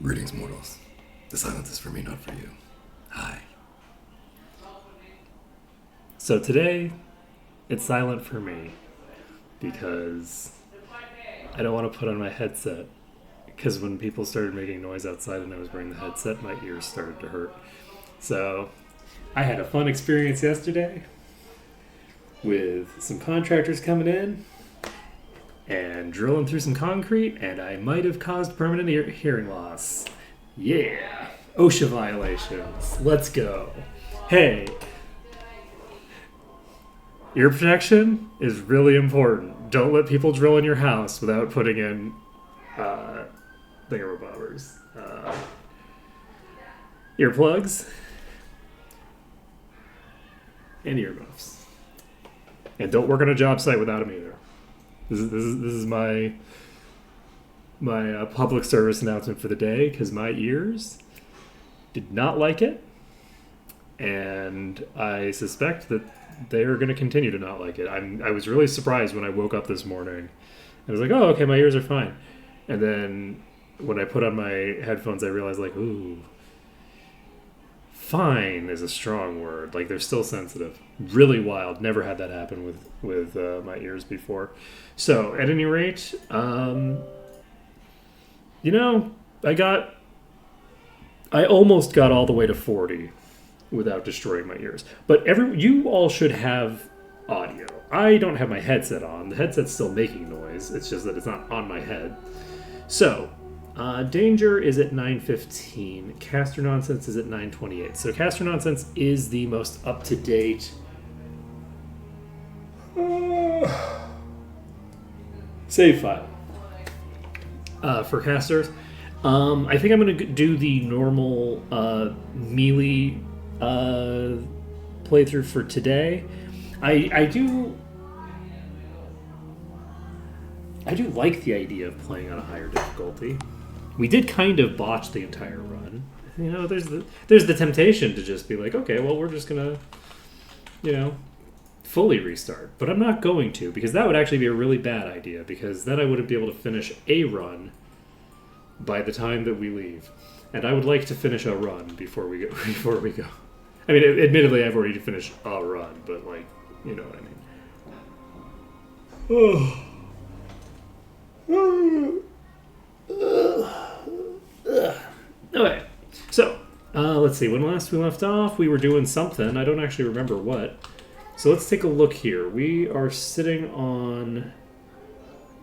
Greetings, mortals. The silence is for me, not for you. Hi. So today, it's silent for me because I don't want to put on my headset. Because when people started making noise outside and I was wearing the headset, my ears started to hurt. So I had a fun experience yesterday with some contractors coming in and drilling through some concrete, and I might have caused permanent hearing loss. Yeah. OSHA violations. Let's go. Hey, ear protection is really important. Don't let people drill in your house without putting in thingamabobbers. Earplugs and earmuffs. And don't work on a job site without them either. This is my public service announcement for the day, because my ears did not like it, and I suspect that they are going to continue to not like it. I was really surprised when I woke up this morning. I was like, oh, okay, my ears are fine. And then when I put on my headphones, I realized, like, ooh, fine is a strong word. Like, they're still sensitive. Really wild. Never had that happen with my ears before. So, at any rate, I almost got all the way to 40 without destroying my ears. But you all should have audio. I don't have my headset on. The headset's still making noise. It's just that it's not on my head. So, Danger is at 9:15. Caster Nonsense is at 9:28. So Caster Nonsense is the most up-to-date save file for casters. I think I'm going to do the normal melee playthrough for today. I do like the idea of playing on a higher difficulty. We did kind of botch the entire run. You know, there's the temptation to just be like, okay, well, we're just gonna, fully restart. But I'm not going to, because that would actually be a really bad idea, because then I wouldn't be able to finish a run by the time that we leave. And I would like to finish a run before we go. I mean, admittedly, I've already finished a run, but, like, you know what I mean. Okay, so let's see. When last we left off, we were doing something. I don't actually remember what. So let's take a look here. We are sitting on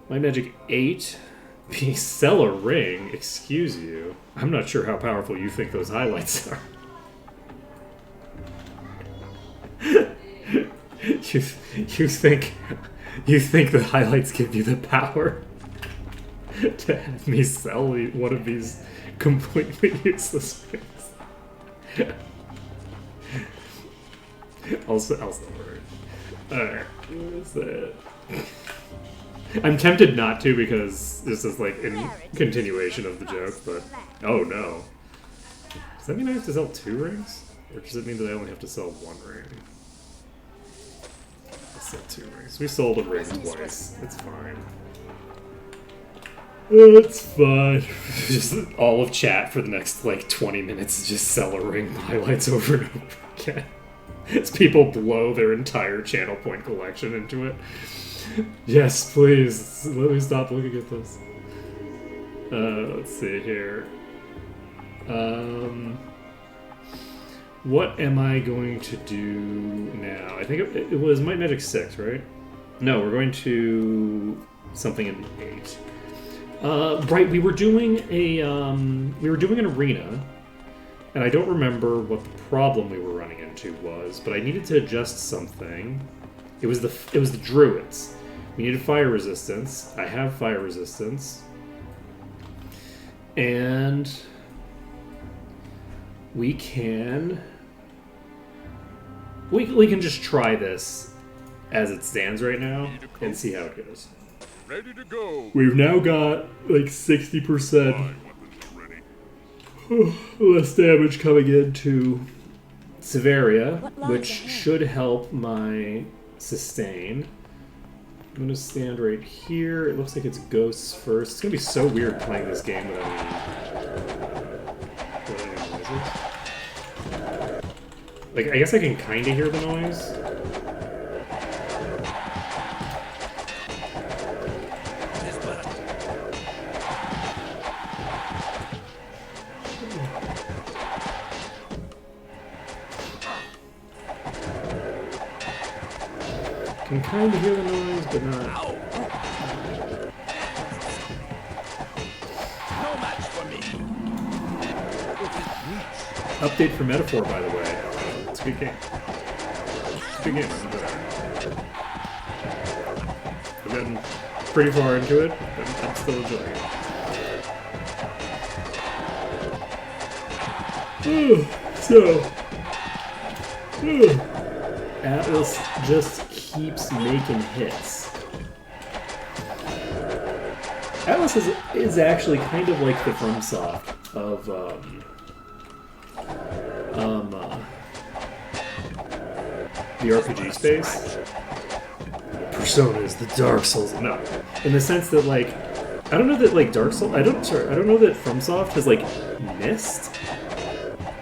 Might Magic 8. Sell a ring. Excuse you. I'm not sure how powerful you think those highlights are. You think the highlights give you the power to have me sell one of these completely useless things? I'll sell it. Alright, what's that? I'm tempted not to, because this is like in continuation of the joke, but oh no. Does that mean I have to sell 2 rings? Or does it mean that I only have to sell 1 ring? I'll sell 2 rings. We sold a ring twice. It's fine. It's fine. Just all of chat for the next, like, 20 minutes, just sell a ring highlights over and over again. As people blow their entire channel point collection into it. Yes, please. Let me stop looking at this. Let's see here. What am I going to do now? I think it was Might Magic 6, right? No, we're going to something in the 8. Right, we were doing an arena, and I don't remember what the problem we were running into was, but I needed to adjust something. It was the druids. We needed fire resistance. I have fire resistance. And we can just try this as it stands right now and see how it goes. Ready to go. We've now got like 60% less damage coming into Severia, which should help my sustain. I'm going to stand right here. It looks like it's ghosts first. It's going to be so weird playing this game without Like, I guess I can kind of hear the noise. Can kind of hear the noise, but not. No match for me. Update for Metaphor, by the way. It's a good game. It's a good game. I'm enjoying it. I've gotten pretty far into it, but I'm still enjoying it. Atlas just keeps making hits. Atlas is actually kind of like the FromSoft of the RPG space. Persona is the Dark Souls. No, in the sense that like, I don't know that like Dark Souls. I don't know that FromSoft has like missed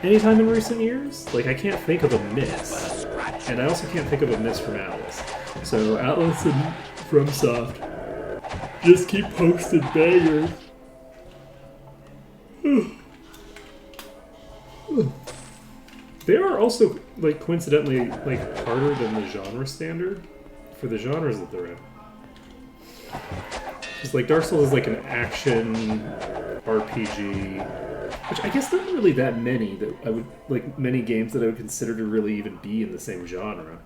anytime in recent years. Like I can't think of a miss, and I also can't think of a miss from Atlas. So Atlas and FromSoft just keep posting bangers. They are also, like, coincidentally, like, harder than the genre standard for the genres that they're in. Because, like, Dark Souls is, like, an action RPG, which I guess there aren't really that many that I would, like, many games that I would consider to really even be in the same genre.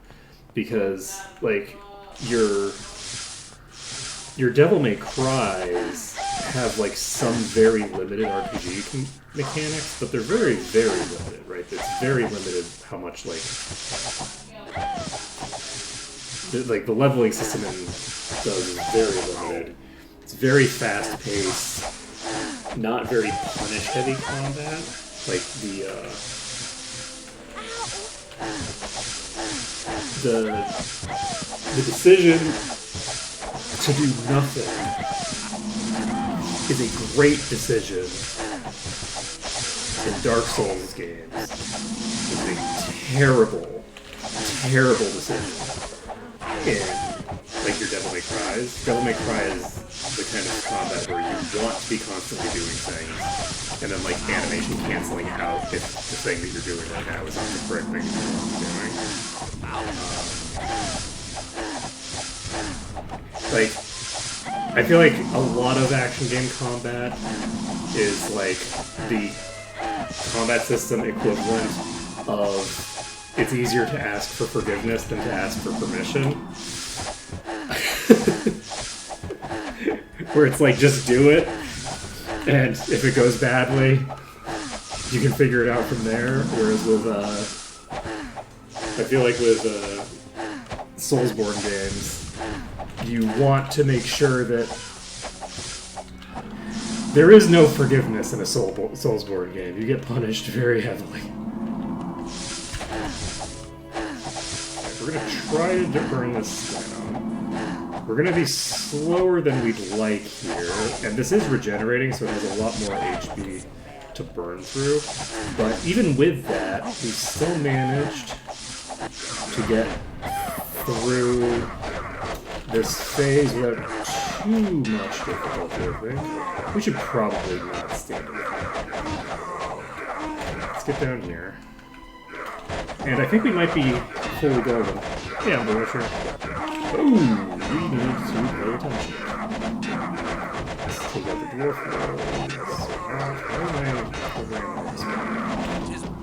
Because, like, your Devil May Cries have, like, some very limited RPG mechanics, but they're very, very limited, right? It's very limited how much, like, the leveling system in those is very limited. It's very fast-paced, not very punish-heavy combat. Like, the decision to do nothing is a great decision in Dark Souls games. It's a terrible, terrible decision in, like, your Devil May Cries. Devil May Cry is the kind of combat where you want to be constantly doing things, and then, like, animation canceling out if the thing that you're doing right now is not the correct thing you're doing. Like, I feel like a lot of action game combat is like the combat system equivalent of it's easier to ask for forgiveness than to ask for permission. Where it's like, just do it, and if it goes badly, you can figure it out from there. Whereas with, I feel like with Soulsborne games, you want to make sure that there is no forgiveness in a Soulsborne game. You get punished very heavily. Okay, we're going to try to burn this down. We're going to be slower than we'd like here. And this is regenerating, so it has a lot more HP to burn through. But even with that, we still managed to get through this phase without too much difficulty, I think. We should probably not stand in the Let's get down here. And I think we might be fully golden. Yeah, I'm pretty sure. Ooh, we need to pay attention. Let's take out the dwarf rolls.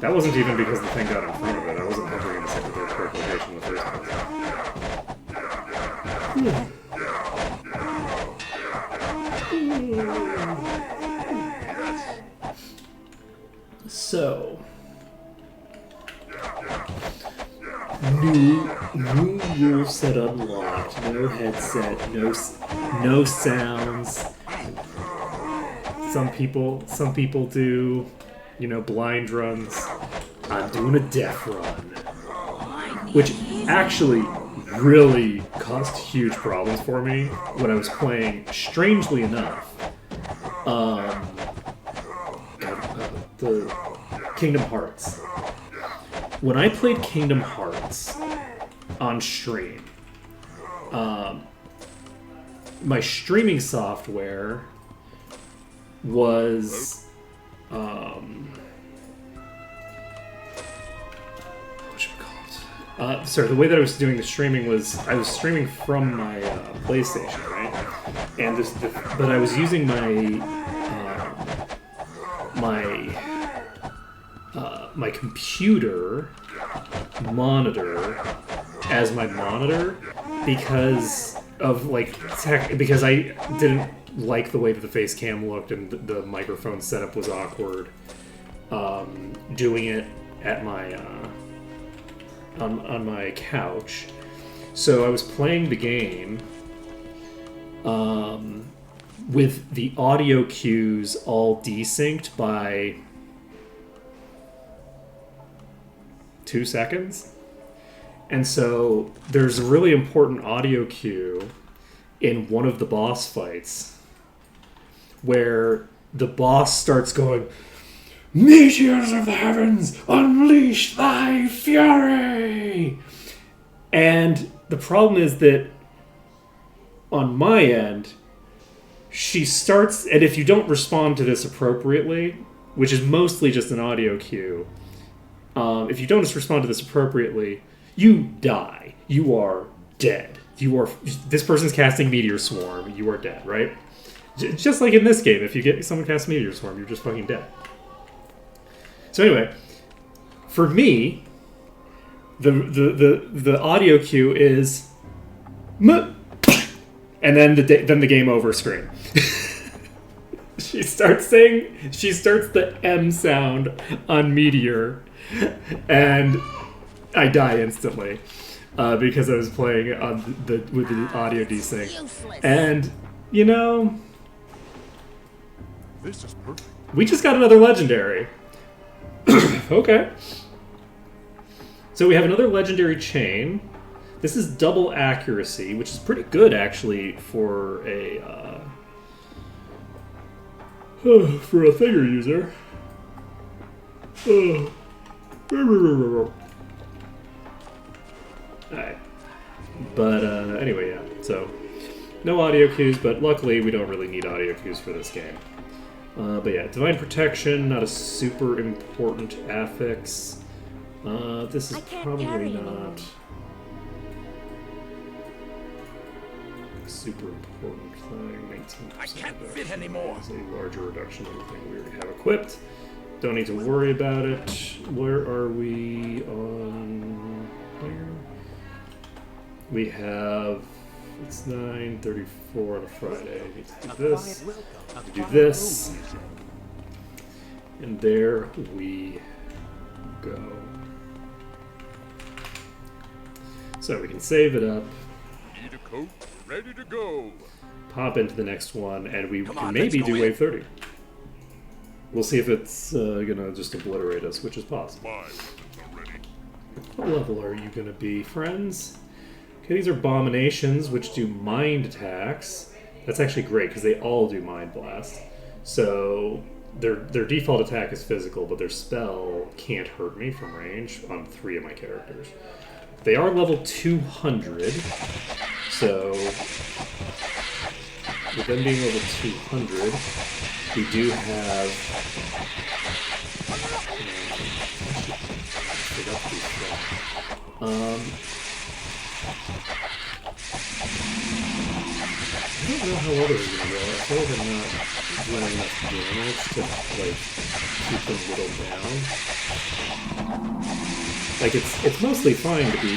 That wasn't even because the thing got in front of it. I wasn't hovering in the second or correct location in the first place. So, new rule set unlocked. No headset. No sounds. Some people do, blind runs. I'm doing a death run, which actually really caused huge problems for me when I was playing, strangely enough, the Kingdom Hearts. when I played Kingdom Hearts on stream, my streaming software was sorry, the way that I was doing the streaming was I was streaming from my PlayStation, right? And but I was using my computer monitor as my monitor because of because I didn't like the way that the face cam looked and the microphone setup was awkward. Doing it at my on my couch, so I was playing the game with the audio cues all desynced by 2 seconds. And so there's a really important audio cue in one of the boss fights where the boss starts going, "Meteors of the heavens, unleash thy fury!" And the problem is that on my end, she starts, and if you don't respond to this appropriately, which is mostly just an audio cue, if you don't respond to this appropriately, you die. You are dead. This person's casting Meteor Swarm. You are dead, right? Just like in this game, if you get someone cast Meteor Swarm, you're just fucking dead. So anyway, for me, the audio cue is, and then the game over screen. She starts the M sound on Meteor, and I die instantly because I was playing on with the audio desync. And This is perfect. we just got another legendary. Okay. So we have another legendary chain. This is double accuracy, which is pretty good actually for a figure user. Alright. But anyway, yeah. So no audio cues, but luckily we don't really need audio cues for this game. But yeah, Divine Protection, not a super important affix. This is probably not a super important thing. 19%. I can't fit anymore. Is a larger reduction than the thing we already have equipped. Don't need to worry about it. Where are we on here? We have, it's 9:34 on a Friday. I need to do this. Do this. And there we go. So we can save it up, Need a coat, ready to go. pop into the next one, and we Come can on, maybe let's go do in. wave 30. We'll see if it's gonna just obliterate us, which is possible. My weapons are ready. What level are you gonna be, friends? Okay, these are Abominations, which do mind attacks. That's actually great, because they all do Mind Blast. So their default attack is physical, but their spell can't hurt me from range on 3 of my characters. They are level 200, so with them being level 200, we do have... I don't know how well they're going to go. I feel like I'm not doing enough damage to, keep them whittled down. Like, it's mostly fine to be...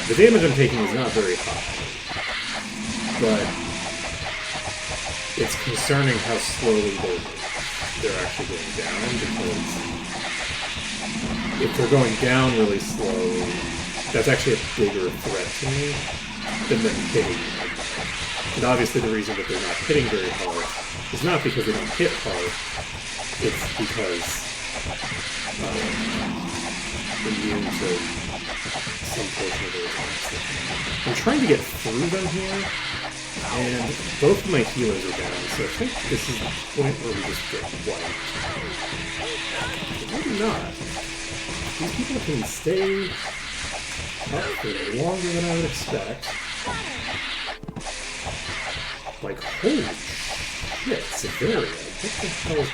The damage I'm taking is not very high. But it's concerning how slowly they're actually going down, because if they're going down really slowly, that's actually a bigger threat to me than them hitting me. And obviously the reason that they're not hitting very hard is not because they don't hit hard, it's because they're immune to some portion of their attacks. I'm trying to get through them here, and both of my healers are down, so I think this is the point where we just get wiped. But maybe not. these people can stay up for longer than I would expect. Like, holy shit, Severia. What the hell is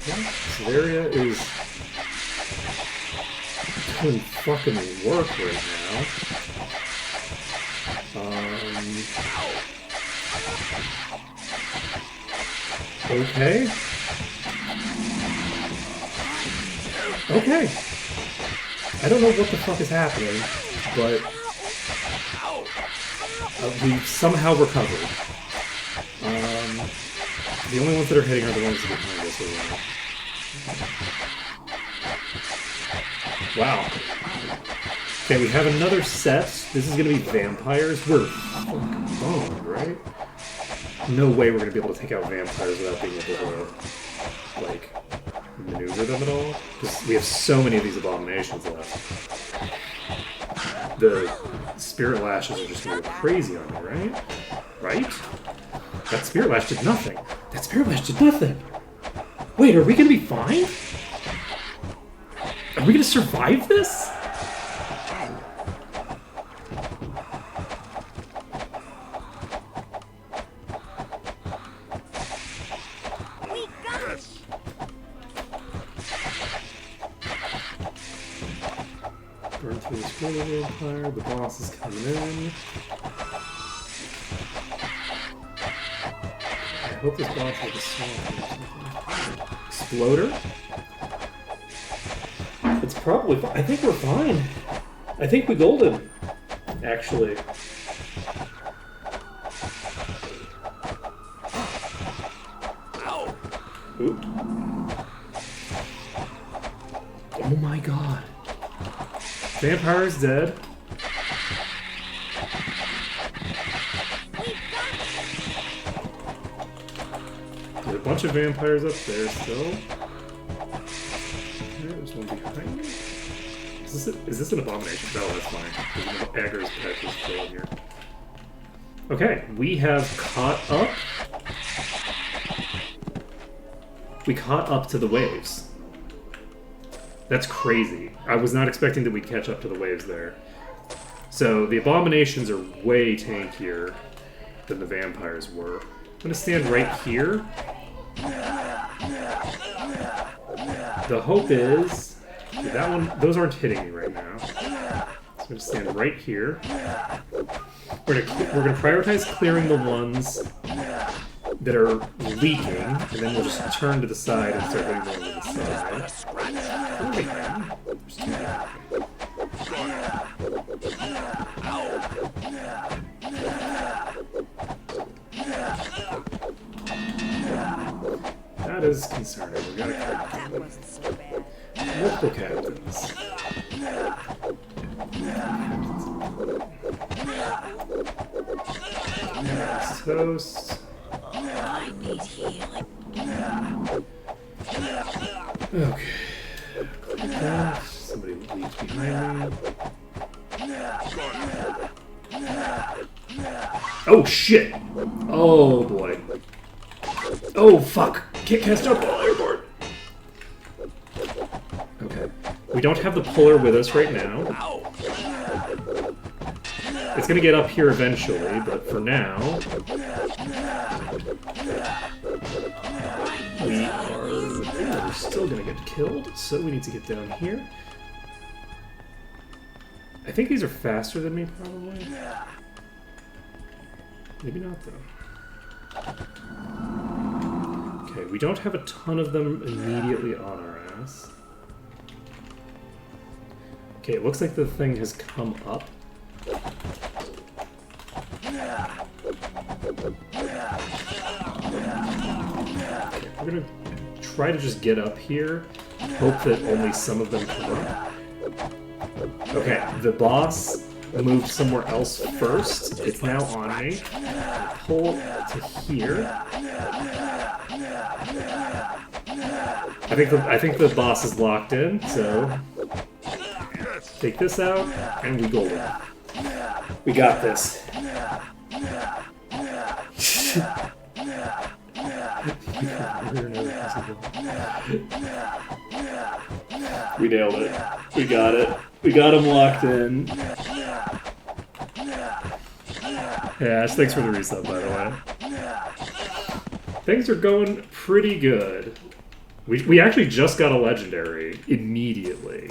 that? Severia is doing fucking work right now. Okay. Okay. I don't know what the fuck is happening, but we somehow recovered. The only ones that are hitting are the ones that are behind us. Wow. Okay, we have another set. This is going to be vampires. We're fucking boned, right? No way we're going to be able to take out vampires without being able to, like, maneuver them at all. Just, we have so many of these abominations left. The spirit lashes are just going to go crazy on me, right? Right? That spirit lash did nothing. That spirit lash did nothing. Wait, are we going to be fine? Are we going to survive this? Burn through the spirit vampire. The boss is coming in. I hope this boss has a song or something. Exploder? It's probably fine. I think we're fine. I think we golden, actually. Oop. Oh my god. Vampire is dead. There's a bunch of vampires up there still. There's one behind me. Is this an abomination? No, that's fine. There's an Agger's pet is still in here. Okay, we have caught up. We caught up to the waves. That's crazy. I was not expecting that we'd catch up to the waves there. So the abominations are way tankier than the vampires were. I'm gonna stand right here. The hope is that one. Those aren't hitting me right now. So I'm gonna stand right here. We're gonna prioritize clearing the ones that are leaking, and then we'll just turn to the side and start hitting them to the side. That is concerning. We gotta kill multiple captains. That's toast. I need healing. Okay. Somebody leaves behind me. Oh shit! Oh boy. Oh fuck! Can't cast out Fireboard! Okay. We don't have the puller with us right now. It's gonna get up here eventually, but for now... we're still gonna get killed, so we need to get down here. I think these are faster than me, probably. Maybe not, though. Okay, we don't have a ton of them immediately on our ass. Okay, it looks like the thing has come up. Okay, we're gonna try to just get up here, hope that only some of them come up. Okay, the boss moved somewhere else first. It's now on me. Pull to here. I think the boss is locked in, so take this out, and we golden. We got this. We nailed it. We got it. We got him locked in. Yeah, Ash, thanks for the resub, by the way. Things are going pretty good. We actually just got a legendary immediately.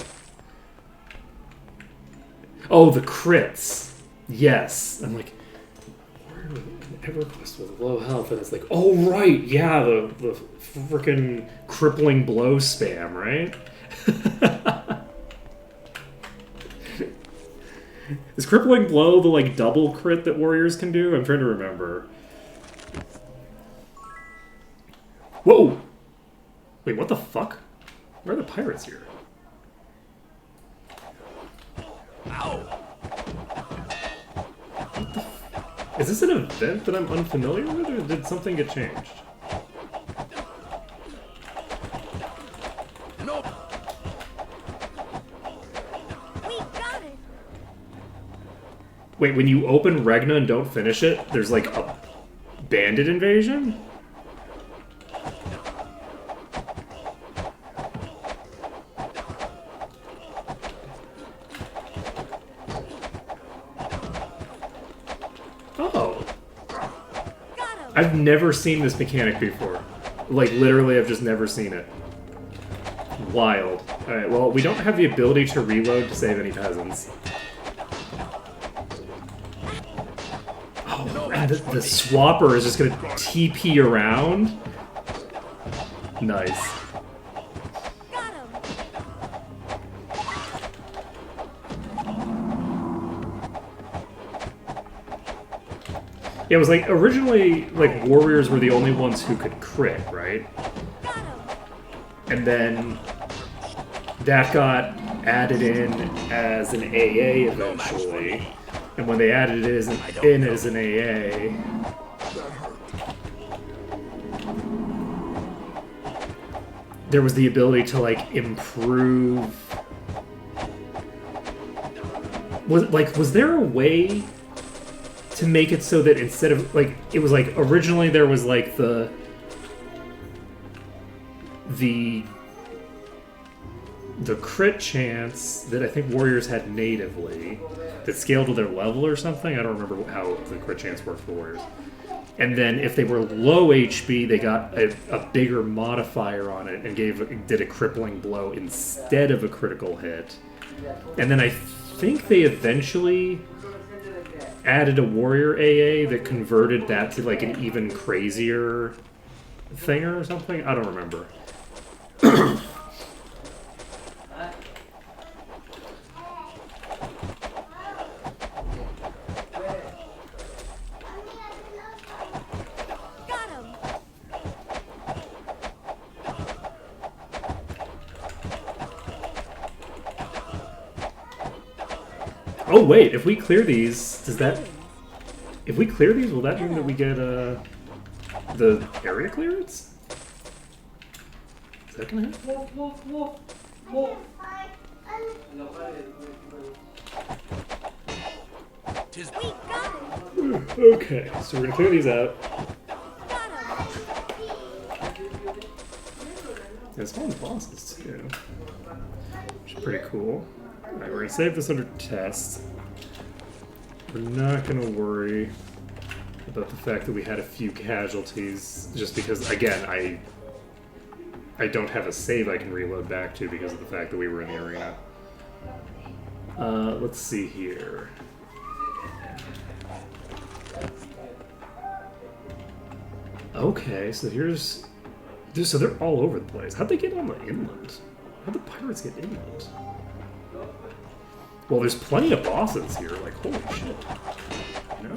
Oh, the crits. Yes. I'm like, EverQuest with low health, and it's like, oh right, yeah, the freaking crippling blow spam, right? Is crippling blow the like double crit that warriors can do? I'm trying to remember. Whoa! Wait, what the fuck? Where are the pirates here? Ow! Is this an event that I'm unfamiliar with, or did something get changed? Nope. We got it. Wait, when you open Regna and don't finish it, there's like a bandit invasion? Oh. Got him. I've never seen this mechanic before. Like, literally, I've just never seen it. Wild. Alright, well, we don't have the ability to reload to save any peasants. Oh, man, the swapper is just gonna TP around? Nice. Got him. Yeah, it was like, originally, like, warriors were the only ones who could crit, right? Got him. And then that got added in as an AA eventually. And when they added it in as an AA, there was the ability to like improve. Was there a way to make it so that instead of like it was like originally there was like the crit chance that I think warriors had natively that scaled with their level or something. I don't remember how the crit chance worked for warriors. And then if they were low HP, they got a bigger modifier on it and did a crippling blow instead of a critical hit. And then I think they eventually added a warrior AA that converted that to like an even crazier thing or something. I don't remember. Got him. Oh wait, if we clear these, does that... If we clear these, will that mean that we get the area clearance? Is that gonna happen? Tis We got it. Okay, so we're gonna clear these out. Got him. There's all the bosses too, which is pretty cool. Alright, we're gonna save this under test. We're not gonna worry about the fact that we had a few casualties, just because, again, I don't have a save I can reload back to because of the fact that we were in the arena. Let's see here. Okay, so so they're all over the place. How'd they get on the inland? How'd the pirates get inland? Well, there's plenty of bosses here, like, holy shit. No.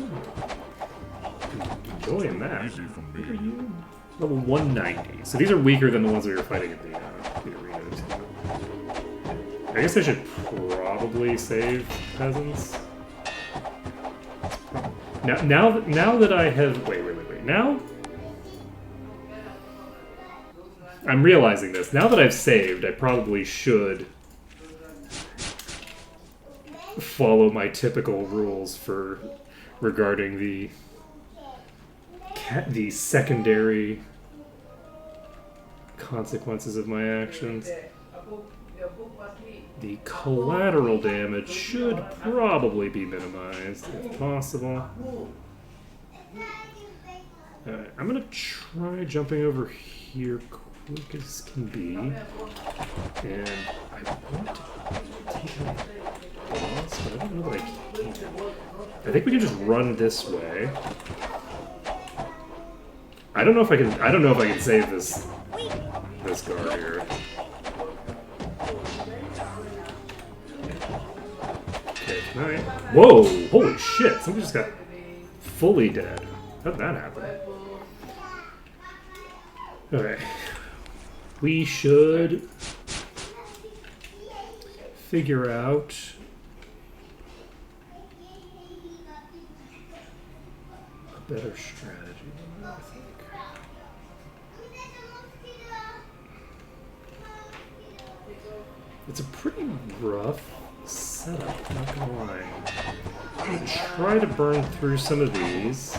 I'm enjoying that. easy for What are me. you? Level 190. So these are weaker than the ones we were fighting at the arena, too. I guess I should probably save peasants. Now that I have... Wait. Now... I'm realizing this. Now that I've saved, I probably should follow my typical rules for regarding the secondary consequences of my actions. The collateral damage should probably be minimized if possible. Alright, I'm gonna try jumping over here quick as can be. And I want to take out the boss, but I don't know that I can. I think we can just run this way. I don't know if I can save this guard here. Okay, can I? Whoa! Holy shit! Somebody just got fully dead. How did that happen? Okay. We should figure out a better strategy, I think. It's a pretty rough setup, not gonna lie. I'm gonna try to burn through some of these,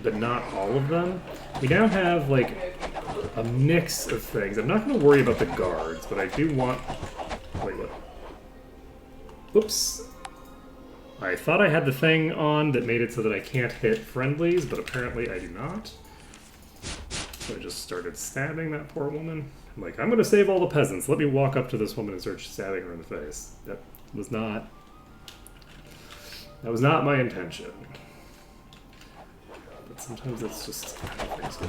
but not all of them. We now have like a mix of things. I'm not gonna worry about the guards, but I do want. Wait, what? Oops. I thought I had the thing on that made it so that I can't hit friendlies, but apparently I do not. So I just started stabbing that poor woman. I'm like, I'm gonna save all the peasants. Let me walk up to this woman and start stabbing her in the face. That was not my intention. But sometimes that's just how things go.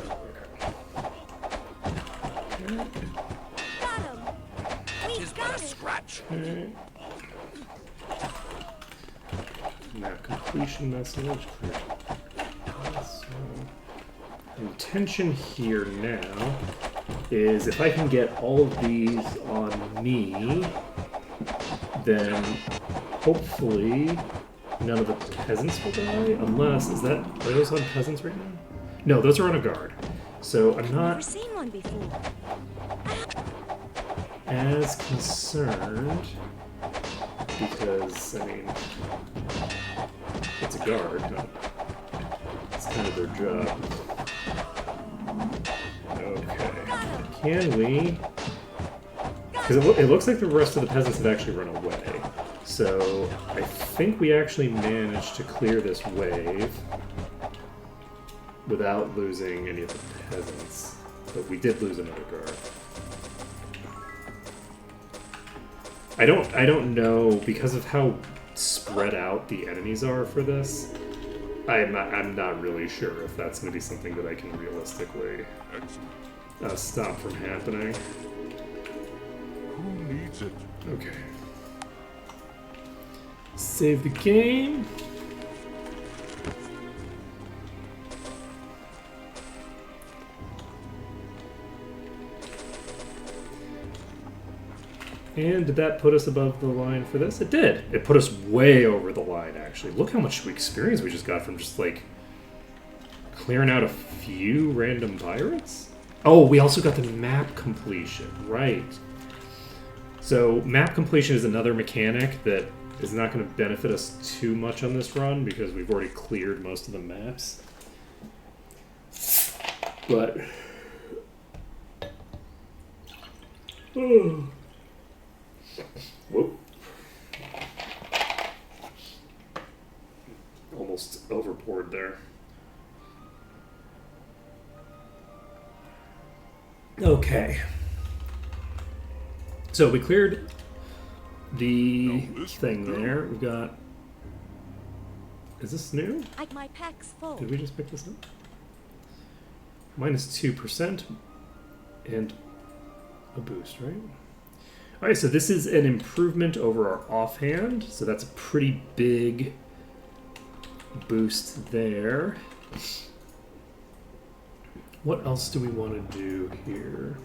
Okay. Got him. We Tis but got a him. scratch. Okay. Map completion message. So, intention here now is if I can get all of these on me, then hopefully none of the peasants will die. Unless, are those on peasants right now? No, those are on a guard. So I'm Never not seen one before. as concerned because, I mean, it's a guard, but it's kind of their job. Okay. Can we? Because it looks like the rest of the peasants have actually run away. So I think we actually managed to clear this wave without losing any of the peasants. But we did lose another guard. I don't know, because of how spread out the enemies are for this, I'm not really sure if that's going to be something that I can realistically stop from happening. Who needs it? Okay. Save the game. And did that put us above the line for this? It did. It put us way over the line, actually. Look how much experience we just got from just, like, clearing out a few random pirates? Oh, we also got the map completion. Right. So, map completion is another mechanic that is not going to benefit us too much on this run because we've already cleared most of the maps. But... oh. Whoop. Almost overpoured there. Okay. So we cleared the thing there. We've got... Is this new? My pack's full. Did we just pick this up? Minus 2% and a boost, right? Alright, so this is an improvement over our offhand, so that's a pretty big boost there. What else do we want to do here?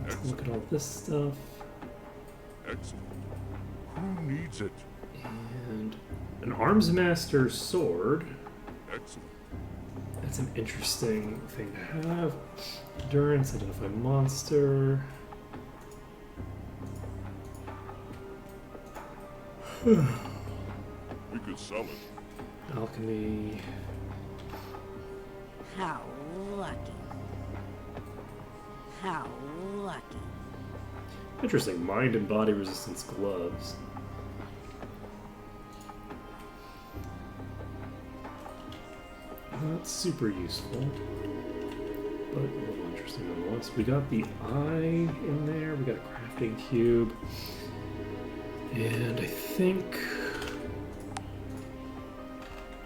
Let's look at all this stuff. Excellent. Who needs it? And an Arms Master sword. Excellent. That's an interesting thing to have. Endurance, identify monster. We could sell it. How lucky. How lucky. Interesting. Mind and body resistance gloves. Not super useful, but a little interesting nonetheless. We got the eye in there. We got a crafting cube. And I think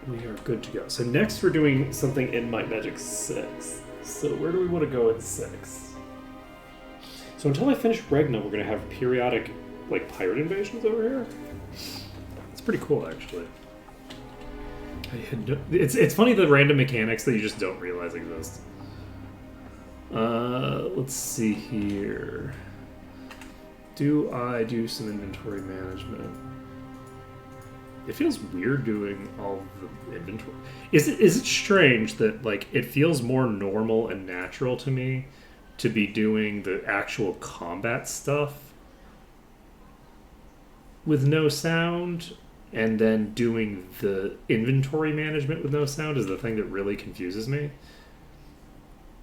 we are good to go. So next we're doing something in Might Magic 6. So where do we want to go at 6? So until I finish Regna, we're going to have periodic, like, pirate invasions over here. It's pretty cool, actually. It's funny the random mechanics that you just don't realize exist. Let's see here. Do I do some inventory management? It feels weird doing all the inventory. Is it strange that, like, it feels more normal and natural to me to be doing the actual combat stuff with no sound, and then doing the inventory management with no sound is the thing that really confuses me?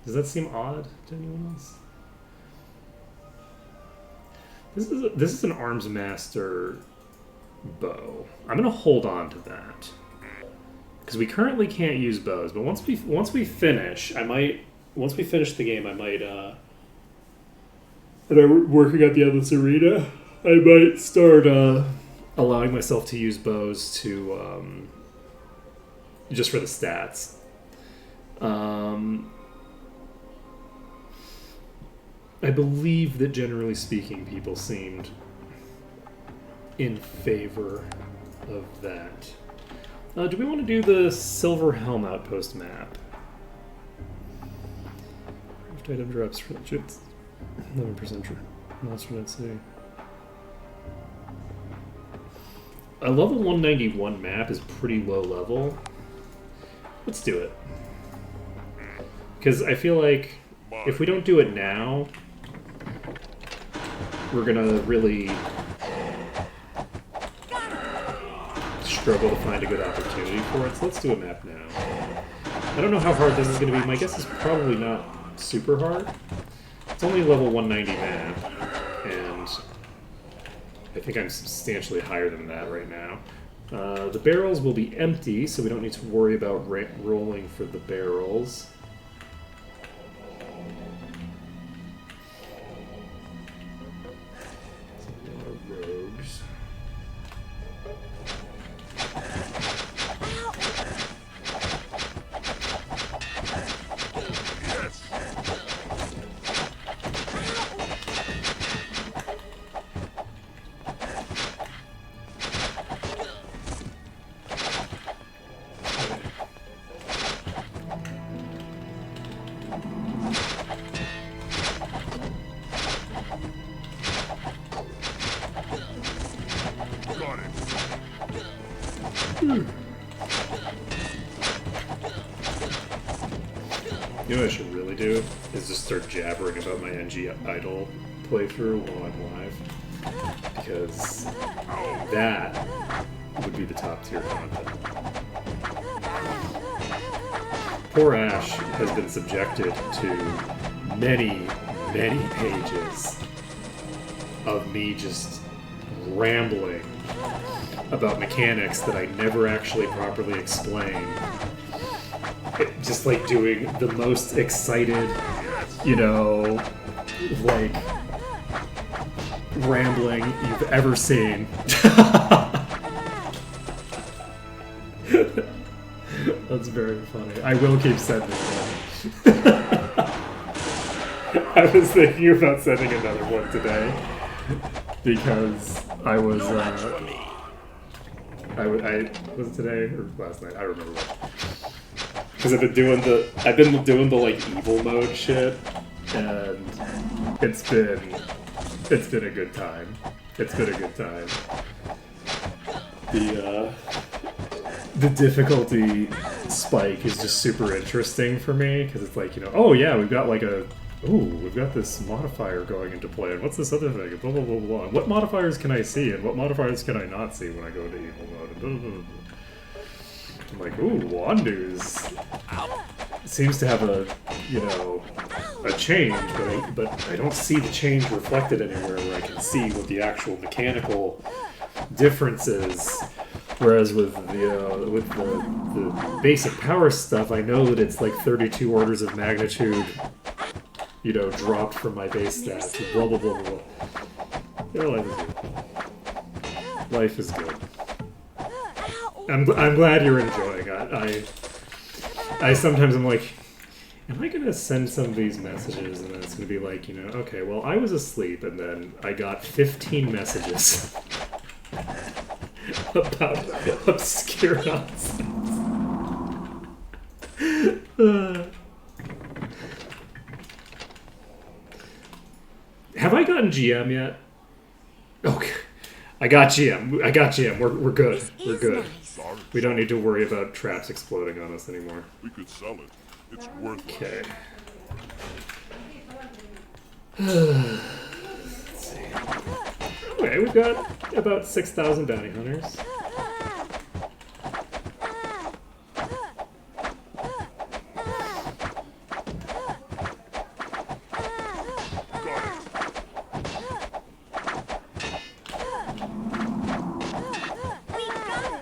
Does that seem odd to anyone else? This is an Arms Master bow. I'm gonna hold on to that because we currently can't use bows. But once we finish, once we finish the game, I might. And I'm working at the Endless Arena. I might start allowing myself to use bows to just for the stats. I believe that generally speaking, people seemed in favor of that. Do we want to do the Silver Helm Outpost map? After item drops for legits. 11% true. Monster Net City. A level 191 map is pretty low level. Let's do it. Because I feel like if we don't do it now, we're gonna really struggle to find a good opportunity for it. So let's do a map now. I don't know how hard this is gonna be. My guess is probably not super hard. It's only a level 190 map, and I think I'm substantially higher than that right now. The barrels will be empty, so we don't need to worry about rolling for the barrels. Rogues. Got it. You know what I should really do? Is just start jabbering about my NG Idol playthrough while I'm live. Because that would be the top tier content. Poor Ash has been subjected to many, many pages of me just rambling about mechanics that I never actually properly explain. Just like doing the most excited, you know, like rambling you've ever seen. That's very funny. I will keep sending them. I was thinking about sending another one today because I was I was it today or last night? I don't remember what. Because I've been doing the like evil mode shit, and it's been a good time. It's been a good time. The difficulty spike is just super interesting for me because it's like, you know, oh yeah, we've got this modifier going into play, and what's this other thing? Blah blah blah blah. And what modifiers can I see, and what modifiers can I not see when I go into evil mode? And blah, blah, blah. I'm like, ooh, Wandu's seems to have a, you know, a change, but I don't see the change reflected anywhere where I can see what the actual mechanical difference is. Whereas with the basic power stuff, I know that it's like 32 orders of magnitude, you know, dropped from my base stats. Blah blah blah blah. Yeah, life is good. I'm glad you're enjoying. I sometimes I'm like, am I gonna send some of these messages and then it's gonna be like, you know, okay, well I was asleep and then I got 15 messages about obscure nonsense. Have I gotten GM yet? Okay, I got GM. I got GM. We're good. This We're is good. nice. Sorry. We don't need to worry about traps exploding on us anymore. We could sell it. It's worthless. Okay. Okay, we've got about 6,000 bounty hunters. We got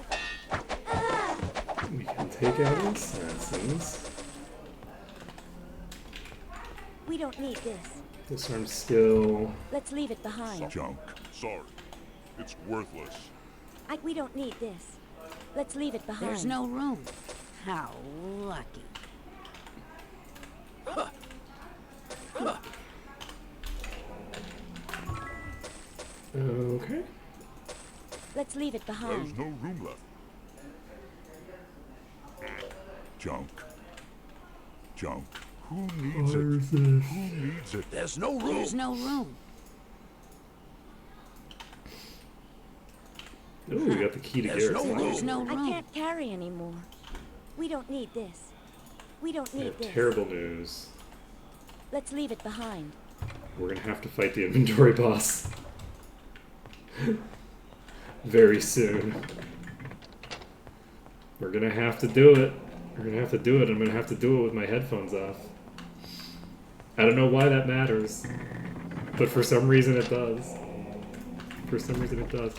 it. We can take out assassins. We don't need this. Disarm skill. Let's leave it behind. Junk. Sorry. It's worthless. We don't need this. Let's leave it behind. There's no room. How lucky. Okay. Let's leave it There's behind. no room left. Junk. Junk. Who needs it? Who needs it? There's no room. There's no room. Oh, we got the key to There's no Garrison. There's no I room. can't carry anymore. We don't need this. We don't We need have this. terrible news. Let's leave it behind. We're gonna have to fight the inventory boss very soon. We're gonna have to do it. We're gonna have to do it. I'm gonna have to do it with my headphones off. I don't know why that matters, but for some reason it does. For some reason it does.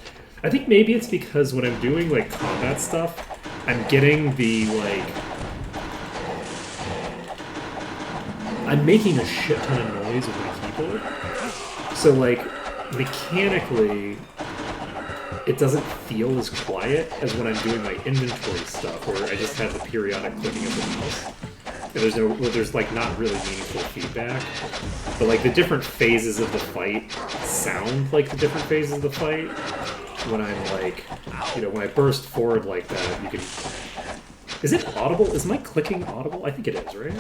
I think maybe it's because when I'm doing like combat stuff, I'm getting the like I'm making a shit ton of noise with my keyboard. So like mechanically it doesn't feel as quiet as when I'm doing like inventory stuff where I just have the periodic clicking of the mouse. And there's like not really meaningful feedback. But like the different phases of the fight sound like the different phases of the fight. When I'm like, you know, when I burst forward like that, you can... Is it audible? Is my clicking audible? I think it is, right?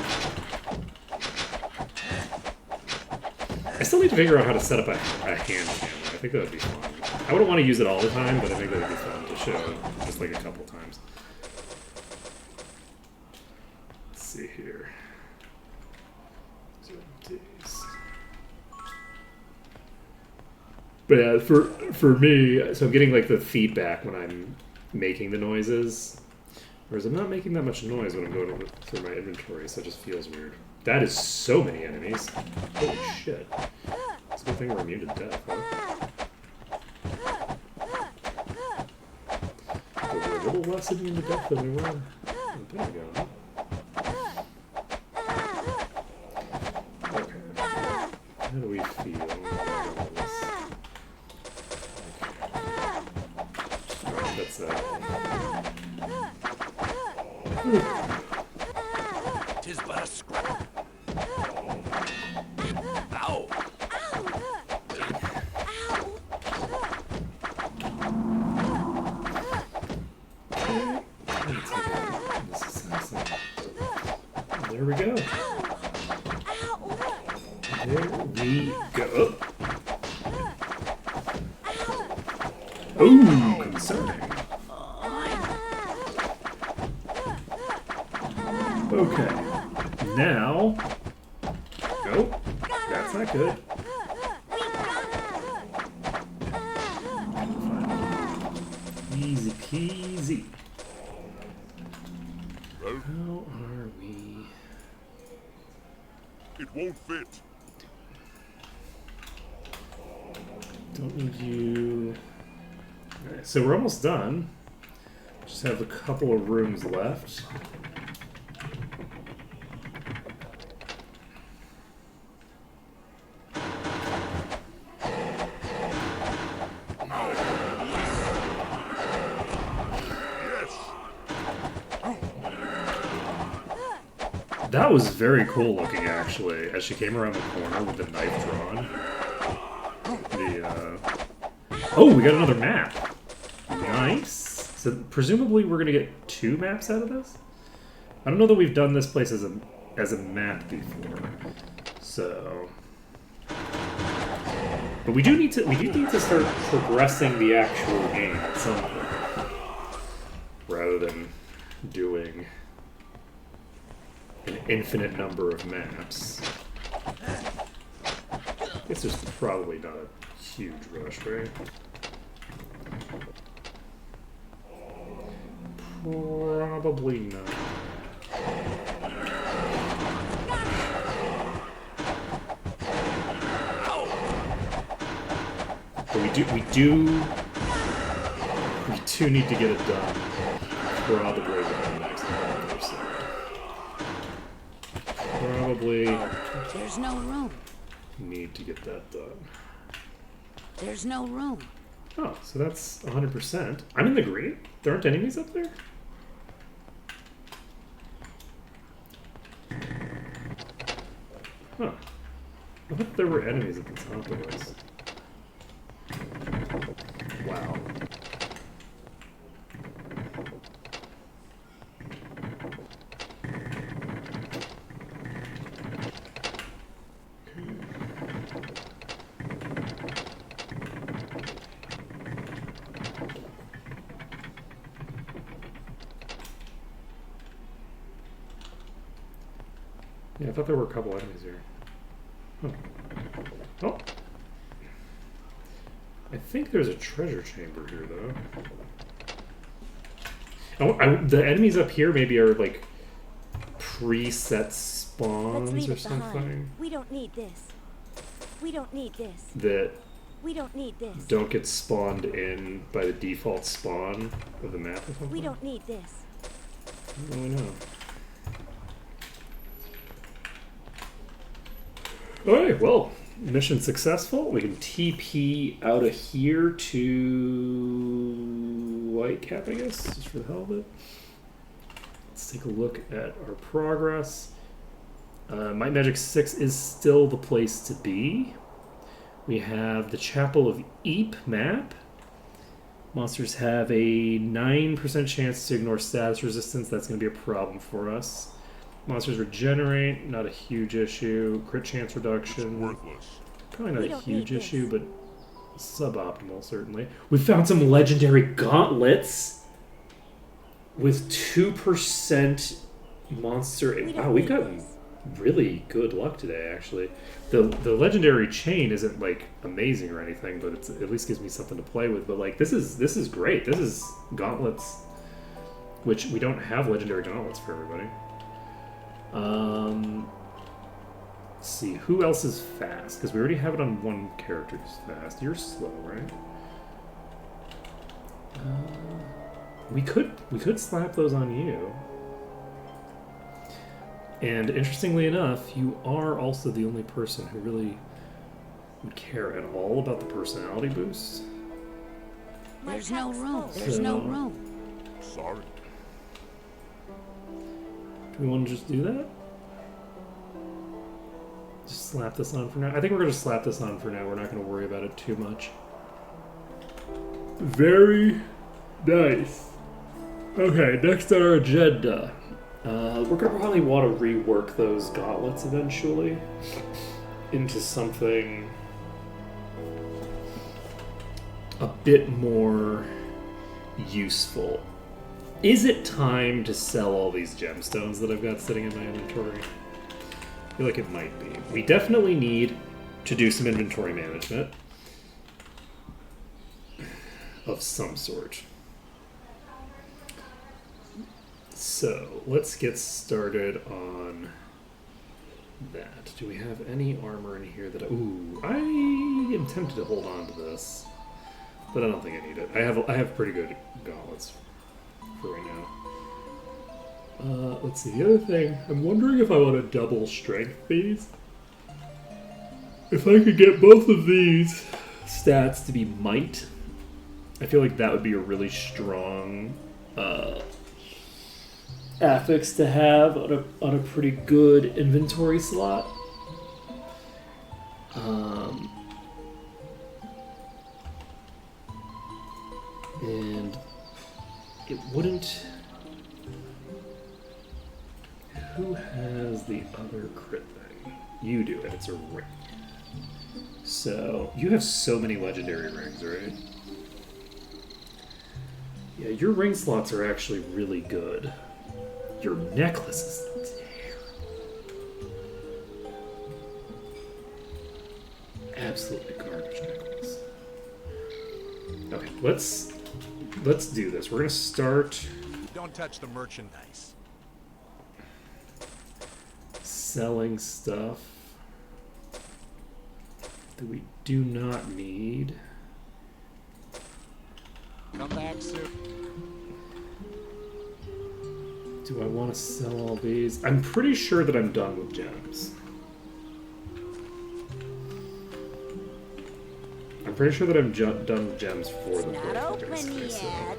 I still need to figure out how to set up a hand camera. I think that would be fun. I wouldn't want to use it all the time, but I think that would be fun to show just like a couple times. Let's see here. But yeah, for me, so I'm getting like the feedback when I'm making the noises, whereas I'm not making that much noise when I'm going through my inventory, so it just feels weird. That is so many enemies. Holy shit. It's a good thing we're immune to death, huh? But we're a little less immune to death than we were a bit ago, huh? Okay. How do we feel? That's that. Tis but a scrap. Ow! There we go. There we go. Ooh, concerning. Okay. Now. Nope. That's not good. Easy peasy. Well, How are we? it won't fit. Don't need you. Okay, so we're almost done. Just have a couple of rooms left. That was very cool looking, actually, as she came around the corner with the knife drawn. Oh, we got another map. Nice. So presumably we're gonna get 2 maps out of this. I don't know that we've done this place as a map before. So, but we do need to start progressing the actual game at some point, rather than doing an infinite number of maps. I guess there's probably not a huge rush, right? Probably not. But we do need to get it done. Probably by the next month or so. Probably There's no room. need to get that done. There's no room. Oh, so that's 100%. I'm in the green? There aren't enemies up there? Huh. I thought there were enemies at the top of this. Wow. Yeah, I thought there were a couple enemies here. Huh. Oh. I think there's a treasure chamber here, though. The enemies up here maybe are like preset Let's spawns leave or it behind. something We don't need this. We don't need this. that We don't need this. don't get spawned in by the default spawn of the map or something. We don't need this. I don't really know. Alright, well, mission successful. We can TP out of here to Whitecap, I guess, just for the hell of it. Let's take a look at our progress. Might Magic 6 is still the place to be. We have the Chapel of Eep map. Monsters have a 9% chance to ignore status resistance. That's going to be a problem for us. Monsters regenerate, not a huge issue. Crit chance reduction, Worthless. probably not We a don't huge need this. issue, but suboptimal certainly. We found some legendary gauntlets with 2% monster. We don't Wow, we've need gotten this. really good luck today, actually. The legendary chain isn't like amazing or anything, but it's, at least gives me something to play with. But like this is great. This is gauntlets, which we don't have legendary gauntlets for everybody. Let's see, who else is fast? Because we already have it on one character who's fast. You're slow, right? We could slap those on you. And interestingly enough, you are also the only person who really would care at all about the personality boost. My There's no pack's room. full. There's no So- room. Sorry. Do we want to just do that? Just slap this on for now? I think we're going to slap this on for now. We're not going to worry about it too much. Very nice. Okay, next on our agenda. We're going to probably want to rework those gauntlets eventually into something a bit more useful. Is it time to sell all these gemstones that I've got sitting in my inventory? I feel like it might be. We definitely need to do some inventory management of some sort. So let's get started on that. Do we have any armor in here that ooh, I am tempted to hold on to this. But I don't think I need it. I have pretty good gauntlets for right now. Let's see, the other thing, I'm wondering if I want to double strength these. If I could get both of these stats to be might, I feel like that would be a really strong affix to have on a pretty good inventory slot. And it wouldn't... Who has the other crit thing? You do, and it's a ring. So, you have so many legendary rings, right? Yeah, your ring slots are actually really good. Your necklace is terrible. Absolutely garbage necklace. Okay, let's do this. We're gonna start Don't touch the merchandise. selling stuff that we do not need. Come back soon. Do I want to sell all these? I'm pretty sure that I'm done with gems. I'm pretty sure that I'm done with gems for the Not book. open yet.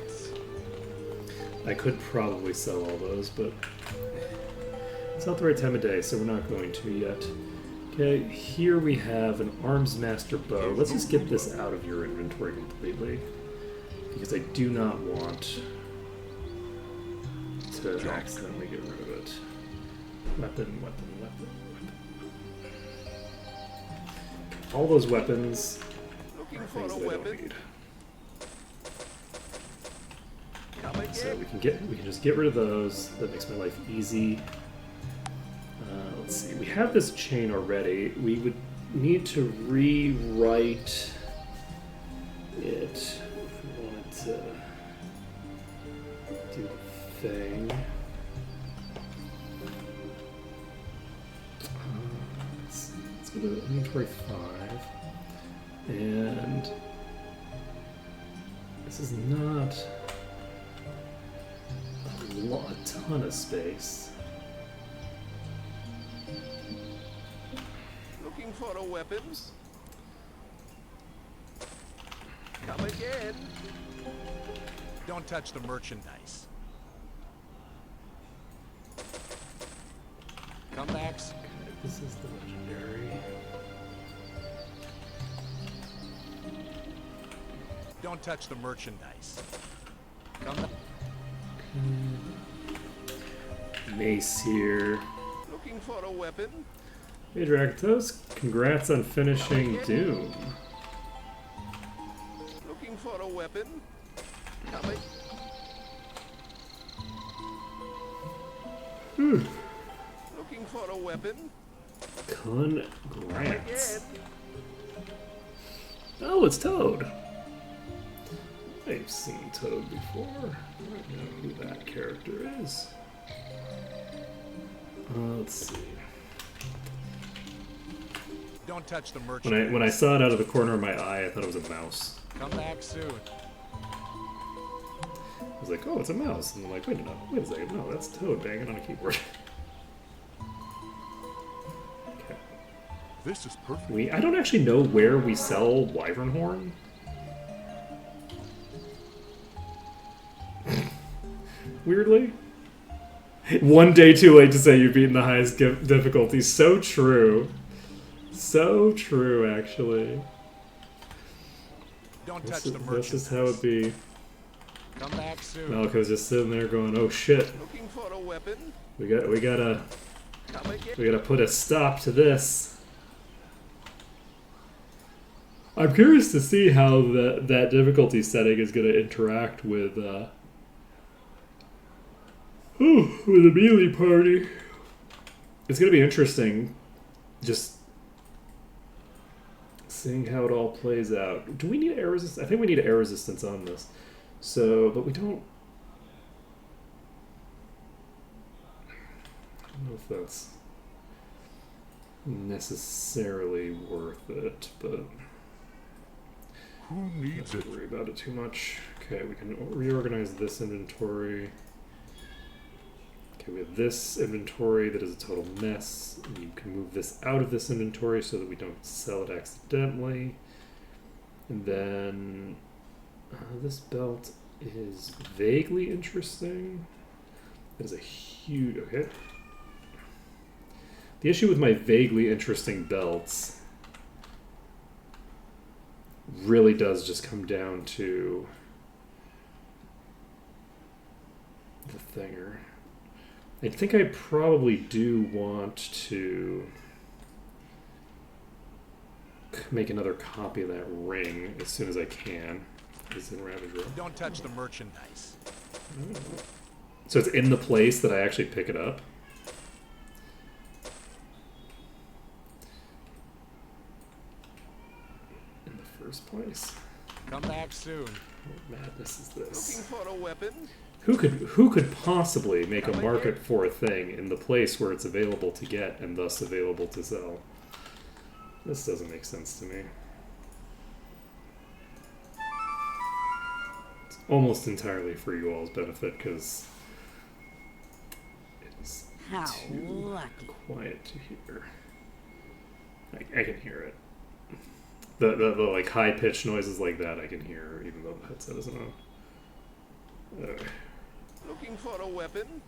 I could probably sell all those, but it's not the right time of day, so we're not going to yet. Okay, here we have an Arms Master bow. Let's just get this out of your inventory completely, because I do not want to accidentally get rid of it. Weapon. All those weapons Looking are for things a that I don't weapon. need. Come So again. we can just get rid of those. That makes my life easy. Let's see. We have this chain already. We would need to rewrite it if we wanted to do the thing. Let's see. Let's go to inventory 5, and this is not a ton of space. Looking for a weapon. Come again. Don't touch the merchandise. Come back. This is the legendary. Don't touch the merchandise. Come back. Mace here. Looking for a weapon. Hey Dragatos, congrats on finishing Doom. Looking for a weapon. Come Looking for a weapon. Congrats. Again. Oh, it's Toad. I've seen Toad before. I don't know who that character is. Let's see. Don't touch the merchandise. When I saw it out of the corner of my eye, I thought it was a mouse. Come back soon. I was like, oh, it's a mouse. And I'm like, wait a second. No, that's Toad banging on a keyboard. Okay. This is perfect. I don't actually know where we sell Wyvern Horn. Weirdly. One day too late to say you've beaten the highest difficulty. So true. So true, actually. Don't touch This the is merchandise. how it be. Come back soon. Maliko's just sitting there going, oh shit. Looking for a weapon. We gotta Come again. put a stop to this. I'm curious to see how that difficulty setting is going to interact with the melee party. It's going to be interesting, just seeing how it all plays out. Do we need air resistance? I think we need air resistance on this. So, but we don't. I don't know if that's. necessarily worth it, but Who needs don't it? worry about it too much. Okay, we can reorganize this inventory. Okay, we have this inventory that is a total mess. You can move this out of this inventory so that we don't sell it accidentally. And then this belt is vaguely interesting. That is a huge... Okay. The issue with my vaguely interesting belts really does just come down to the thinger. I think I probably do want to make another copy of that ring as soon as I can. It's in Ravage Row. Don't touch the merchandise. So it's in the place that I actually pick it up. In the first place. Come back soon. What madness is this? For a weapon? Who could possibly make a market for a thing in the place where it's available to get and thus available to sell? This doesn't make sense to me. It's almost entirely for you all's benefit because it is How too lucky. quiet to hear. I can hear it. The like high pitched noises like that I can hear even though the headset isn't on. Looking for a weapon?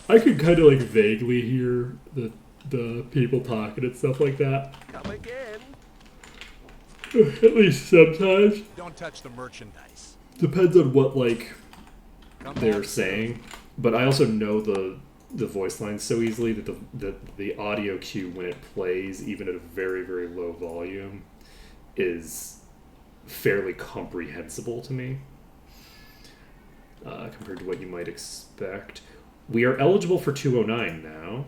I can kind of like vaguely hear the people talking and stuff like that. Come again? At least sometimes. Don't touch the merchandise. Depends on what like Come they're back saying. But I also know the voice lines so easily that the audio cue when it plays, even at a very, very low volume, is fairly comprehensible to me. Compared to what you might expect. We are eligible for 209 now.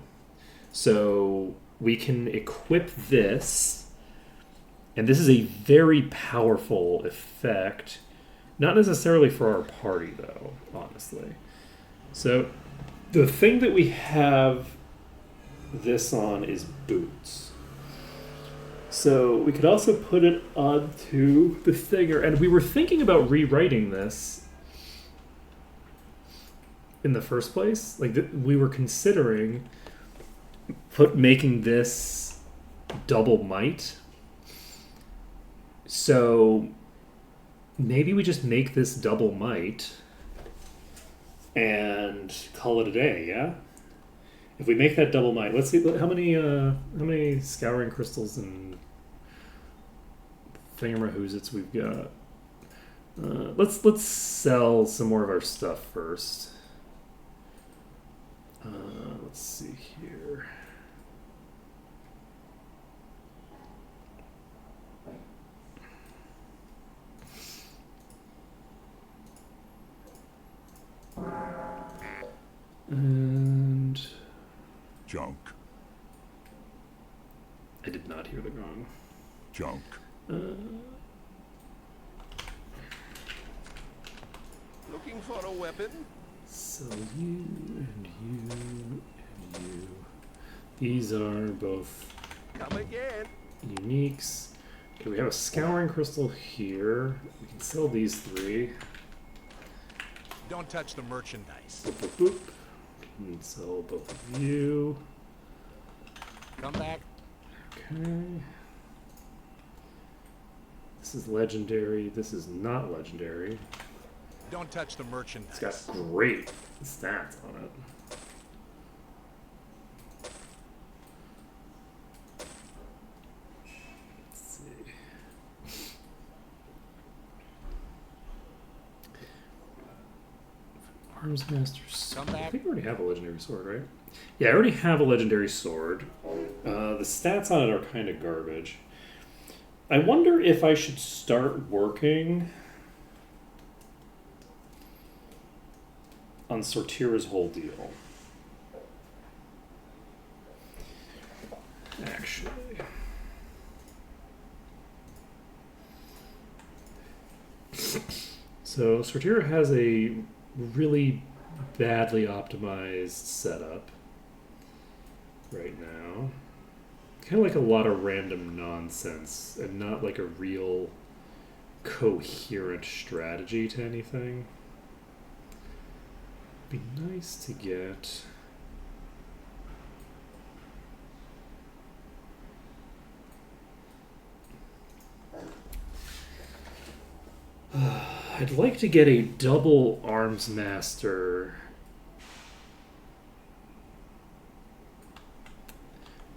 So we can equip this. And this is a very powerful effect. Not necessarily for our party, though, honestly. So the thing that we have this on is boots. So we could also put it onto the thinger. And we were thinking about rewriting this in the first place. Like we were considering making this double might. So maybe we just make this double might and call it a day, yeah? If we make that double might, let's see how many scouring crystals and thingamahoozits we've got. Let's sell some more of our stuff first. Let's see here. And Junk. I did not hear the gong. Junk. Looking for a weapon? So you and you and you. These are both Come again? uniques. Okay, we have a scouring crystal here. We can sell these three. Don't touch the merchandise. Boop, boop, boop. And sell both of you. Come back. Okay. This is legendary. This is not legendary. Don't touch the merchandise. It's got great stats on it. Let's see. Arms Master. Come I back. think we already have a legendary sword, right? Yeah, I already have a legendary sword. The stats on it are kind of garbage. I wonder if I should start working on Sortira's whole deal. Actually. So Sortira has a really badly optimized setup right now. kind of like a lot of random nonsense and not like a real coherent strategy to anything. Be nice to get. I'd like to get a double arms master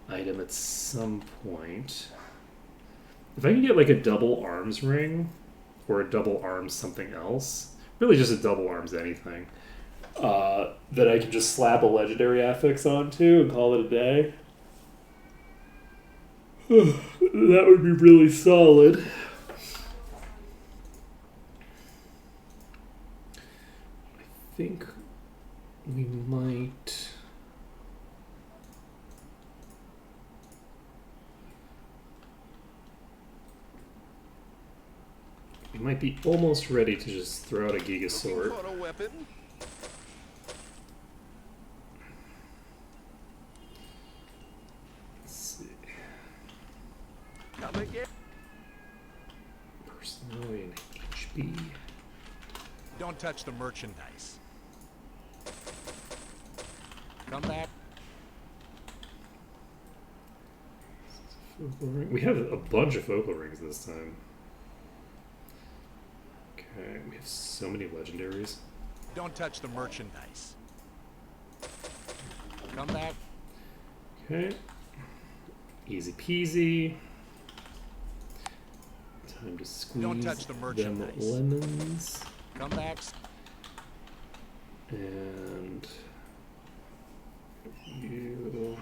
item at some point. If I can get like a double arms ring or a double arms something else, really just a double arms anything, that I can just slap a legendary affix onto and call it a day, that would be really solid. I think we might. We might be almost ready to just throw out a Gigasort. Looking for a weapon? Let's see. Come again. Personality and HB. Don't touch the merchandise. Come back. Focal ring. We have a bunch of focal rings this time. Okay, we have so many legendaries. Don't touch the merchandise. Come back. Okay. Easy peasy. Time to squeeze Don't touch the them merchandise. lemons. Come back. And you,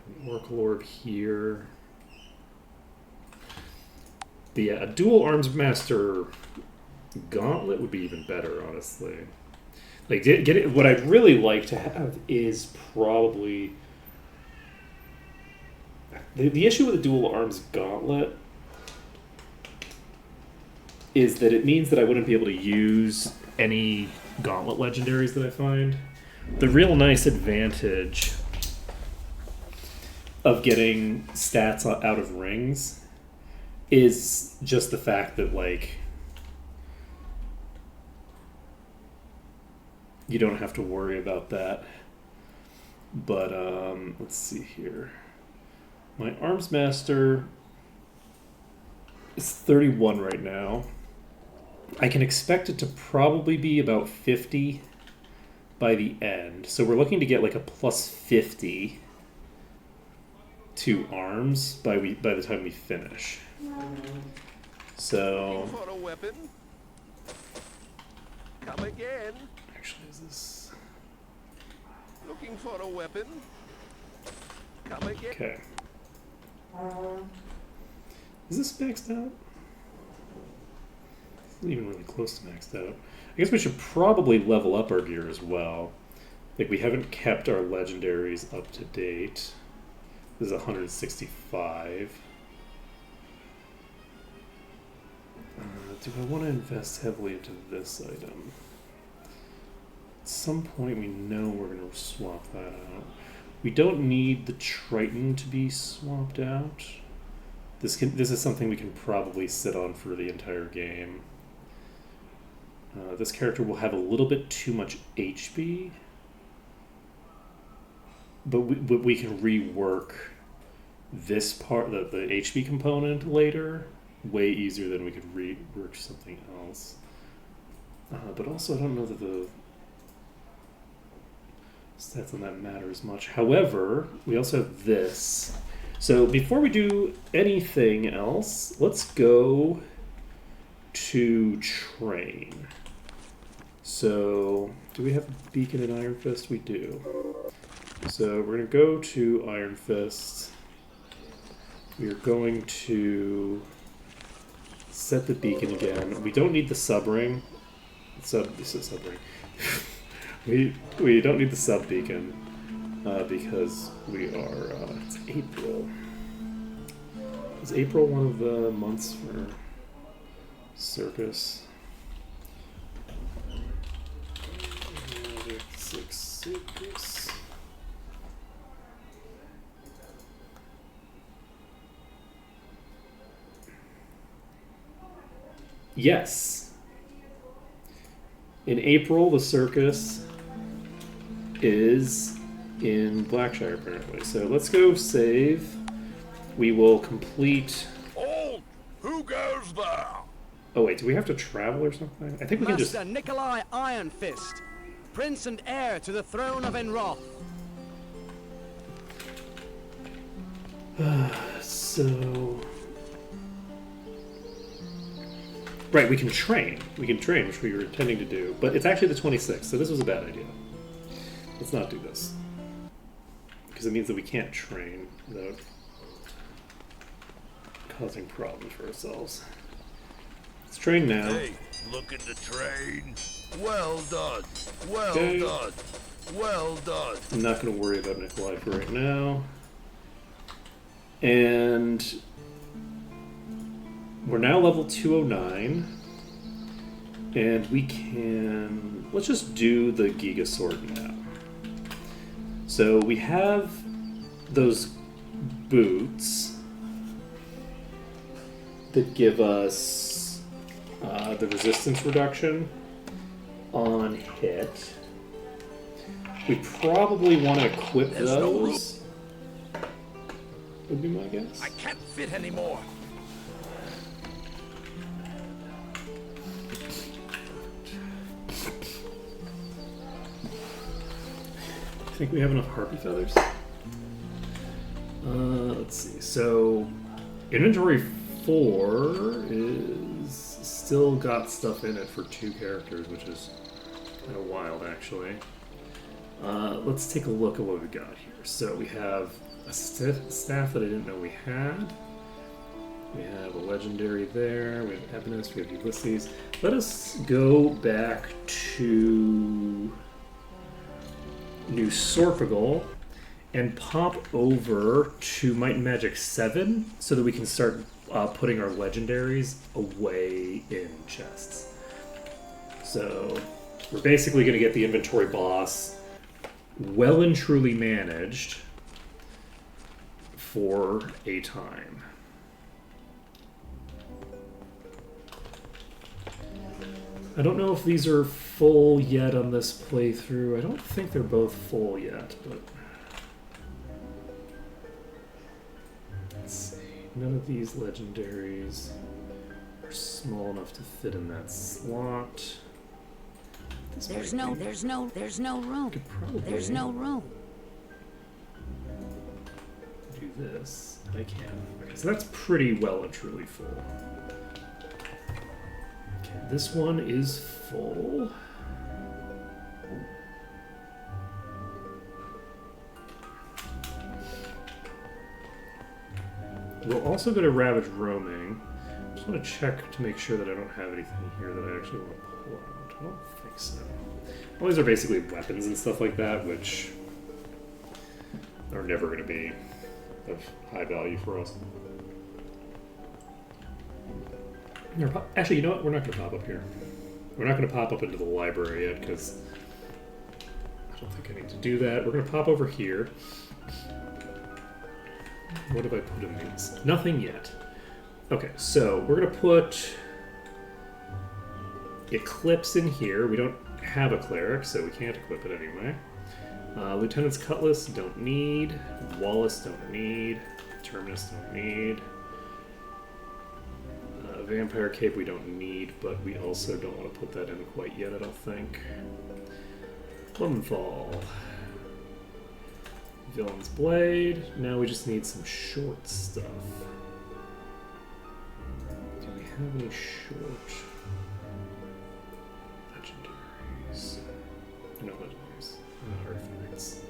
an Oracle Orb here. But yeah, a dual arms master gauntlet would be even better, honestly. Like, get it. What I'd really like to have is probably the issue with the dual arms gauntlet is that it means that I wouldn't be able to use any gauntlet legendaries that I find. The real nice advantage of getting stats out of rings is just the fact that, like, you don't have to worry about that. But let's see here. My arms master is 31 right now. I can expect it to probably be about 50 by the end. So we're looking to get like a plus 50 to arms by the time we finish. So Looking for a weapon? Come again. actually, is this Looking for a weapon? Come again. okay? Is this maxed out? It's not even really close to maxed out. I guess we should probably level up our gear as well. Like, we haven't kept our legendaries up to date. This is 165. Do I want to invest heavily into this item? At some point we know we're going to swap that out. We don't need the Triton to be swapped out. This is something we can probably sit on for the entire game. This character will have a little bit too much HP, but we can rework this part, the HP component, later way easier than we could rework something else. But also, I don't know that the stats on that matter as much. However, we also have this. So before we do anything else, let's go to train. So, do we have a beacon in Iron Fist? We do. So we're going to go to Iron Fist. We are going to set the beacon again. We don't need the sub ring. This is sub ring. we don't need the sub beacon because we are. It's April. Is April one of the months for Circus? Circus. Yes. In April, the circus is in Blackshire, apparently. So let's go save. We will complete... Halt! Who goes there? Oh, wait, do we have to travel or something? I think we can just... Master Nikolai Ironfist, Prince and heir to the throne of Enroth. So... Right, we can train. We can train, which we were intending to do. But it's actually the 26th, so this was a bad idea. Let's not do this. Because it means that we can't train without causing problems for ourselves. Let's train now. Hey, looking to train? Well done. Well Okay. done. Well done. I'm not going to worry about Nikolai for right now. And we're now level 209. And we can... Let's just do the Giga Sword now. So we have those boots that give us the resistance reduction on hit. We probably want to equip There's no room. those. Would be my guess. I can't fit anymore. I think we have enough harpy feathers. Let's see. So, inventory 4 is still got stuff in it for 2 characters, which is kind of wild, actually. Let's take a look at what we got here. So we have a staff that I didn't know we had. We have a legendary there. We have Ebenus. We have Ulysses. Let us go back to New Sorpigal and pop over to Might and Magic 7 so that we can start putting our legendaries away in chests. So we're basically going to get the inventory boss well and truly managed for a time. I don't know if these are full yet on this playthrough. I don't think they're both full yet, but... Let's see. None of these legendaries are small enough to fit in that slot. This There's might no be- room. could probably There's no room. do this. I can. Okay, so that's pretty well and truly full. Okay, this one is full. We'll also go to Ravage Roaming. I just want to check to make sure that I don't have anything here that I actually want to pull out. I don't think so. All these are basically weapons and stuff like that, which are never going to be of high value for us. Actually, you know what? We're not going to pop up here. We're not going to pop up into the library yet, because I don't think I need to do that. We're going to pop over here. What have I put in these? Nothing yet. Okay, so we're going to put Eclipse in here. We don't have a cleric, so we can't equip it anyway. Lieutenant's Cutlass, don't need. Wallace, don't need. Terminus, don't need. Vampire Cape, we don't need, but we also don't want to put that in quite yet, I don't think. Plumfall. Villain's Blade. Now we just need some short stuff. Do we have any short legendaries? No legendaries. Not artifacts.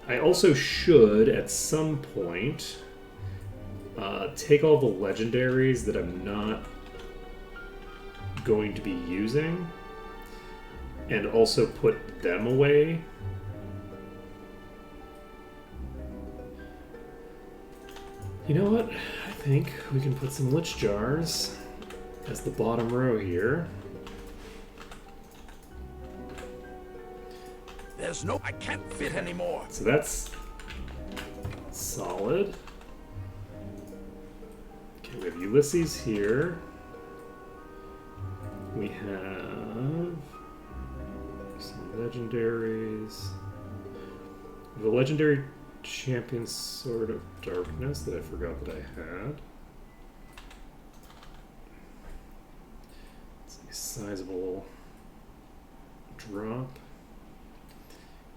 I also should, at some point, take all the legendaries that I'm not going to be using and also put them away. You know what? I think we can put some Lich Jars as the bottom row here. There's no... I can't fit anymore. So that's solid. Okay, we have Ulysses here. We have some legendaries. The legendary champion Sword of Darkness that I forgot that I had. It's a sizable drop.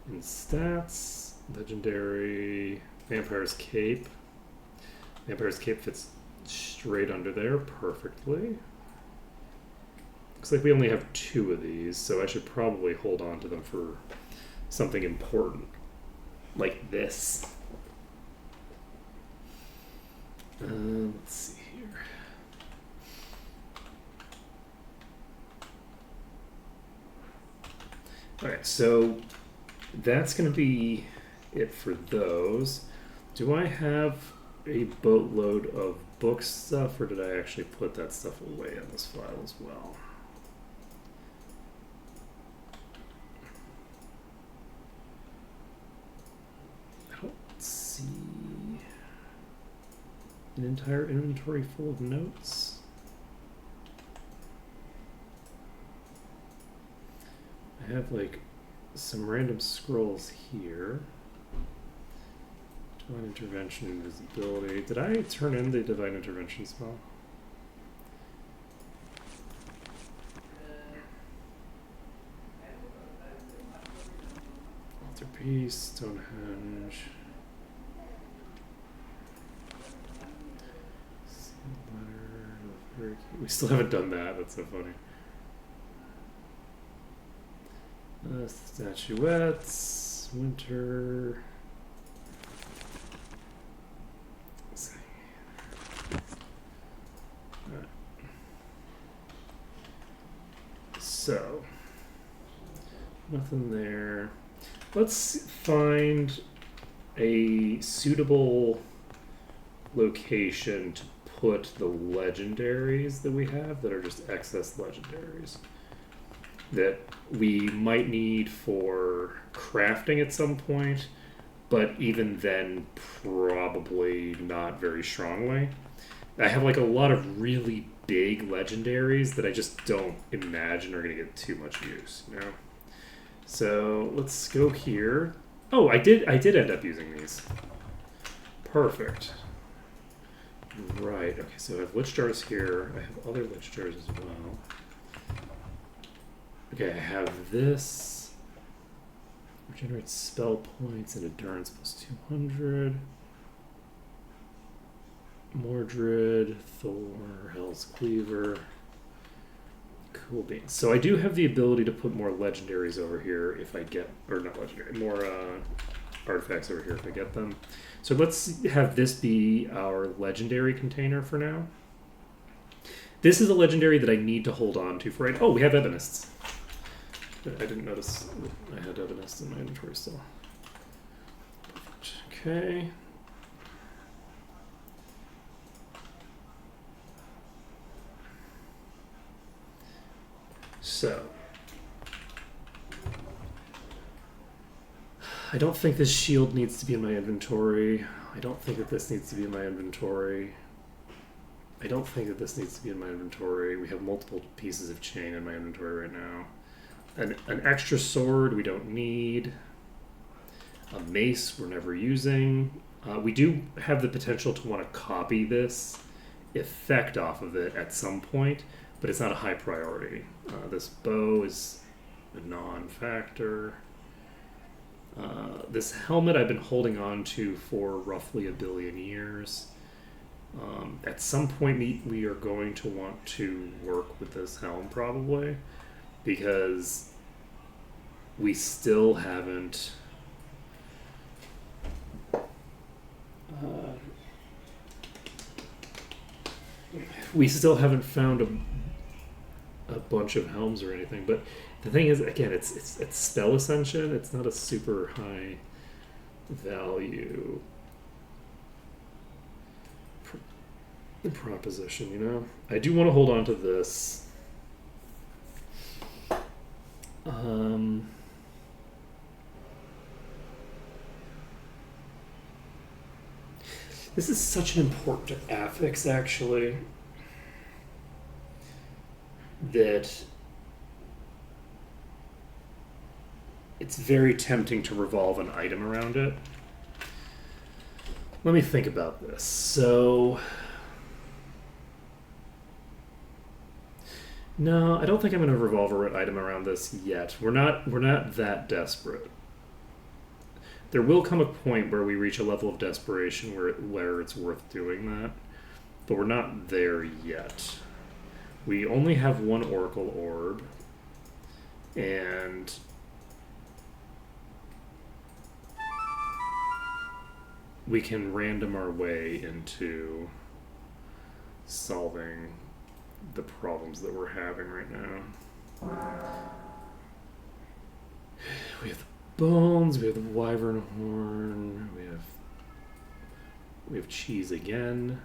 In stats, legendary Vampire's Cape. Vampire's Cape fits straight under there perfectly. Looks like we only have 2 of these, so I should probably hold on to them for something important, like this. Let's see here. Alright, so that's going to be it for those. Do I have a boatload of book stuff, or did I actually put that stuff away in this file as well? I don't see an entire inventory full of notes. I have like some random scrolls here. Divine Intervention, Invisibility. Did I turn in the Divine Intervention spell? Altar Peace, Stonehenge. Letter. We still haven't done that. That's so funny. Statuettes, Winter. Let's see. Alright. So, nothing there. Let's find a suitable location to put the legendaries that we have that are just excess legendaries that we might need for crafting at some point, but even then probably not very strongly. I have like a lot of really big legendaries that I just don't imagine are going to get too much use, you know? So let's go here. Oh, I did end up using these. Perfect. Right, okay, so I have Lich Jars here. I have other Lich Jars as well. Okay, I have this. Regenerates spell points and endurance plus 200. Mordred, Thor, Hell's Cleaver. Cool beans. So I do have the ability to put more legendaries over here if I get, or not legendary, more artifacts over here if I get them. So let's have this be our legendary container for now. This is a legendary that I need to hold on to for right. Oh, we have Ebonists. I didn't notice I had Ebonists in my inventory still. Okay. So, I don't think this shield needs to be in my inventory. I don't think that this needs to be in my inventory. I don't think that this needs to be in my inventory. We have multiple pieces of chain in my inventory right now. An extra sword we don't need. A mace we're never using. We do have the potential to want to copy this effect off of it at some point, but it's not a high priority. This bow is a non-factor. This helmet I've been holding on to for roughly 1 billion years. At some point we are going to want to work with this helm probably, because we still haven't found a bunch of helms or anything. But the thing is, again, it's spell ascension. It's not a super high value proposition, you know. I do want to hold on to this. This is such an important affix, actually, that it's very tempting to revolve an item around it. Let me think about this. So, no, I don't think I'm going to revolve an item around this yet. We're not that desperate. There will come a point where we reach a level of desperation where it's worth doing that, but we're not there yet. We only have one Oracle Orb, and we can random our way into solving the problems that we're having right now. We have the bones, we have the wyvern horn, we have cheese again.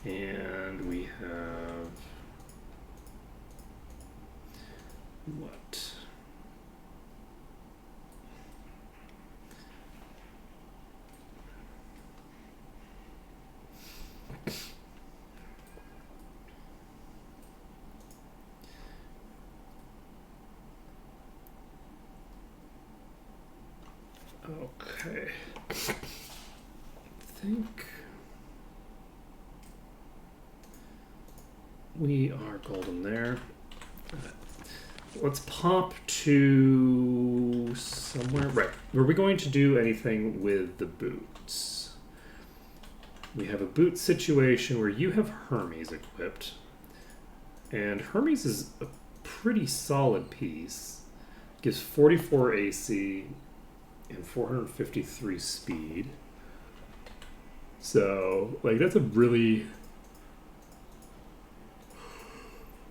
And we have what? Okay. I think we are golden there. Let's pop to somewhere. Right. Were we going to do anything with the boots? We have a boot situation where you have Hermes equipped. And Hermes is a pretty solid piece. Gives 44 AC and 453 speed. So, like, that's a really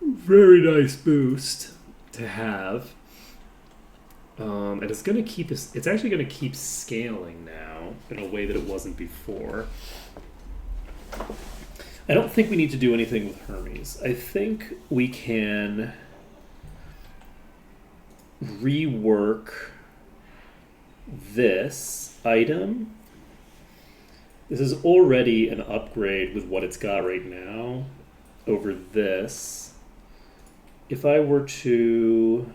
very nice boost to have. And it's going to keep us, it's actually going to keep scaling now in a way that it wasn't before. I don't think we need to do anything with Hermes. I think we can rework this item. This is already an upgrade with what it's got right now over this. If I were to...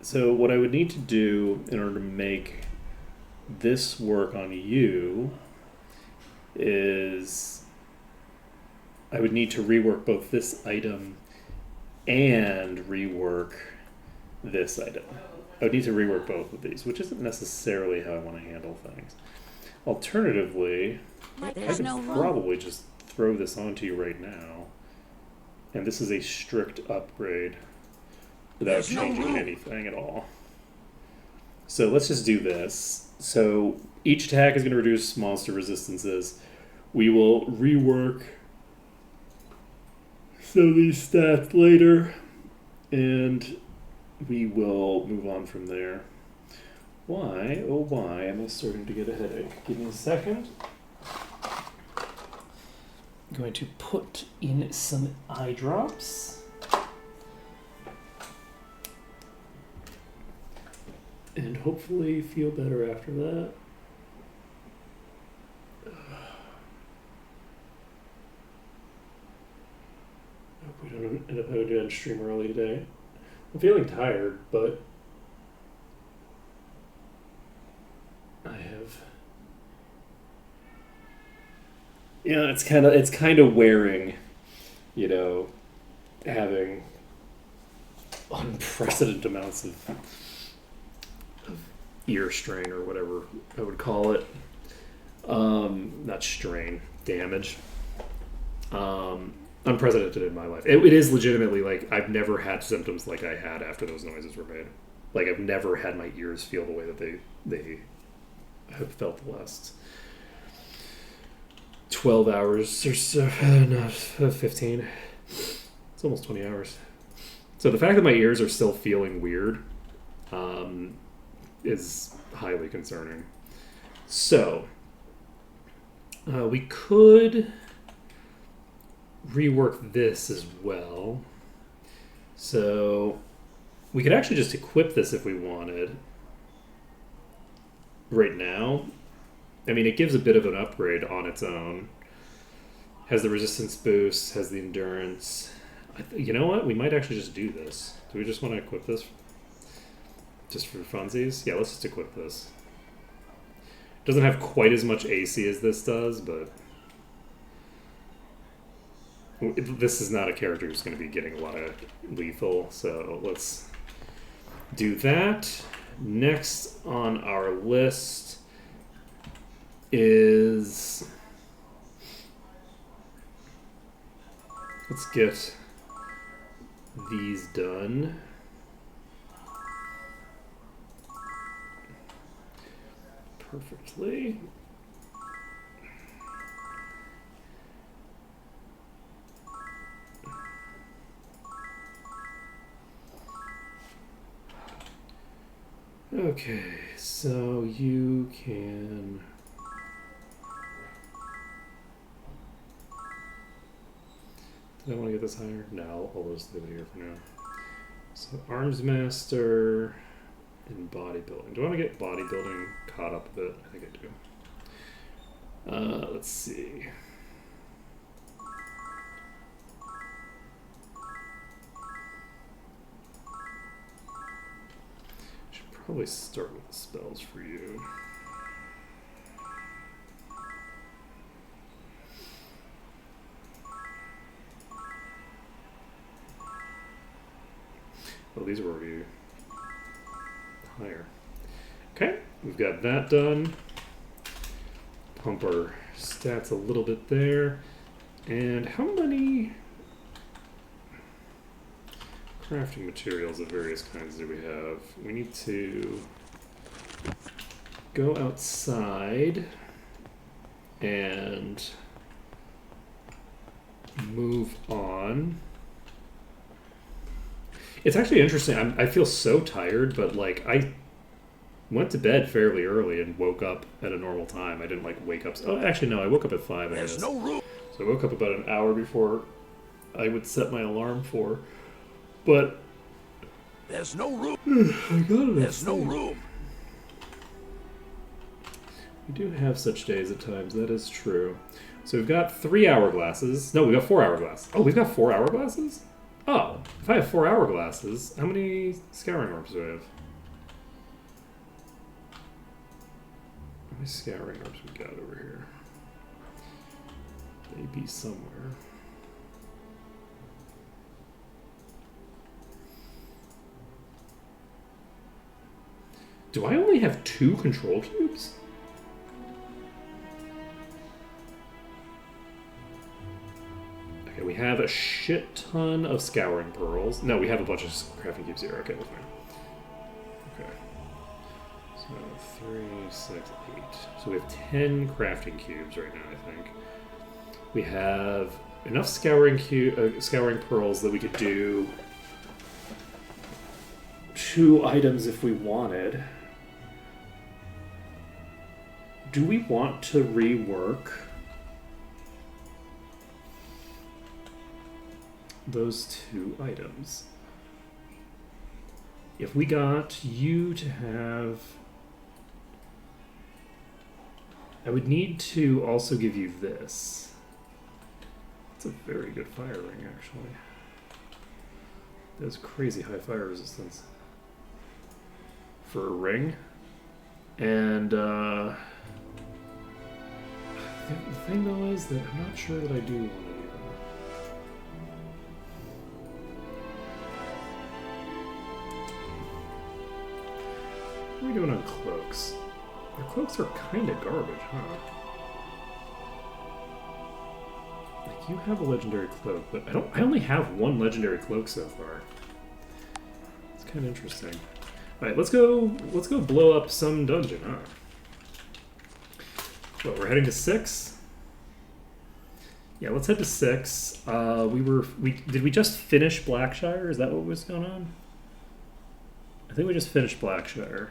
So what I would need to do in order to make this work on you is I would need to rework both this item and rework this item. I would need to rework both of these, which isn't necessarily how I want to handle things. Alternatively, I There's could no room. probably just throw this onto you right now. And this is a strict upgrade without There's no changing room. anything at all. So let's just do this. So each attack is going to reduce monster resistances. We will rework some of these stats later, and we will move on from there. Why, oh why, am I starting to get a headache? Give me a second. I'm going to put in some eye drops. And hopefully feel better after that. Hope we don't end up having to end stream early today. I'm feeling tired, but I have. Yeah, it's kind of wearing, you know, having unprecedented amounts of ear strain or whatever I would call it. Not strain, damage. Unprecedented in my life. It is legitimately, like, I've never had symptoms like I had after those noises were made. Like, I've never had my ears feel the way that they have felt the last 12 hours or so. Not 15. It's almost 20 hours. So the fact that my ears are still feeling weird is highly concerning. So, we could rework this as well. So, we could actually just equip this if we wanted. Right now. I mean, it gives a bit of an upgrade on its own. Has the resistance boost, has the endurance. You know what? We might actually just do this. Do we just want to equip this? Just for funsies? Yeah, let's just equip this. Doesn't have quite as much AC as this does, but... This is not a character who's going to be getting a lot of lethal, so let's do that. Next on our list is... Let's get these done. Perfectly. Okay, so you can... Did I want to get this higher? No, I'll just leave it here for now. So Arms Master and Bodybuilding. Do I want to get Bodybuilding caught up a bit? I think I do. Let's see. Should probably start with the spells for you. Oh, these were already higher. Okay, we've got that done. Pump our stats a little bit there. And how many crafting materials of various kinds do we have? We need to go outside and move on. It's actually interesting. I feel so tired, but like I went to bed fairly early and woke up at a normal time. I didn't like wake up. Oh, actually no, I woke up at 5. There's no room. So I woke up about an hour before I would set my alarm for. But There's no room. I got enough There's no sleep. room. We do have such days at times. That is true. So we've got 3 hourglasses. No, we've got 4 hourglasses. Oh, we've got 4 hourglasses? Oh, if I have 4 hourglasses, how many scouring orbs do I have? How many scouring orbs we got over here? They be somewhere. Do I only have 2 control cubes? Okay, we have a shit ton of scouring pearls. No, we have a bunch of crafting cubes here. Okay, that's fine. Okay. So 3, 6, 8. So we have 10 crafting cubes right now, I think. We have enough scouring pearls that we could do 2 items if we wanted. Do we want to rework those 2 items? If we got you to have... I would need to also give you this. It's a very good fire ring, actually. That's crazy high fire resistance for a ring. And the thing though is that I'm not sure that I do want to do that. What are we doing on cloaks? Our cloaks are kind of garbage, huh? Like, you have a legendary cloak, but I only have 1 legendary cloak so far. It's kind of interesting. All right, let's go blow up some dungeon, huh? What, we're heading to 6? Yeah, let's head to 6. Did we just finish Blackshire? Is that what was going on? I think we just finished Blackshire.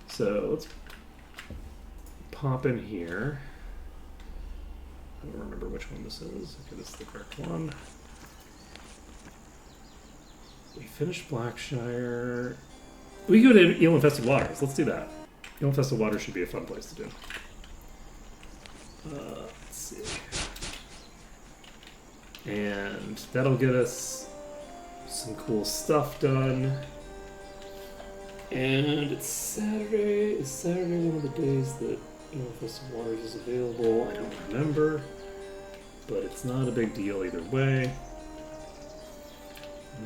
So let's pop in here. I don't remember which one this is. Okay, this is the correct one. We finished Blackshire. We can go to Eel Infested Waters. Let's do that. Eel Infested Waters should be a fun place to do. Let's see. And that'll get us some cool stuff done. And it's Saturday. Is Saturday one of the days that Fist of Waters is available? I don't remember. But it's not a big deal either way.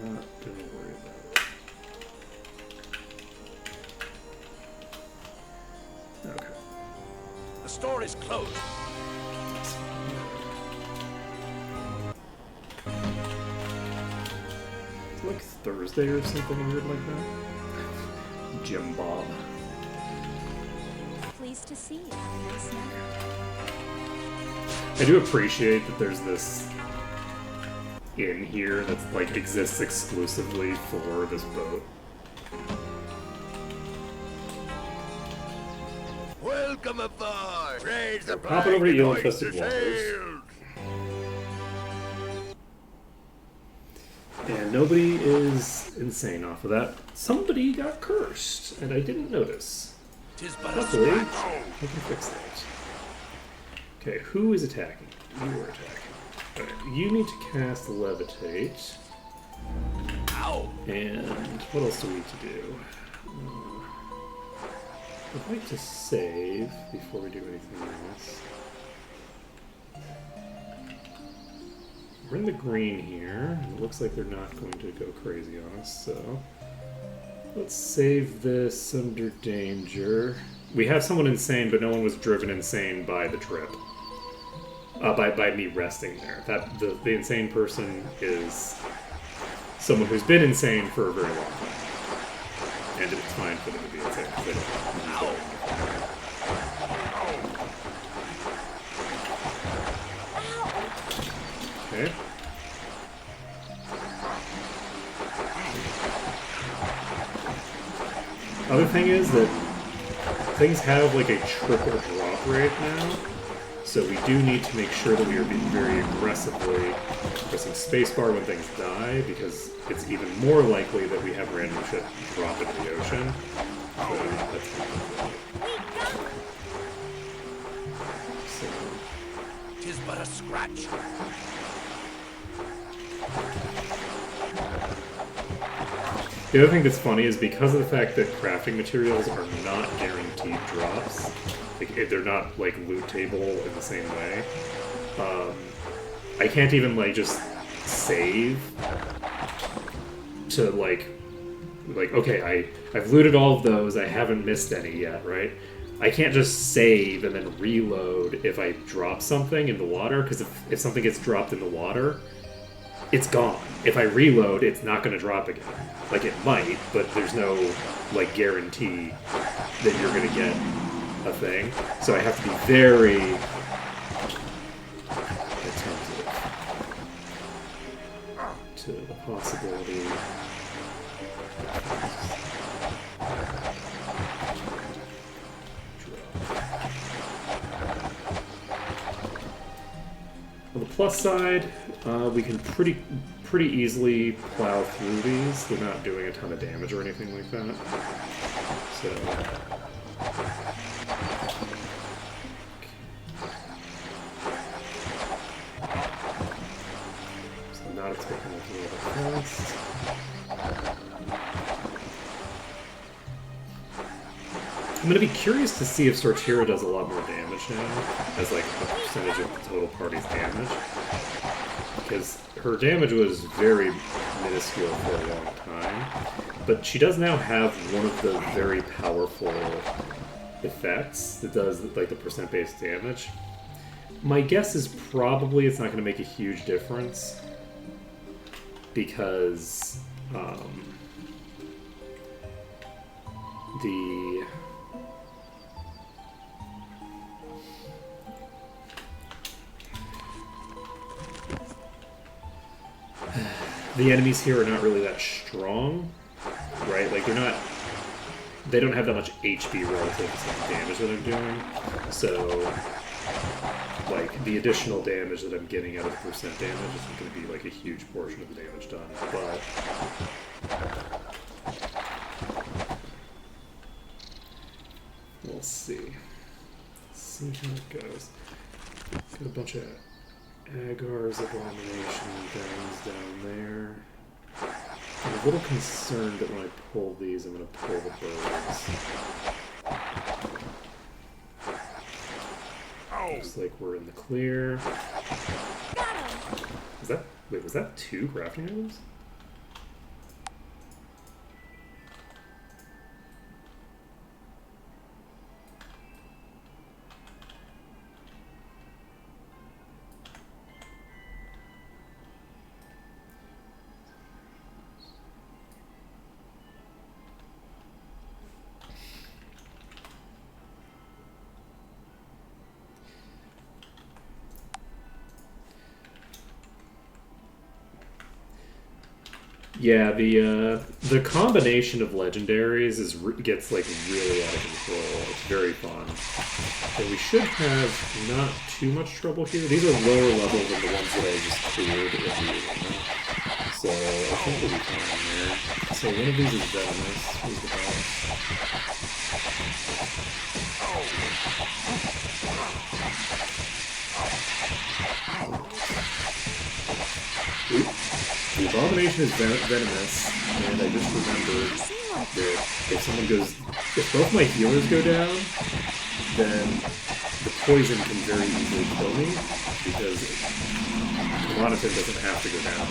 Not gonna worry about it. Okay. The store is closed. It's like Thursday or something weird like that. Jim Bob. Pleased to see you. Nice night. I do appreciate that there's this inn here that's like exists exclusively for this boat. Welcome aboard. Raise the Pop it over to flag Eel and hoist Infested the Waters. sails. And nobody is insane off of that. Somebody got cursed, and I didn't notice. 'Tis but a Luckily, I scratch. can fix that. Okay, who is attacking? You are attacking. Alright, you need to cast Levitate. Ow! And what else do we need to do? I'd like to save before we do anything else. We're in the green here, and it looks like they're not going to go crazy on us, so let's save this under danger. We have someone insane, but no one was driven insane by the trip. By me resting there. That the insane person is someone who's been insane for a very long time. And it's fine for them to be insane because they don't. Okay. Other thing is that things have like a triple drop rate now, so we do need to make sure that we are being very aggressively pressing spacebar when things die, because it's even more likely that we have random shit drop into the ocean. So that's not good. So, 'Tis but a scratch. the other thing that's funny is because of the fact that crafting materials are not guaranteed drops, like they're not like loot table in the same way. I can't even like just save to like okay, I've looted all of those. I haven't missed any yet, right? I can't just save and then reload if I drop something in the water, because if something gets dropped in the water, it's gone. If I reload, it's not going to drop again. Like, it might, but there's no, like, guarantee that you're going to get a thing. So I have to be very attentive to the possibility. On the plus side, we can pretty easily plow through these. They're not doing a ton of damage or anything like that. So, I'm not expecting that to be that fast. I'm gonna be curious to see if Sortira does a lot more damage now, as like a percentage of the total party's damage. Because her damage was very minuscule for a long time. But she does now have one of the very powerful effects that does like the percent-based damage. My guess is probably it's not going to make a huge difference, because the enemies here are not really that strong, right? Like they don't have that much HP relative to the damage that I'm doing. So, like, the additional damage that I'm getting out of the percent damage isn't going to be like a huge portion of the damage done. But we'll see. See how it goes. Got a bunch of Agar's Abomination Downs down there. I'm a little concerned that when I pull these, I'm going to pull the birds. Looks like we're in the clear. Is that... Wait, was that 2 crafting items? Yeah, the combination of legendaries gets like really out of control. It's very fun. And we should have not too much trouble here. These are lower level than the ones that I just cleared in the arena. So I think we'll be fine there. So one of these is venomous. Who's the boss? Oop. The Abomination is venomous, and I just remembered that if both my healers go down, then the poison can very easily kill me, because Monoton doesn't have to go down.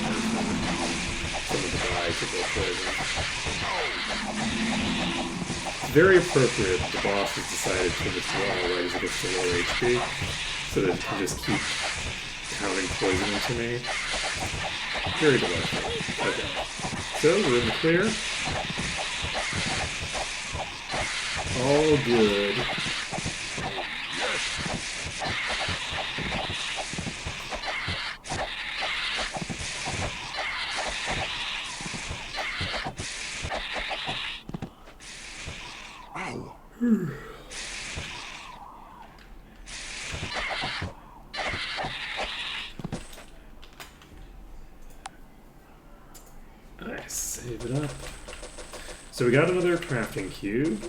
Someone to die to go poison. It's very appropriate that the boss has decided to withdraw right as it gets to lower HP, so that it can just keep pounding poison into me. Very delightful. Okay. So, we're in the clear. All good. Nice, save it up. So we got another crafting cube.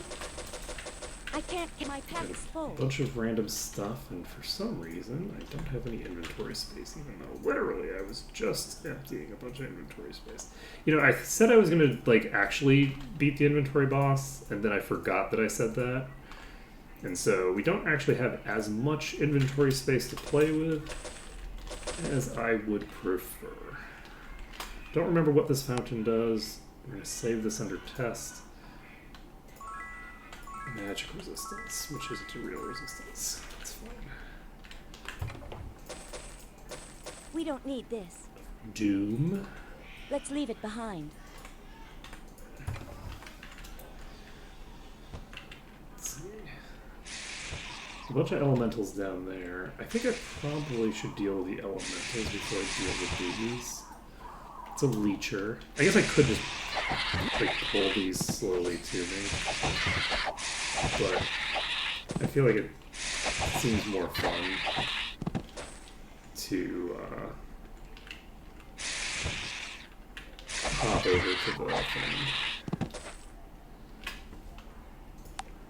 I can't get my pack is A full. bunch of random stuff, and for some reason, I don't have any inventory space, even though literally I was just emptying a bunch of inventory space. You know, I said I was gonna, like, actually beat the inventory boss, and then I forgot that I said that. And so we don't actually have as much inventory space to play with as I would prefer. Don't remember what this fountain does. We're going to save this under test. Magic resistance, which isn't a real resistance. That's fine. We don't need this. Doom. Let's leave it behind. Let's see. A bunch of elementals down there. I think I probably should deal with the elementals before I deal with these. It's a leecher. I guess I could just like pull these slowly to me, but I feel like it seems more fun to hop over to the thing.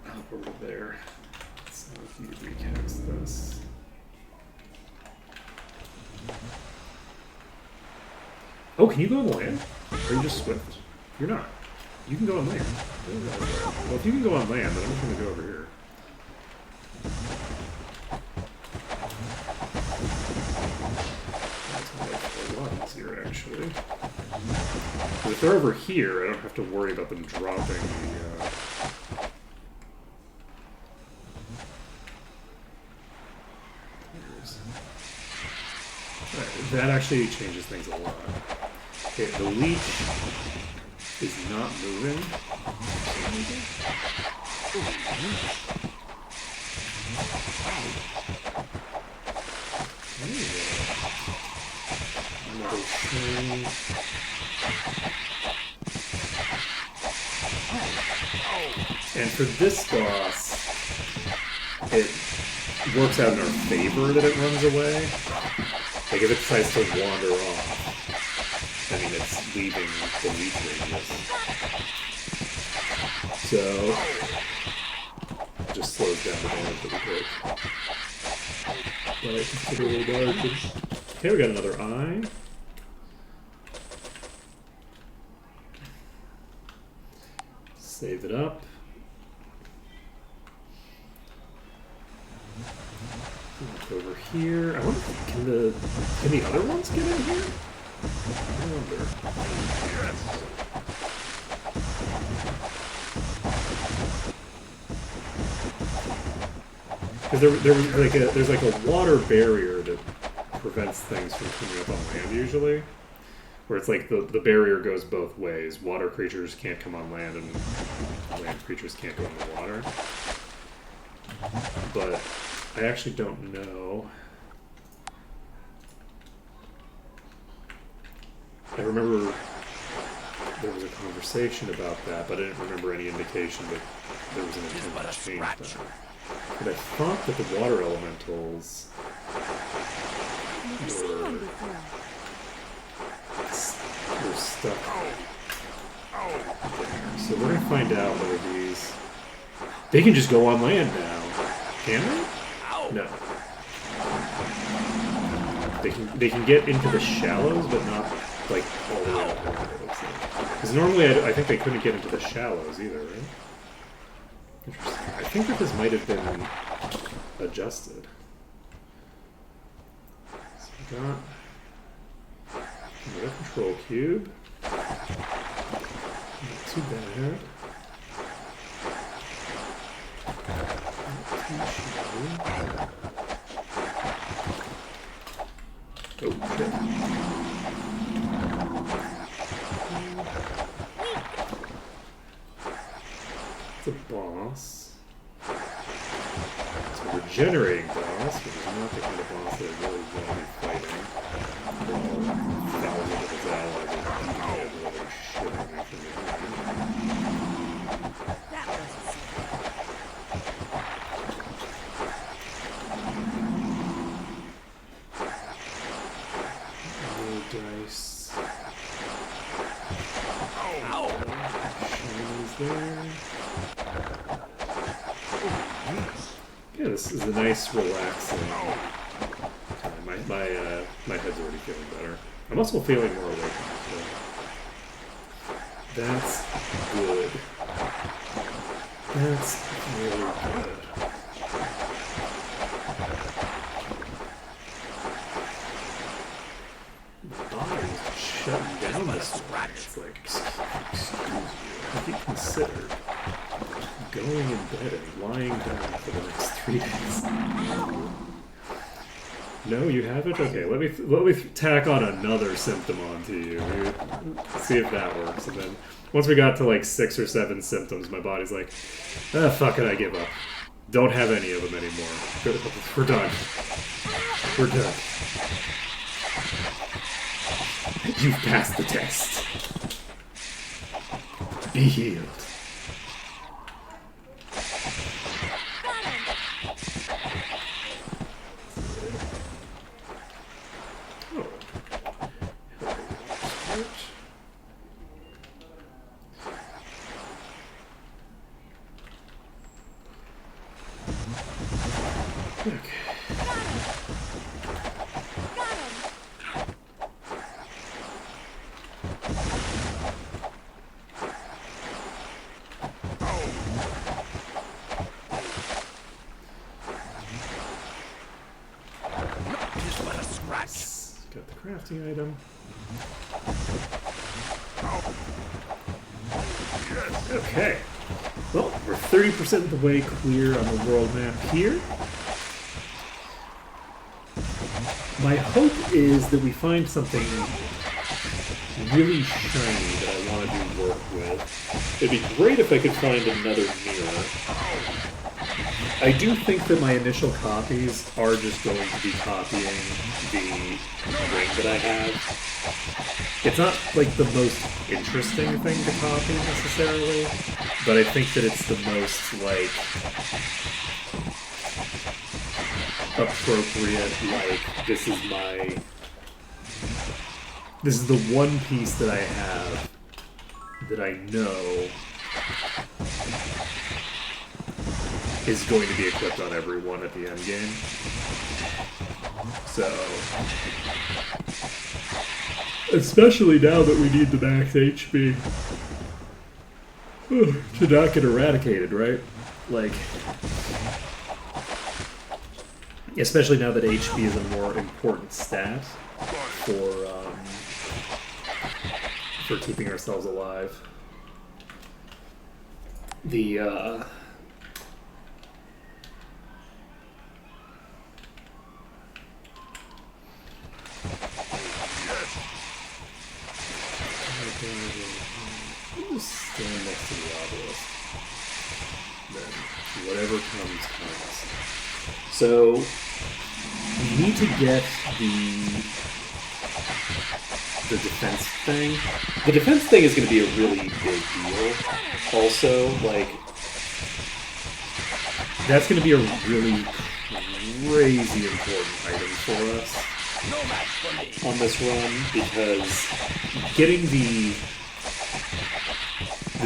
Hop over there. So if you recast this. Oh, can you go on land? Or are you just swift? You're not. You can go on land. Well, if you can go on land, then I'm just going to go over here. That's a lot easier, actually. But if they're over here, I don't have to worry about them dropping the... That actually changes things a lot. Okay, the leech is not moving. Another thing. And for this boss, it works out in our favor that it runs away. Like, if it decides to wander off, I mean, it's leaving the leech radius. So, it just slows down the damage that we take. But I consider it Okay, we got another eye. Save it up. Look over here. I wonder, can the other ones get in here? I wonder. Because there's like a water barrier that prevents things from coming up on land usually. Where it's like the barrier goes both ways. Water creatures can't come on land and land creatures can't go in the water. But I actually don't know. I remember there was a conversation about that, but I didn't remember any indication that there was an attempt to change that. But I thought that the water elementals Never seen one before. were stuck there. So we're gonna find out whether these... They can just go on land now. Can they? No. They can get into the shallows, but not like all the way up there, it looks like. Because normally I think they couldn't get into the shallows either, right? Interesting. I think that this might have been adjusted. So we got another control cube. Not too bad. Oh shit. It's a boss. It's a regenerating boss, which is not the kind of boss that I really want to be fighting. Thousands of his allies are dead while they're shitting me from behind. That wasn't so Dice. Shinies there. Yeah, this is a nice, relaxing time. My head's already feeling better. I'm also feeling more awake. So that's good. That's really good. Shutting down this way. It's like, excuse you, have you considered going in bed and lying down for the next 3 days? No, you haven't? Okay, let me tack on another symptom onto you. See if that works. And then once we got to like 6 or 7 symptoms, my body's like, ah, fuck it, I give up. Don't have any of them anymore. We're done. We're done. You've passed the test. Be healed. Oh. Okay. Got the crafting item. Okay. Well, we're 30% of the way clear on the world map here. My hope is that we find something really shiny that I want to do work with. It'd be great if I could find another mirror. I do think that my initial copies are just going to be copying the ring that I have. It's not like the most interesting thing to copy necessarily, but I think that it's the most like appropriate, like this is the one piece that I have that I know is going to be equipped on everyone at the end game. So, especially now that we need the max HP to not get eradicated, right? Like, especially now that HP is a more important stat for keeping ourselves alive. The just stand next to the obelisk. Then whatever comes. So we need to get the defense thing. The defense thing is going to be a really big deal. Also, like, that's going to be a really crazy important item for us on this run, because getting the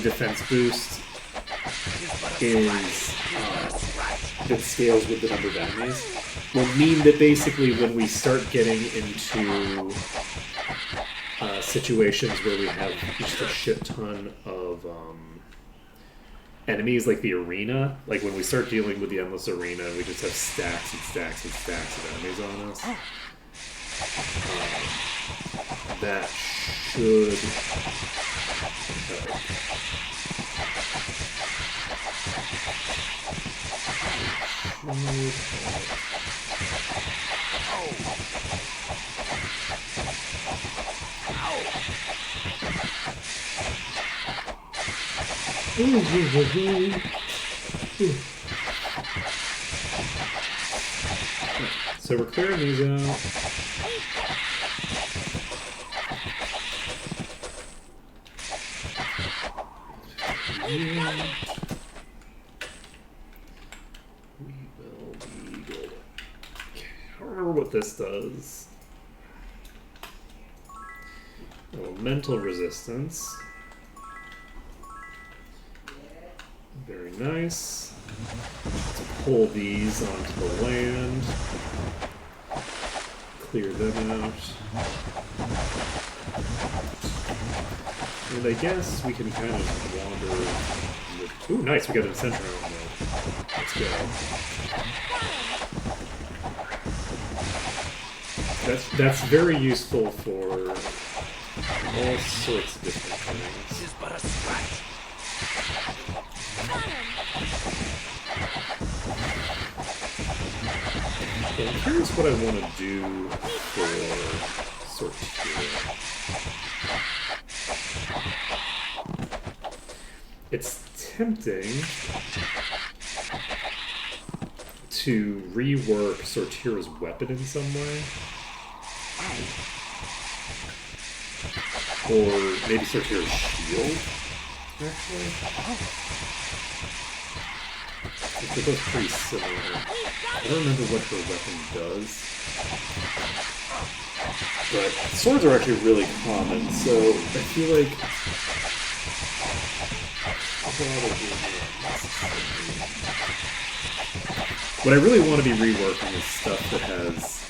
defense boost is that scales with the number of enemies will mean that basically when we start getting into situations where we have just a shit ton of enemies, like the arena, like when we start dealing with the endless arena, we just have stacks and stacks and stacks of enemies on us. That should help. So we're clearing these out. We will be golden. Okay, I don't remember what this does. Elemental resistance. Very nice. Let's pull these onto the land. Clear them out. And I guess we can kind of wander. Ooh, nice! We got an Ascension on mode. Let's go. That's very useful for all sorts of different things. This is but a scratch. So I'm curious what I want to do for Sortier. It's tempting to rework Sortier's weapon in some way. Or maybe Sortier's shield, actually. They're both pretty similar. I don't remember what her weapon does. But swords are actually really common, so I feel like what I really want to be reworking is stuff that has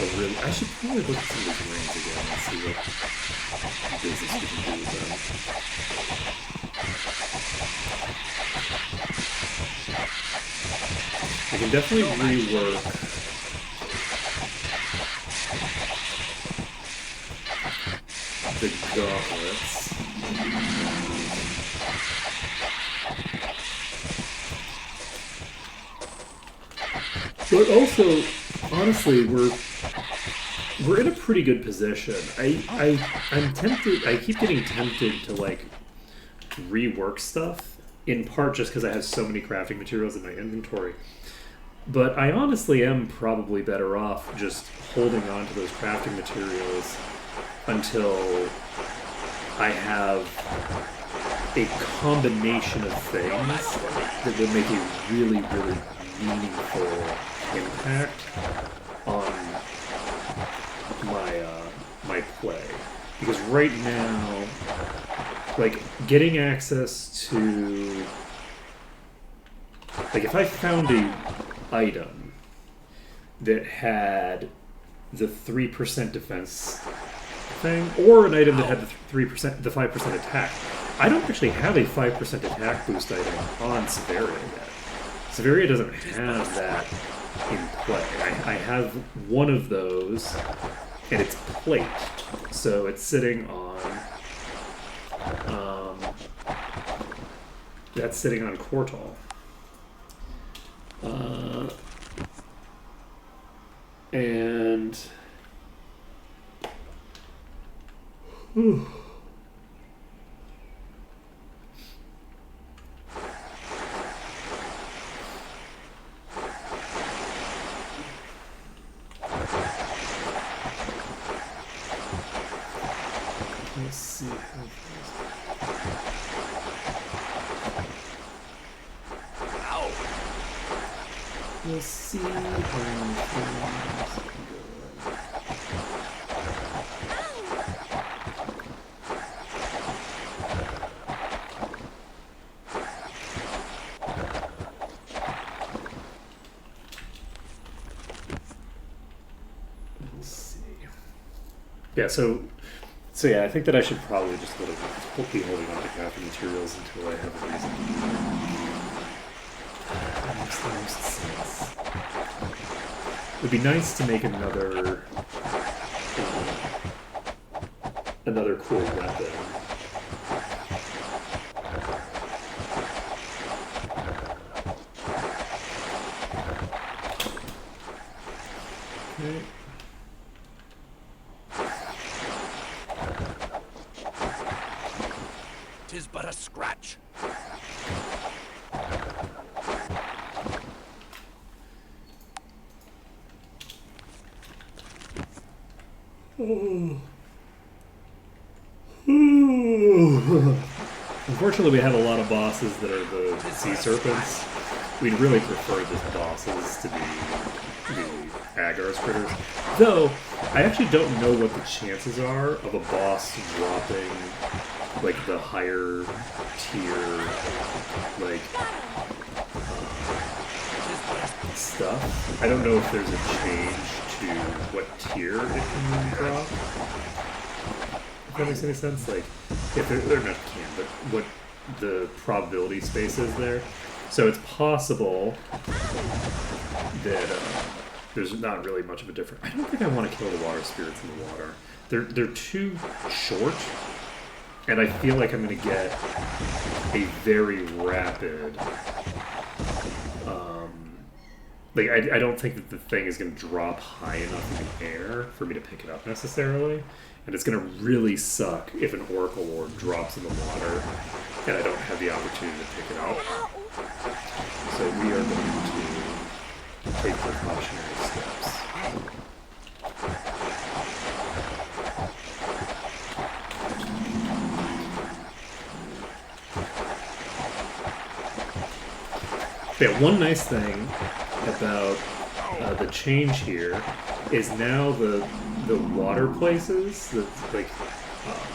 a really... I should probably look at some of these rings again and see what business we can do with them. I can definitely rework the gauntlets. But also, honestly, we're in a pretty good position. I'm tempted. I keep getting tempted to like rework stuff, in part just because I have so many crafting materials in my inventory. But I honestly am probably better off just holding on to those crafting materials until I have a combination of things that would make a really, really meaningful impact on my play. Because right now, like, getting access to... Like, if I found a item that had the 3% defense thing, or an item that had the 3%, the 5% attack. I don't actually have a 5% attack boost item on Severia yet. Severia doesn't have that in play. I have one of those, and it's plate, so it's sitting on. That's sitting on Quartal. And. Whew. Let's see how we'll see how things go. We'll see. Yeah, so yeah, I think that I should probably just be holding on to crafting materials until I have a reason. That makes the most sense. It would be nice to make another cool weapon. Okay. Tis but a scratch. Unfortunately, we have a lot of bosses that are the sea serpents. We'd really prefer the bosses to be the Agar's critters. Though, I actually don't know what the chances are of a boss dropping, like, the higher tier, like, stuff. I don't know if there's a change to what tier it can drop. If that makes any sense, like, if they're not can, but what the probability space is there. So it's possible that there's not really much of a difference. I don't think I want to kill the water spirits in the water. They're too short, and I feel like I'm going to get a very rapid. Like, I don't think that the thing is going to drop high enough in the air for me to pick it up necessarily. And it's going to really suck if an Oracle Lord drops in the water and I don't have the opportunity to pick it up. So we are going to take precautionary steps. Yeah, one nice thing about the change here is now the water places, like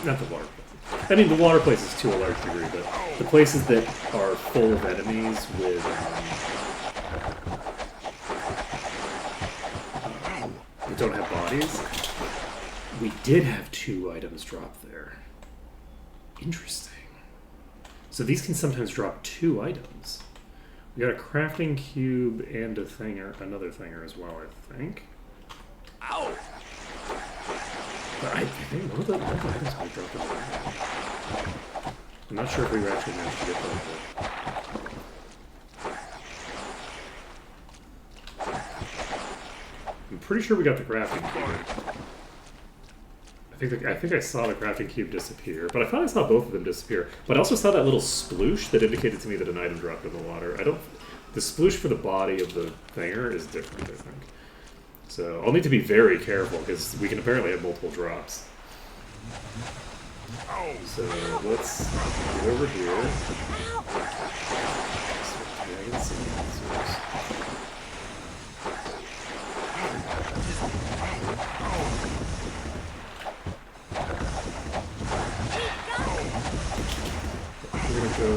not the water places. I mean, the water places to a large degree, but the places that are full of enemies with that don't have bodies. We did have 2 items drop there. Interesting. So these can sometimes drop 2 items. We got a crafting cube and a thinger, another thinger as well, I think. Ow! But I think one of the items might drop in there. I'm not sure if we actually managed to get that. I'm pretty sure we got the crafting cube. I think I saw the crafting cube disappear, but I thought I saw both of them disappear. But I also saw that little sploosh that indicated to me that an item dropped in the water. The sploosh for the body of the thinger is different, I think. So I'll need to be very careful because we can apparently have multiple drops. So let's get over here. We're gonna go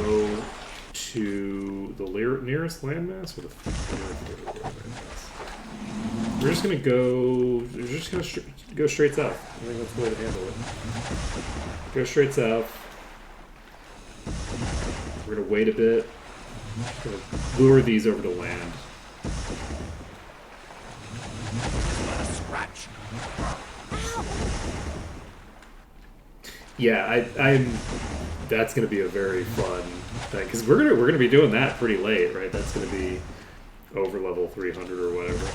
to the nearest landmass or the nearest landmass. We're just gonna go. We're just gonna go straight south. I think that's the way to handle it. Go straight south. We're gonna wait a bit. Gonna lure these over to land. Yeah, I'm. That's gonna be a very fun thing because we're gonna be doing that pretty late, right? That's gonna be over level 300 or whatever.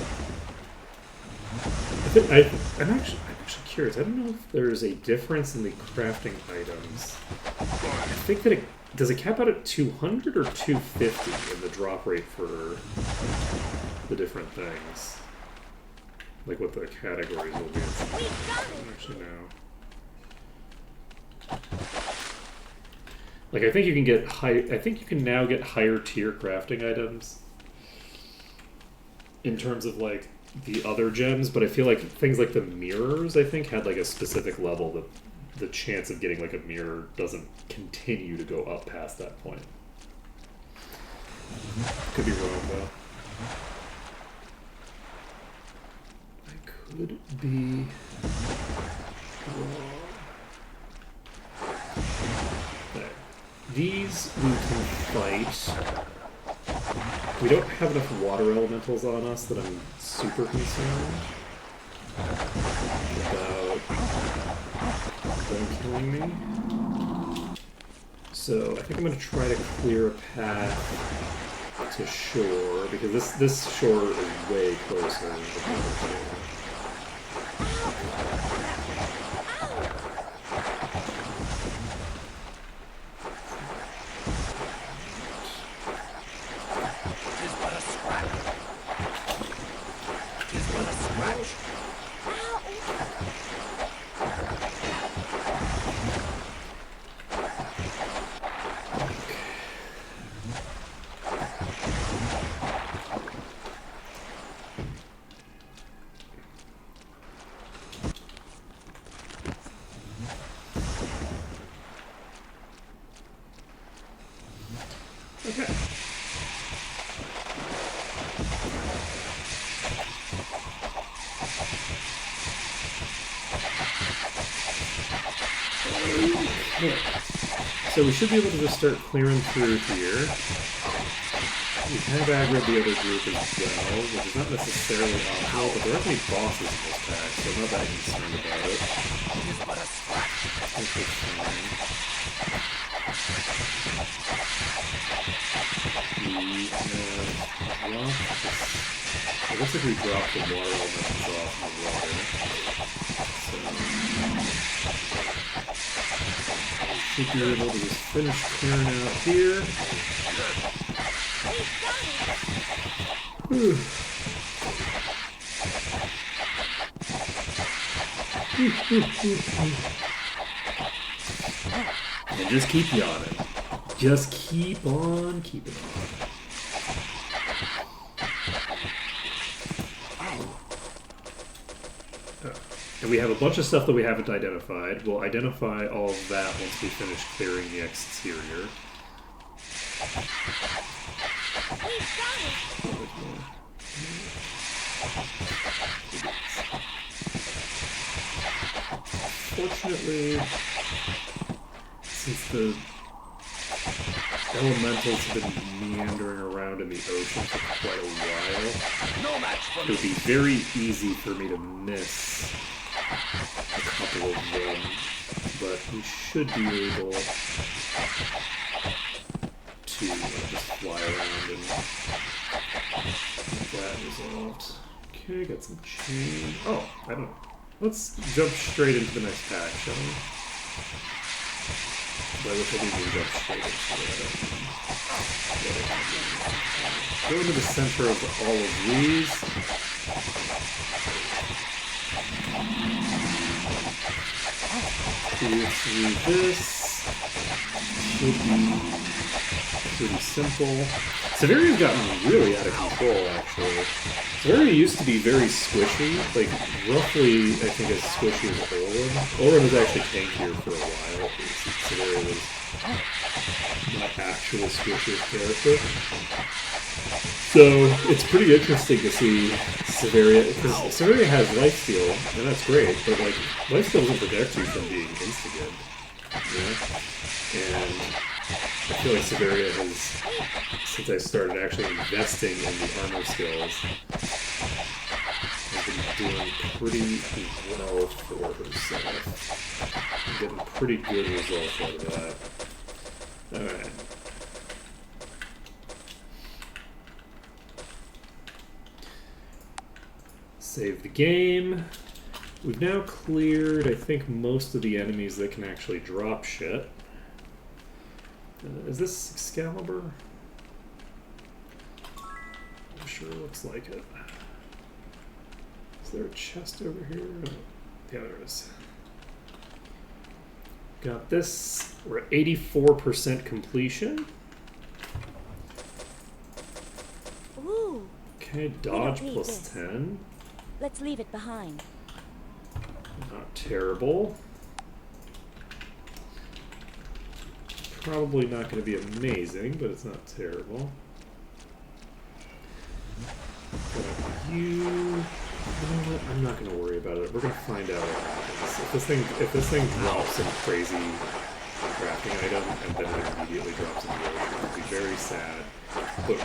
I'm actually curious. I don't know if there's a difference in the crafting items. I think that does it cap out at 200 or 250 in the drop rate for the different things? Like what the categories will be. I don't actually know. Like I think you can get I think you can now get higher tier crafting items in terms of like the other gems, but I feel like things like the mirrors I think had like a specific level that the chance of getting like a mirror doesn't continue to go up past that point. Could be wrong though. I could be wrong. Okay. These we can fight. We don't have enough water elementals on us that I'm super concerned about them killing me. So I think I'm going to try to clear a path to shore, because this shore is way closer than the other two. So we should be able to just start clearing through here. We kind of aggroed the other group as well, which is not necessarily optimal, but there aren't any bosses in this pack, so I'm not that concerned about it. I think we're fine. It looks like we dropped the water elements off in the water. So I think you're able to just finish clearing out here. And just keep yawning. Just keep on keeping on. And we have a bunch of stuff that we haven't identified. We'll identify all of that once we finish clearing the exterior. Fortunately, since the elementals have been meandering around in the ocean for quite a while, it would be very easy for me to miss a couple of them, but we should be able to just fly around and get that resolved. Okay, got some chain. Oh, I don't know. Let's jump straight into the next pack, shall we? I wish I didn't even jump straight into it. Go into the center of all of these. Through this. Should be pretty simple. Severia's gotten really out of control, actually. Severia used to be very squishy, like roughly, I think, as squishy as Orin. Orin was actually tankier for a while. Severia was my actual squishiest character. So it's pretty interesting to see Severia, because Severia has lifesteal, and that's great, but like lifesteal doesn't protect you from being insta-good, you know? And I feel like Severia has, since I started actually investing in the armor skills, has been doing pretty well for herself. I'm getting pretty good results out of that. Alright. Save the game. We've now cleared, I think, most of the enemies that can actually drop shit. Is this Excalibur? I'm sure it looks like it. Is there a chest over here? Yeah, there is. Got this. We're at 84% completion. Ooh, Okay, don't dodge need plus this. 10. let's leave it behind. Not terrible. Probably not going to be amazing, but it's not terrible. But you know what? I'm not going to worry about it. We're going to find out what happens. If this thing drops some crazy crafting item and then it immediately drops in the ocean, it'll be very sad. But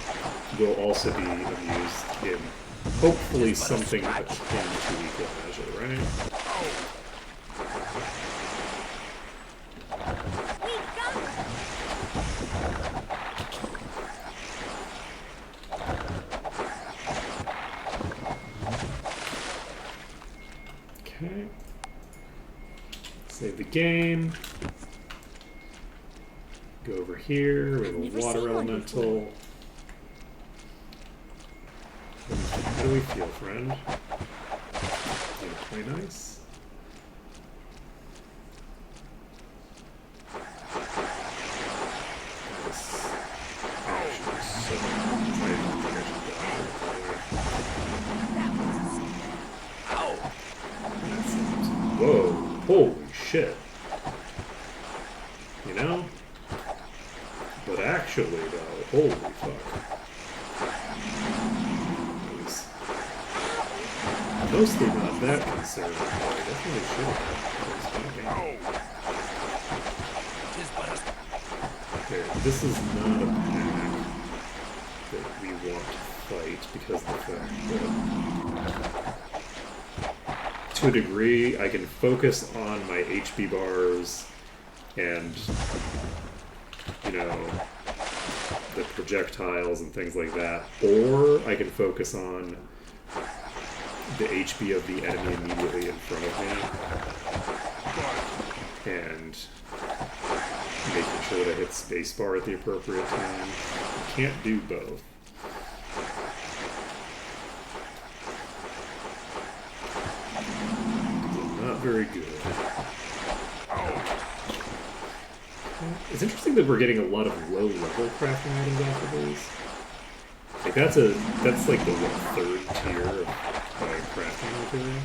we'll also be amused in hopefully something akin to equal measure, right? We got it! Okay. Save the game. Go over here. We have Never a water seen one elemental. How do we feel, friend? You play nice? This action is so I don't think I should die. Whoa! Holy shit! You know? But actually, though, holy fuck. Mostly not that concerned, but I definitely should have. Okay, this is not a pack that we want to fight because of the fact that, to a degree, I can focus on my HP bars and, you know, the projectiles and things like that, or I can focus on the HP of the enemy immediately in front of me and making sure that I hit spacebar at the appropriate time. You can't do both. I'm not very good. It's interesting that we're getting a lot of low-level crafting items off of these. Like that's like the third tier of crafting material.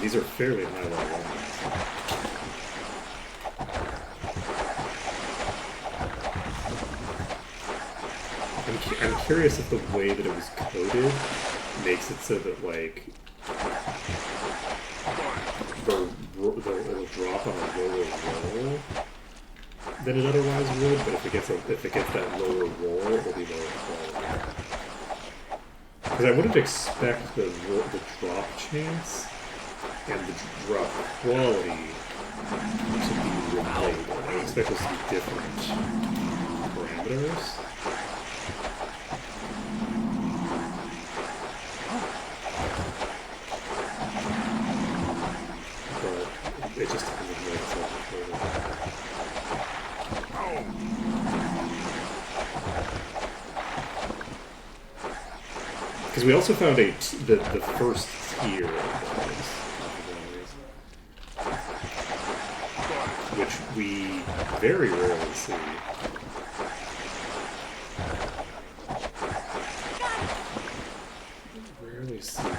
These are fairly high level ones. I'm curious if the way that it was coded makes it so that like it'll drop on a lower roll than it otherwise would, but if it gets that lower roll, it'll be lower quality. Because I wouldn't expect the drop chance and the drop quality to be related. I would expect those to be different parameters. But it just depends on the way it's all recorded. Because we also found the first tier of those, which we very rarely see. Rarely see those.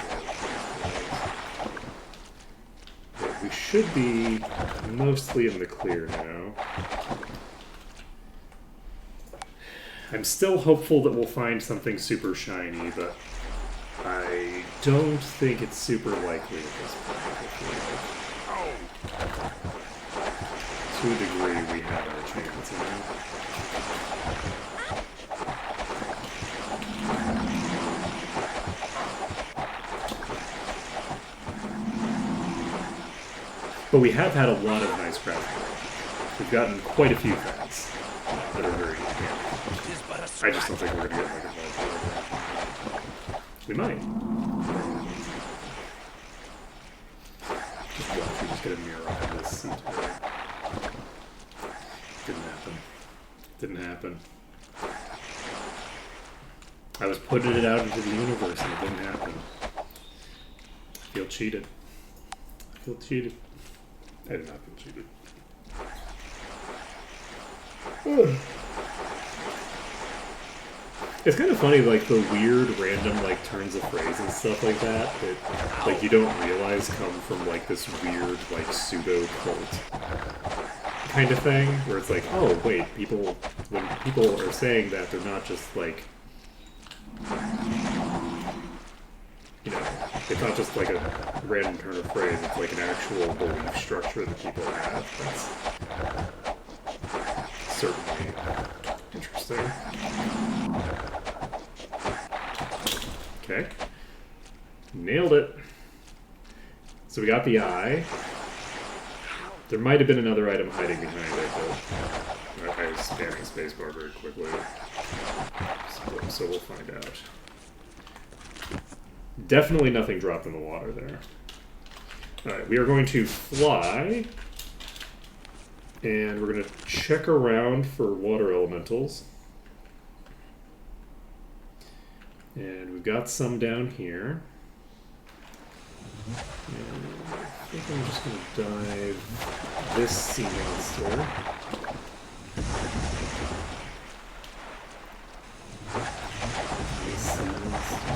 But we should be mostly in the clear now. I'm still hopeful that we'll find something super shiny, but I don't think it's super likely at this point. I feel like. To a degree, we have our chance, you know? But we have had a lot of nice crafting. We've gotten quite a few things that are very handy. I just don't think we're going to get like a multi. We might. Just get a mirror on this seat. Didn't happen. Didn't happen. I was putting it out into the universe and it didn't happen. I feel cheated. I feel cheated. I did not feel cheated. It's kind of funny, like the weird random like turns of phrase and stuff like that like you don't realize come from like this weird like pseudo cult kind of thing, where it's like, oh wait, when people are saying that, they're not just like, you know, it's not just like a random turn of phrase, it's like an actual belief structure that people have. That's certainly interesting. Okay. Nailed it. So we got the eye. There might have been another item hiding behind it, but I was spamming spacebar very quickly. So we'll find out. Definitely nothing dropped in the water there. Alright, we are going to fly. And we're going to check around for water elementals. And we've got some down here. And I think I'm just going to dive this sea monster. This sea monster.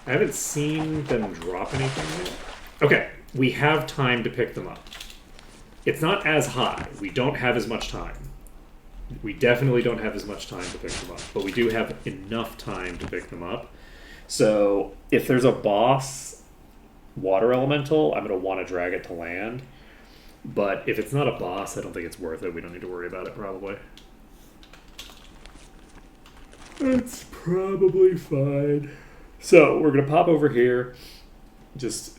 I haven't seen them drop anything yet. Okay, we have time to pick them up. It's not as high. We don't have as much time. We definitely don't have as much time to pick them up, but we do have enough time to pick them up. So if there's a boss water elemental, I'm going to want to drag it to land. But if it's not a boss, I don't think it's worth it. We don't need to worry about it, probably. It's probably fine. So we're going to pop over here, just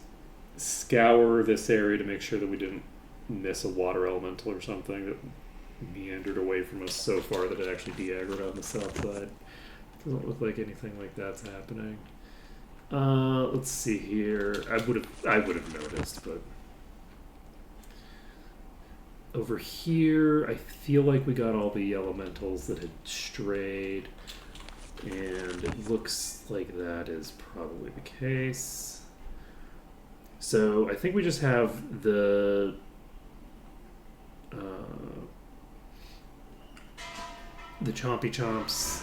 scour this area to make sure that we didn't miss a water elemental or something that meandered away from us so far that it actually de-aggroed on the south side. Doesn't look like anything like that's happening. Let's see here. I would have noticed, but over here I feel like we got all the elementals that had strayed. And it looks like that is probably the case. So I think we just have the Chompy Chomps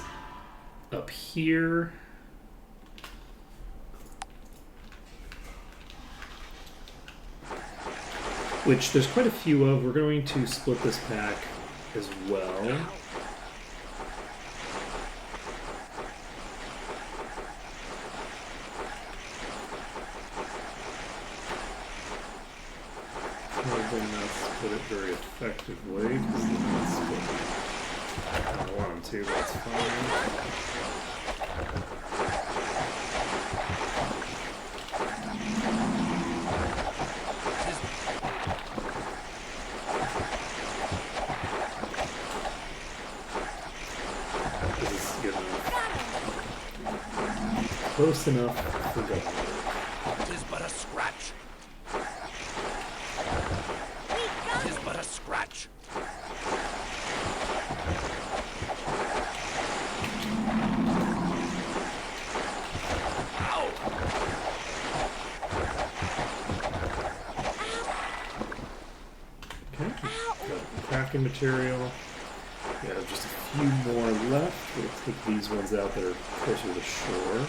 up here. Which there's quite a few of. We're going to split this pack as well. Probably not split it very effectively because it's not split. I don't want to, that's fine. This is good enough. Close enough for go. Tis but a scratch. Tis but a scratch. Okay, got crafting material. We have just a few more left. We'll take these ones out that are closer to the shore.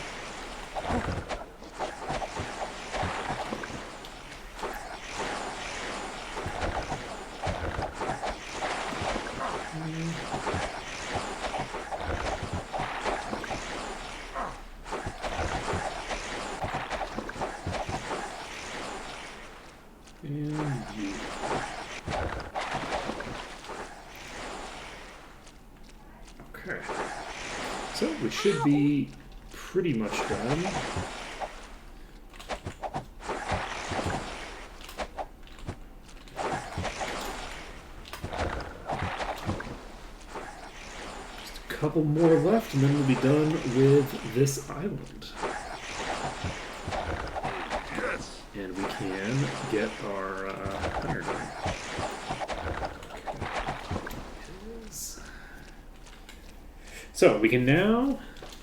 And you. Okay. So we should be pretty much done. Just a couple more left, and then we'll be done with this island. Yes. And we can get our iron done. So we can now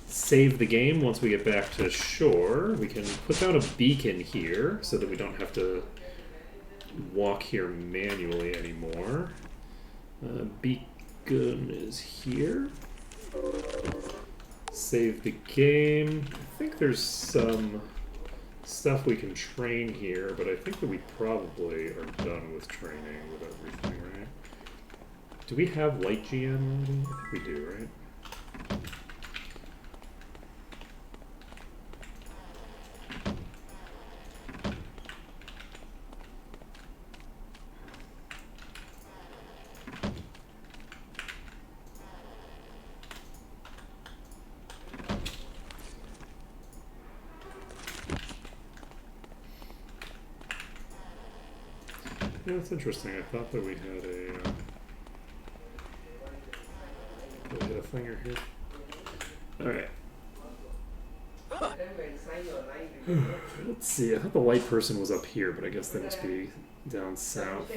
save the game once we get back to shore. We can put down a beacon here so that we don't have to walk here manually anymore. Beacon is here. Save the game. I think there's some stuff we can train here, but I think that we probably are done with training with everything, right? Do we have light GM already? I think we do, right? Yeah, that's interesting. I thought that we had a thinger here. Alright. Let's see. I thought the light person was up here, but I guess they must be down south.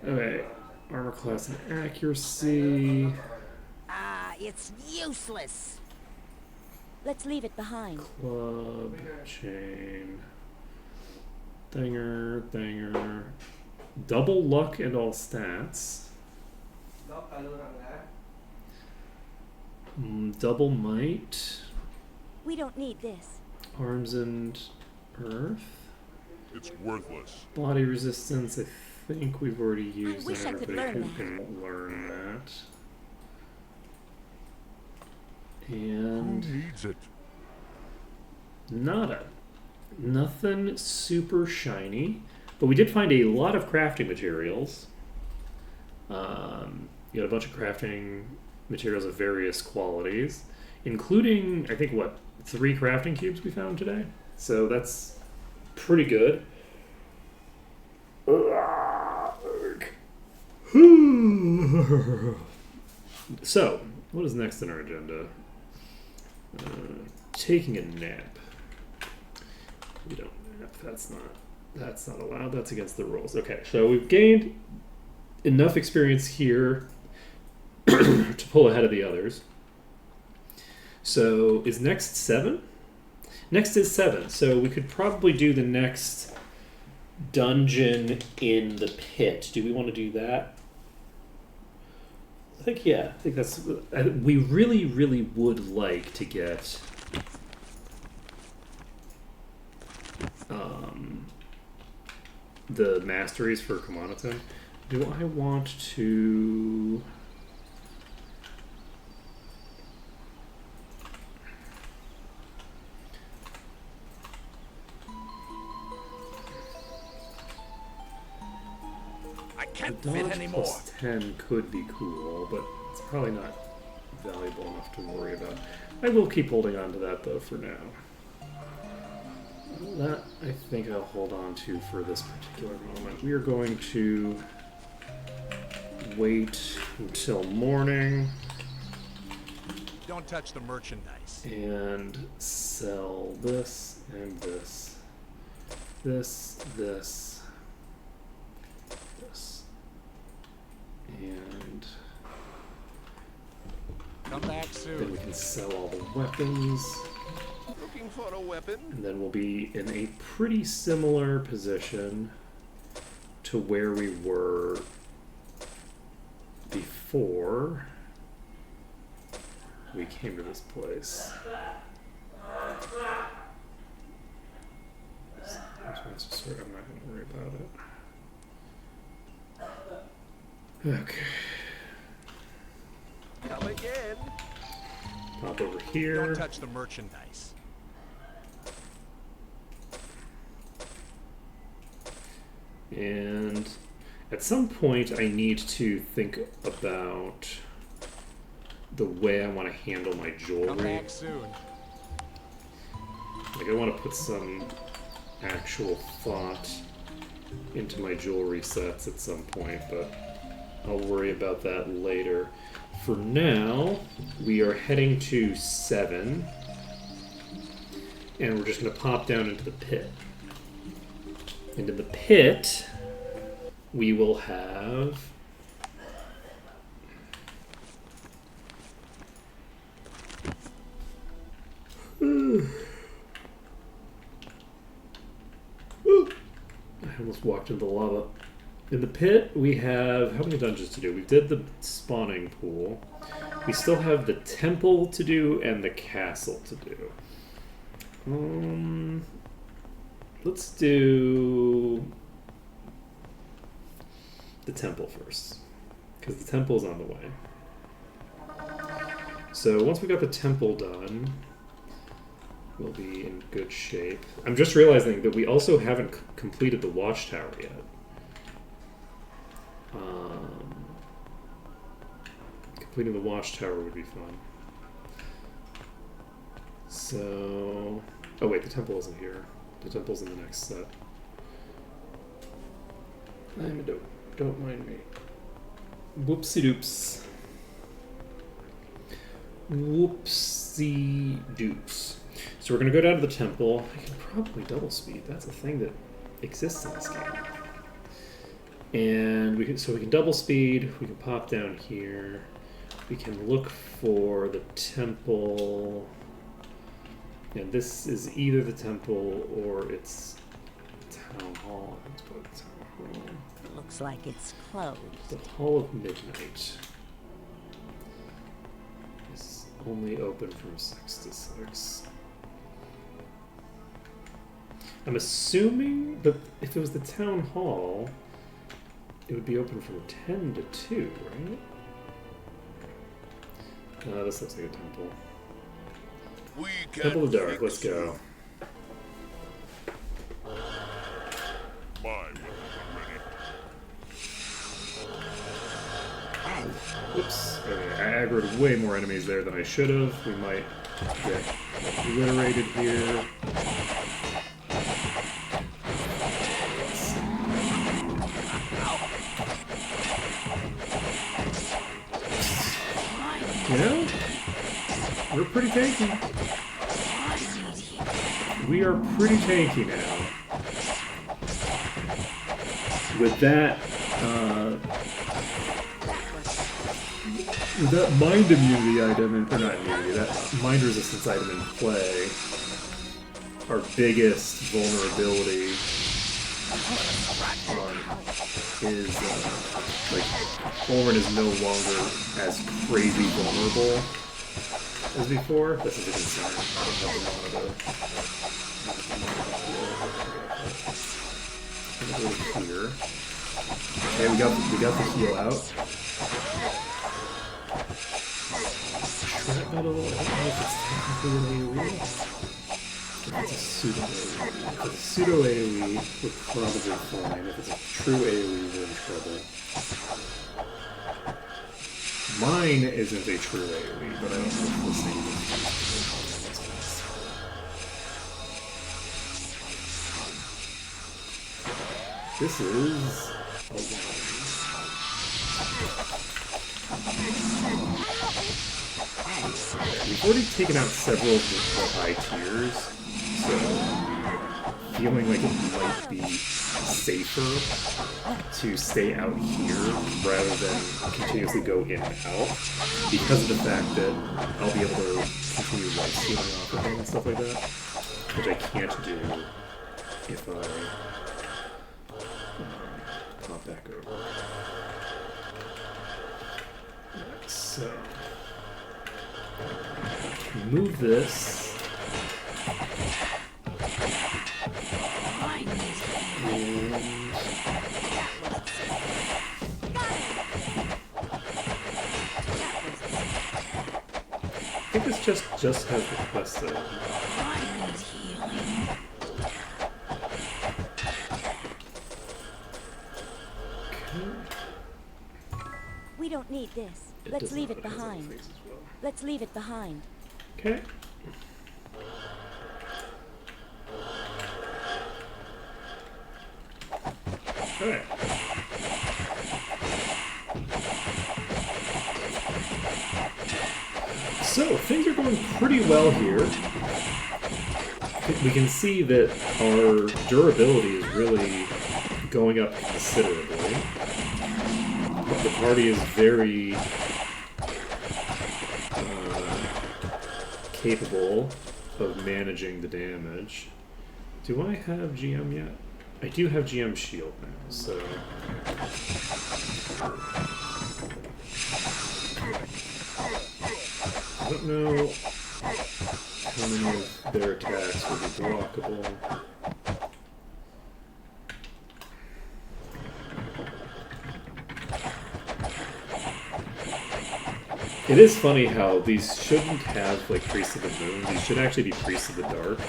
Alright. Armor class and accuracy. Ah, it's useless. Let's leave it behind. Club. Chain. Thinger. Double luck and all stats. Double might. We don't need this. Arms and earth. It's worthless. Body resistance, I think we've already used wish that. I could Everybody learn can learn that. Who And needs it? nada. Nothing super shiny. But we did find a lot of crafting materials. You got a bunch of crafting materials of various qualities, including, I think, 3 crafting cubes we found today? So that's pretty good. So, what is next in our agenda? Taking a nap. We don't nap. That's not allowed. That's against the rules. Okay, so we've gained enough experience here to pull ahead of the others. So is next 7? Next is 7. So we could probably do the next dungeon in the pit. Do we want to do that? I think that's. We really, really would like to get the masteries for Kamanaton. Do I want to? I The can't fit dodge anymore. plus 10 could be cool, but it's probably not valuable enough to worry about. I will keep holding on to that though for now. That I think I'll hold on to for this particular moment. We are going to wait until morning Don't touch the merchandise. and sell this and this. This. And Come back then we soon. can sell all the weapons. Looking for a weapon? And then we'll be in a pretty similar position to where we were before we came to this place. I'm not going to worry about it. Okay. Come again. Pop over here. Don't touch the merchandise. And at some point, I need to think about the way I want to handle my Come jewelry. back soon. Like, I want to put some actual thought into my jewelry sets at some point, but I'll worry about that later. For now, we are heading to 7, and we're just going to pop down into the pit. And in the pit, we will have... I almost walked into the lava. In the pit, we have... How many dungeons to do? We did the spawning pool. We still have the temple to do and the castle to do. Let's do the temple first, because the temple's on the way. So once we got the temple done, we'll be in good shape. I'm just realizing that we also haven't completed the watchtower yet. Completing the watchtower would be fun. So... Oh wait, the temple isn't here. The temple's in the next set. I'm a dope. Don't mind me. Whoopsie doops. Whoopsie doops. So we're gonna go down to the temple. I can probably double speed. That's a thing that exists in this game. And we can double speed. We can pop down here. We can look for the temple. And this is either the temple or it's town hall. Let's put town hall. Looks like it's closed. The Hall of Midnight is only open from 6 to 6. I'm assuming that if it was the town hall, it would be open from 10 to 2, right? This looks like a temple. We can Temple of Dark, fix let's go. My weapons are ready. Oops. Okay, I aggroed way more enemies there than I should have. We might get obliterated here. You know, we're pretty tanky. We are pretty tanky now. With that mind immunity item, or not immunity, that mind resistance item in play, our biggest vulnerability is like Ulrun is no longer as crazy vulnerable as before. This is a concern. I don't have the mana to go here. Okay, we got the heal out. Shrap metal, I don't know if it's technically an AoE. If it's a pseudo AoE. If it's a pseudo AoE, we're probably fine. If it's a true AoE, we're in trouble. Mine isn't a true AoE, but I don't know if the same is. This is a one. We've already taken out several of the high tiers, so feeling like it might be safer to stay out here rather than continuously go in and out, because of the fact that I'll be able to continue life stealing off of them and stuff like that, which I can't do if I pop back over. Alright, so move this. And I think this just has the quest though. We don't need this. It Let's does leave not. it It has other behind. things as well. Let's leave it behind. Okay. Alright. So, things are going pretty well here. We can see that our durability is really going up considerably. The party is very capable of managing the damage. Do I have GM yet? I do have GM shield now, so... I don't know how many of their attacks will be blockable. It is funny how these shouldn't have like Priests of the Moon. These should actually be Priests of the Dark.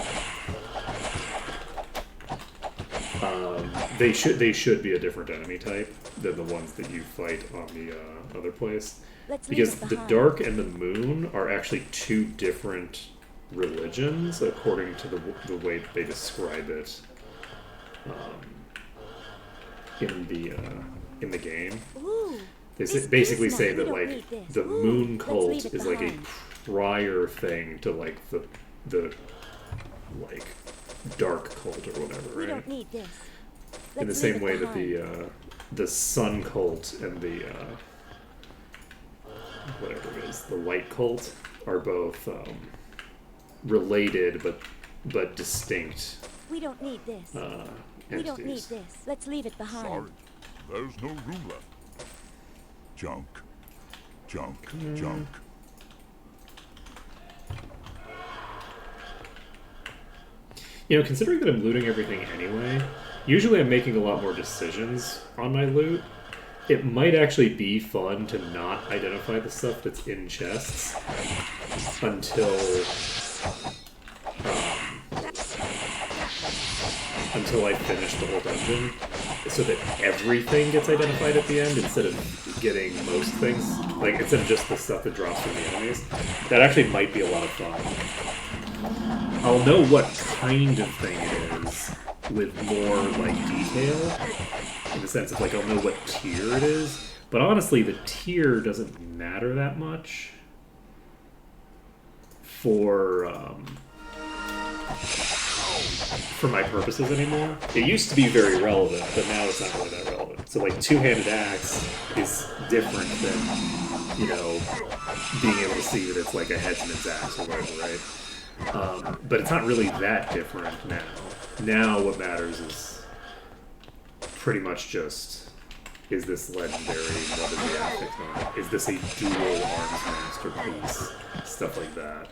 They should be a different enemy type than the ones that you fight on the other place. Because the Dark and the Moon are actually two different religions according to the way that they describe it in the game. Ooh, They this basically is say nice. We that don't like need this. the Ooh, Moon let's cult leave it is like a behind. prior thing to like the like dark cult or whatever, We right? don't need this. In the Let's same leave it way that behind. the Sun cult and the whatever it is, the Light cult are both related but distinct We don't need this. We don't need entities. this. Let's leave it behind. Sorry, there's no room left. Junk. Junk. Junk. You know, considering that I'm looting everything anyway, usually I'm making a lot more decisions on my loot. It might actually be fun to not identify the stuff that's in chests until I finish the whole dungeon, so that everything gets identified at the end instead of getting most things, like instead of just the stuff that drops from the enemies. That actually might be a lot of fun. I'll know what kind of thing it is with more like detail, in the sense of like I'll know what tier it is, but honestly the tier doesn't matter that much for my purposes anymore. It used to be very relevant, but now it's not really that relevant. So like two-handed axe is different than, you know, being able to see that it's like a headsman's axe or whatever, right? But it's not really that different now. Now what matters is pretty much just, is this legendary? What is the affix on it? Is this a dual arms masterpiece? Stuff like that.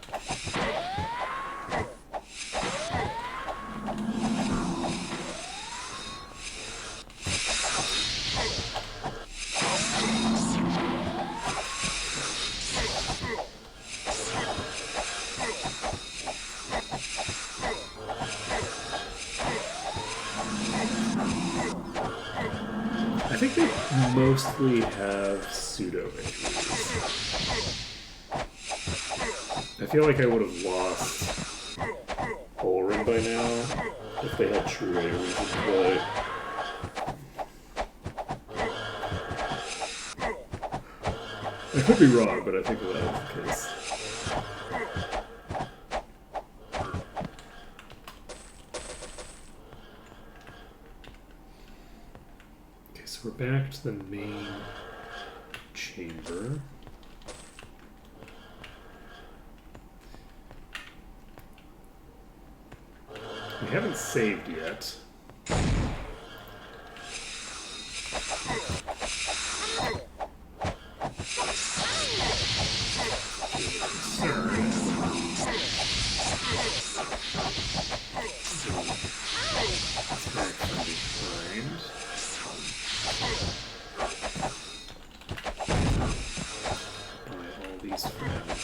I think they mostly have pseudo injuries. I feel like I would have lost Ulrin by now if they had true injuries in play. I could be wrong, but I think that was the case. Okay, so we're back to the main chamber. We haven't saved yet. Attack from behind. By all these friends.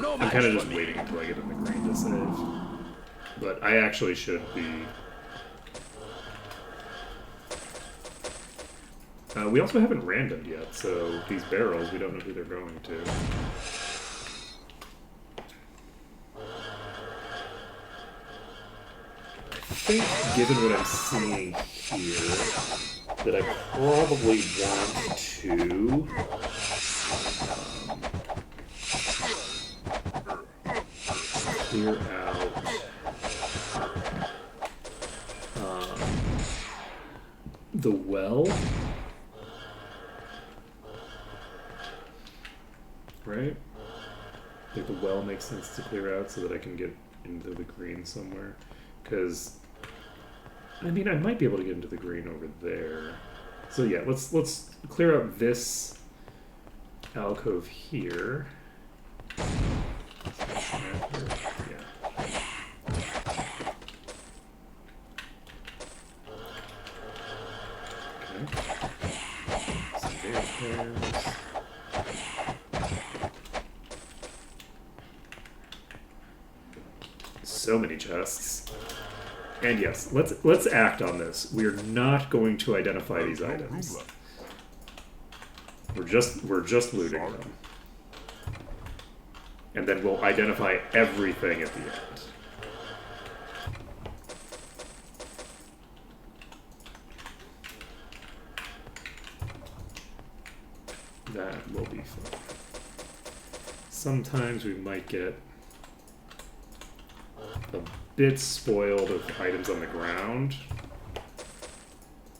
No I'm match kind of for just me. waiting until I get in the green to save. But I actually should be. We also haven't randomed yet, so these barrels, we don't know who they're going to. I think, given what I'm seeing here, that I probably want to clear out the well, right? I think the well makes sense to clear out so that I can get into the green somewhere. Because, I mean, I might be able to get into the green over there. So yeah, let's clear out this alcove here. Yeah. Some vampires. So many chests. And yes, let's act on this. We are not going to identify these items. We're just looting them. And then we'll identify everything at the end. That will be fun. Sometimes we might get a bit spoiled of items on the ground,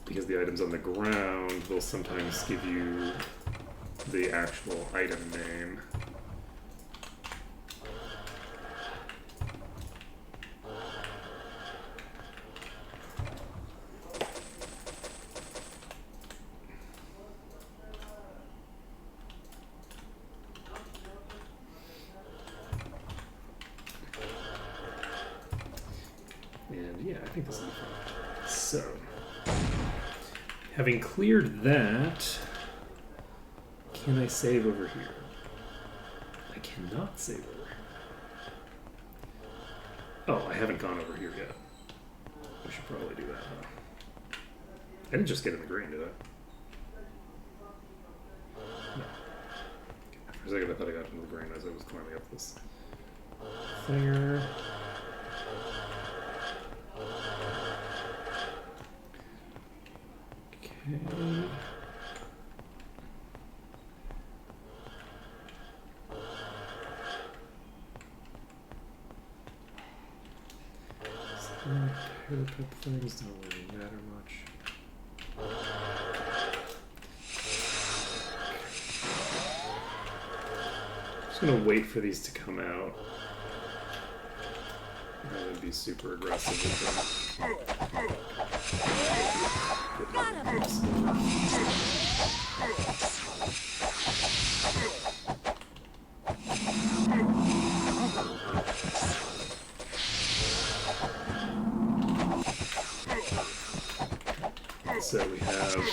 because the items on the ground will sometimes give you the actual item name. And yeah, I think this will be fun. So, having cleared that, can I save over here? I cannot save over here. Oh, I haven't gone over here yet. I should probably do that, huh? I didn't just get in the green, did I? No. For a second I thought I got into the green as I was climbing up this thinger. Okay. Parapet things don't really matter much. Just gonna wait for these to come out. I would be super aggressive with them. Got him. So we have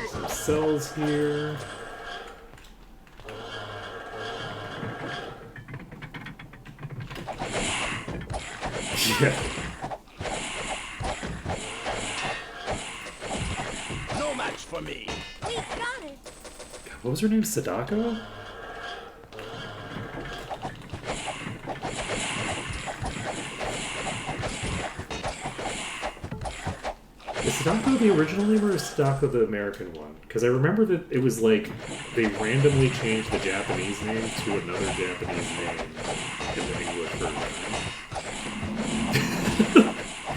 some cells here. Yeah. No match for me. We got it. What was her name? Sadako? Is Sadako the original name or is Sadako the American one? Because I remember that it was like they randomly changed the Japanese name to another Japanese name in the English version.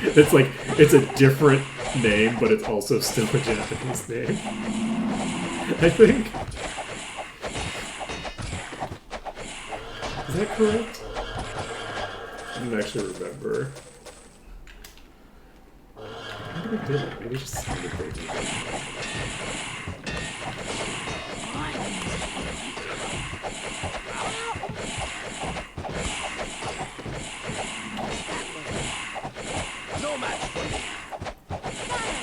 It's like, it's a different name, but it's also still a Japanese name. I think. Is that correct? I don't actually remember. Maybe they did it. Maybe it just sounded like they did it. No match for me.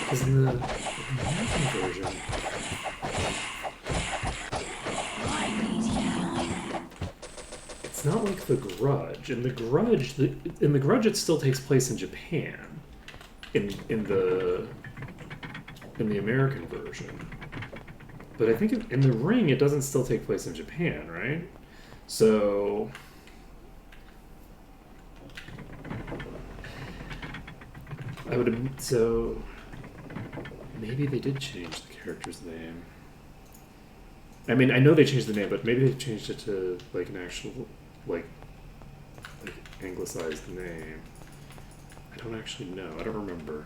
Because in the American version, it's it's not like The Grudge. In The Grudge, it still takes place in Japan. In the American version. But I think in The Ring, it doesn't still take place in Japan, right? So so maybe they did change the character's name. I mean, I know they changed the name, but maybe they changed it to like an actual like anglicized name. I don't actually know. I don't remember.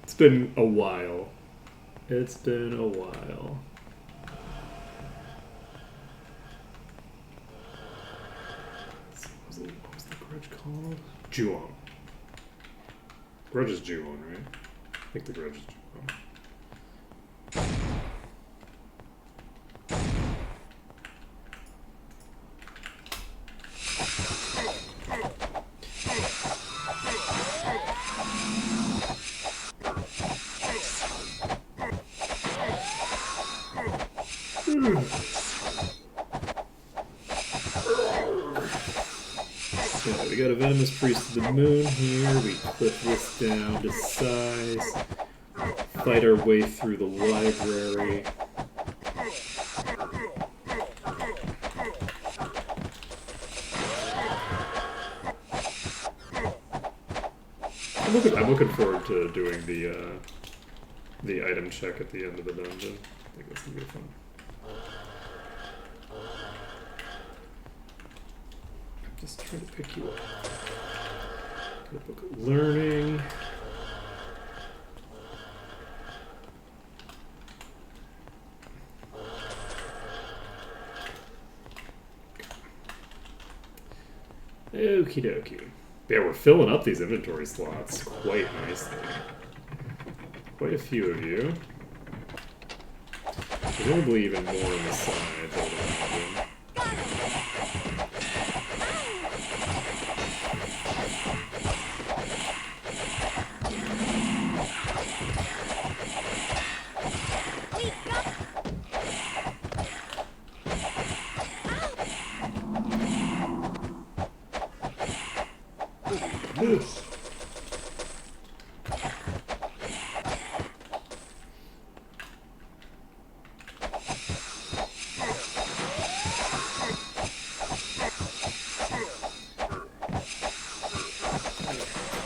It's been a while. It's been a while. What was the Grudge called? Ju-on. Grudge is Ju-on, right? I think the Grudge is Ju-on. So we got a Venomous Priest of the Moon here. We clip this down to size. Fight our way through the library. I'm looking forward to doing the item check at the end of the dungeon. I think that's gonna be fun. Just trying to pick you up. Got a book of learning. Okie dokie. Yeah, we're filling up these inventory slots quite nicely. Quite a few of you. Presumably even more on the side, I would imagine.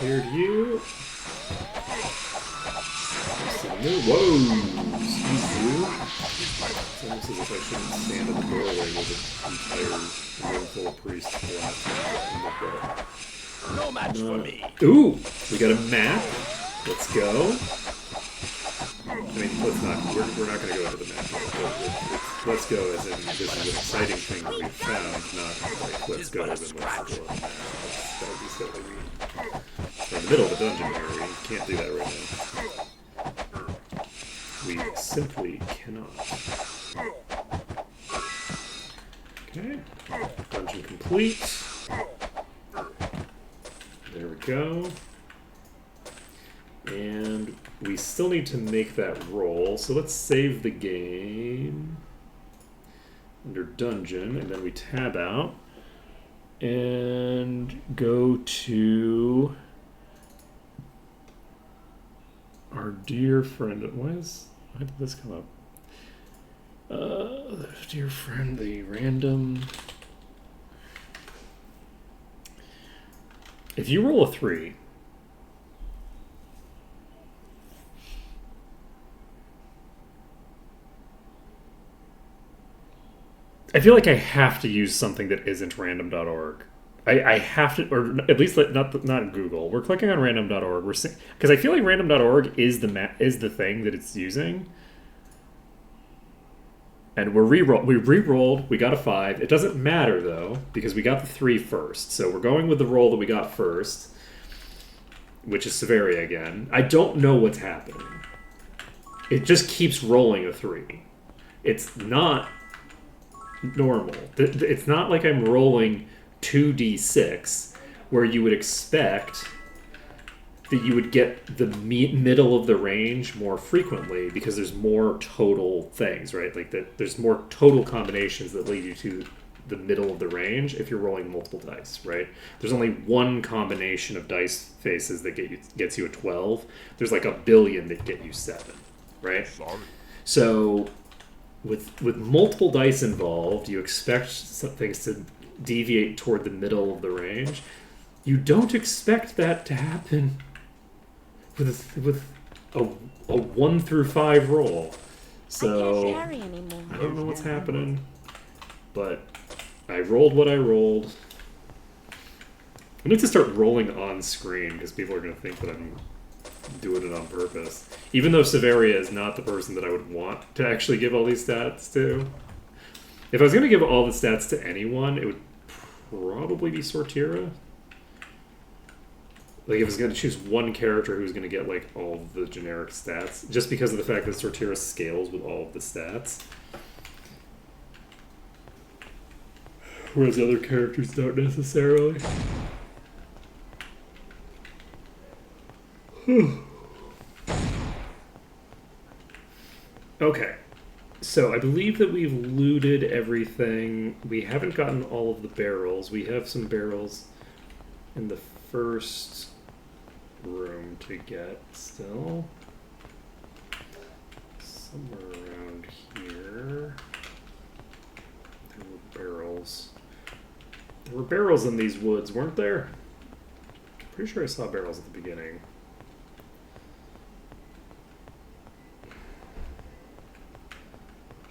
Cleared you. Whoa! Excuse you. It's almost as if I shouldn't stand at the doorway with an entire room full of priests collapsing in the No match for me. Ooh! We got a map. Let's go. I mean, let's not. We're not going to go into the map. Let's go as in this is an exciting thing that we found, not like let's go as in let's explore the map. That would be silly. We're in the middle of the dungeon here. We can't do that right now. We simply cannot. Okay. Dungeon complete. There we go. And we still need to make that roll, so let's save the game under dungeon, and then we tab out and go to our dear friend. Why did this come up? Dear friend, the random. If you roll a 3, I feel like I have to use something that isn't random.org. I have to, or at least not Google. We're clicking on random.org. We're because I feel like random.org is the thing that it's using. And we re-rolled. We got a 5. It doesn't matter though because we got the 3 first. So we're going with the roll that we got first, which is Severia again. I don't know what's happening. It just keeps rolling a 3. It's not normal. It's not like I'm rolling 2d6 where you would expect that you would get the middle of the range more frequently because there's more total things, right? Like that, there's more total combinations that lead you to the middle of the range if you're rolling multiple dice, right? There's only one combination of dice faces that gets you a 12. There's like a billion that get you 7, right? Sorry. So with multiple dice involved, you expect some things to deviate toward the middle of the range. You don't expect that to happen with a 1 through 5 roll. So I can't carry anymore. I don't know what's happening, but I rolled what I rolled. I need to start rolling on screen because people are going to think that I'm doing it on purpose. Even though Severia is not the person that I would want to actually give all these stats to. If I was going to give all the stats to anyone, it would probably be Sortira. Like, if I was going to choose one character who's going to get, like, all of the generic stats, just because of the fact that Sortira scales with all of the stats. Whereas other characters don't necessarily. Okay. So, I believe that we've looted everything. We haven't gotten all of the barrels. We have some barrels in the first room to get still. Somewhere around here. There were barrels. There were barrels in these woods, weren't there? Pretty sure I saw barrels at the beginning.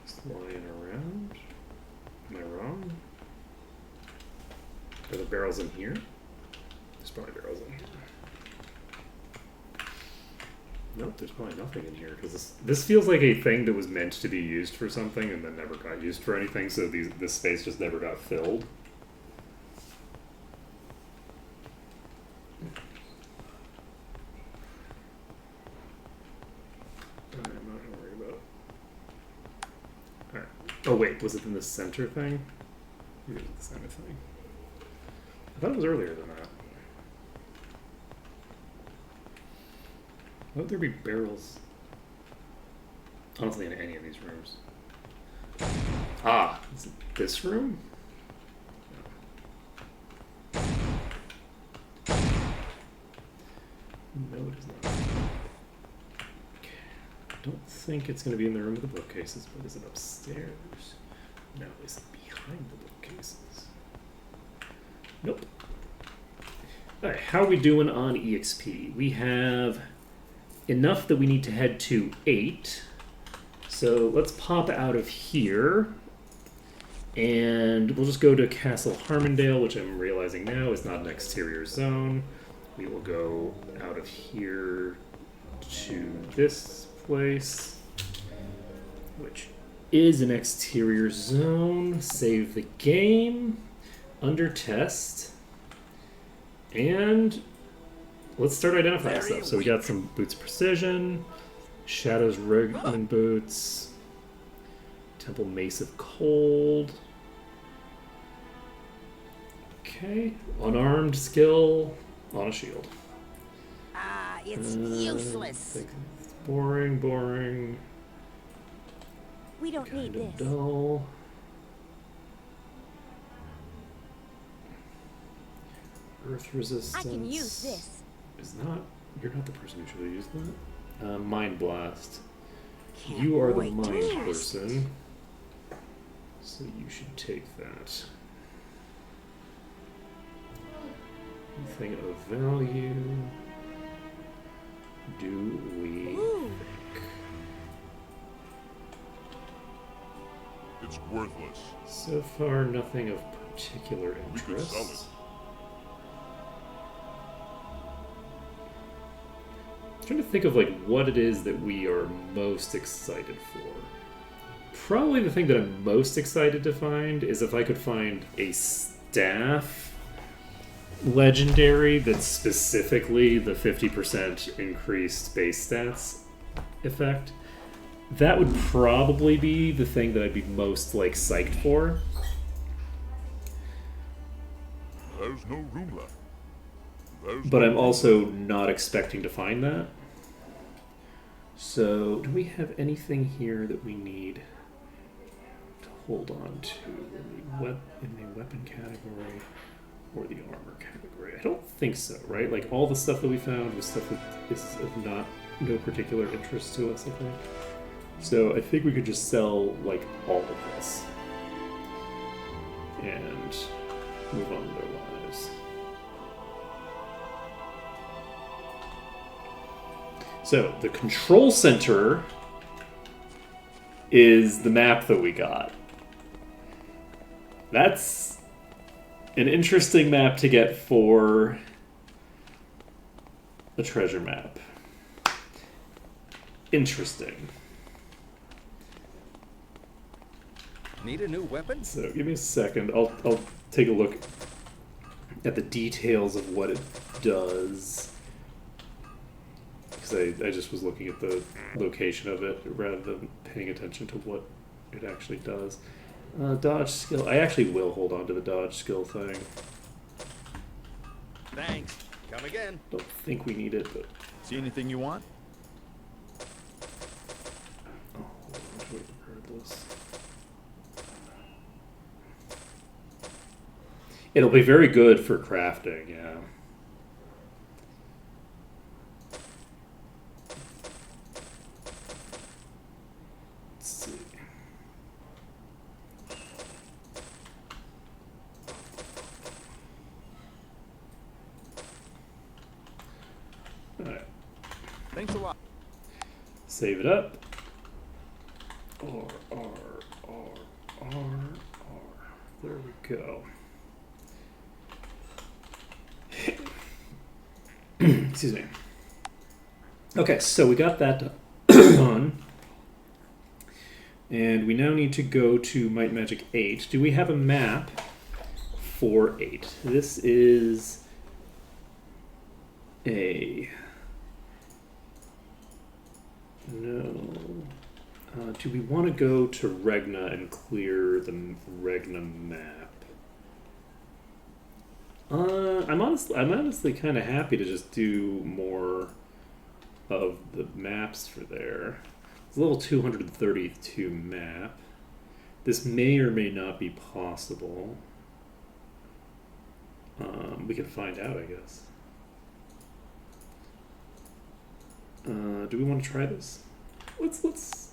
Just lying around. Am I wrong? Are the barrels in here? There's probably barrels in here. Nope, there's probably nothing in here because this feels like a thing that was meant to be used for something and then never got used for anything, so this space just never got filled. I'm not gonna worry about it. Alright. Oh wait, was it in the center thing? Maybe it was the center thing. I thought it was earlier than that. Why would there be barrels? Honestly, in any of these rooms. Ah, is it this room? No, it is not. Okay. I don't think it's going to be in the room with the bookcases, but is it upstairs? No, is it behind the bookcases? Nope. Alright, how are we doing on EXP? We have enough that we need to head to 8. So let's pop out of here. And we'll just go to Castle Harmondale, which I'm realizing now is not an exterior zone. We will go out of here to this place, which is an exterior zone. Save the game. Under test. And let's start identifying stuff. So we got some Boots Precision, Shadows Rigman Boots, Temple Mace of Cold. Okay, unarmed skill on a shield. Ah, it's useless. It's boring. We don't need Kind of this. dull. Earth resistance. I can use this. Is not. You're not the person who should have used that. Mind Blast. Can't You are the wait to mind test. person. So you should take that. Anything of value? Do we Ooh. think? It's worthless. So far, nothing of particular We could interest. sell it. I'm trying to think of like what it is that we are most excited for. Probably the thing that I'm most excited to find is if I could find a staff legendary that's specifically the 50% increased base stats effect. That would probably be the thing that I'd be most like psyched for. There's no room left. but I'm also not expecting to find that. So, do we have anything here that we need to hold on to in the weapon category or the armor category? I don't think so, right? Like, all the stuff that we found was stuff that is of no particular interest to us, I think. So, I think we could just sell, like, all of this and move on with our lives. So, the control center is the map that we got. That's an interesting map to get for a treasure map. Interesting. Need a new weapon? So, give me a second. I'll take a look at the details of what it does. I just was looking at the location of it rather than paying attention to what it actually does. Dodge skill. I actually will hold on to the dodge skill thing. Thanks. Come again. Don't think we need it, but... See anything you want? Oh, regardless. It'll be very good for crafting, yeah. Thanks a lot. Save it up. R. There we go. Excuse me. Okay, so we got that done. And we now need to go to Might Magic 8. Do we have a map for 8? This is a... No. Do we want to go to Regna and clear the Regna map? I'm honestly kind of happy to just do more of the maps for there. It's a level 232 map. This may or may not be possible. We can find out, I guess. Do we want to try this? Let's.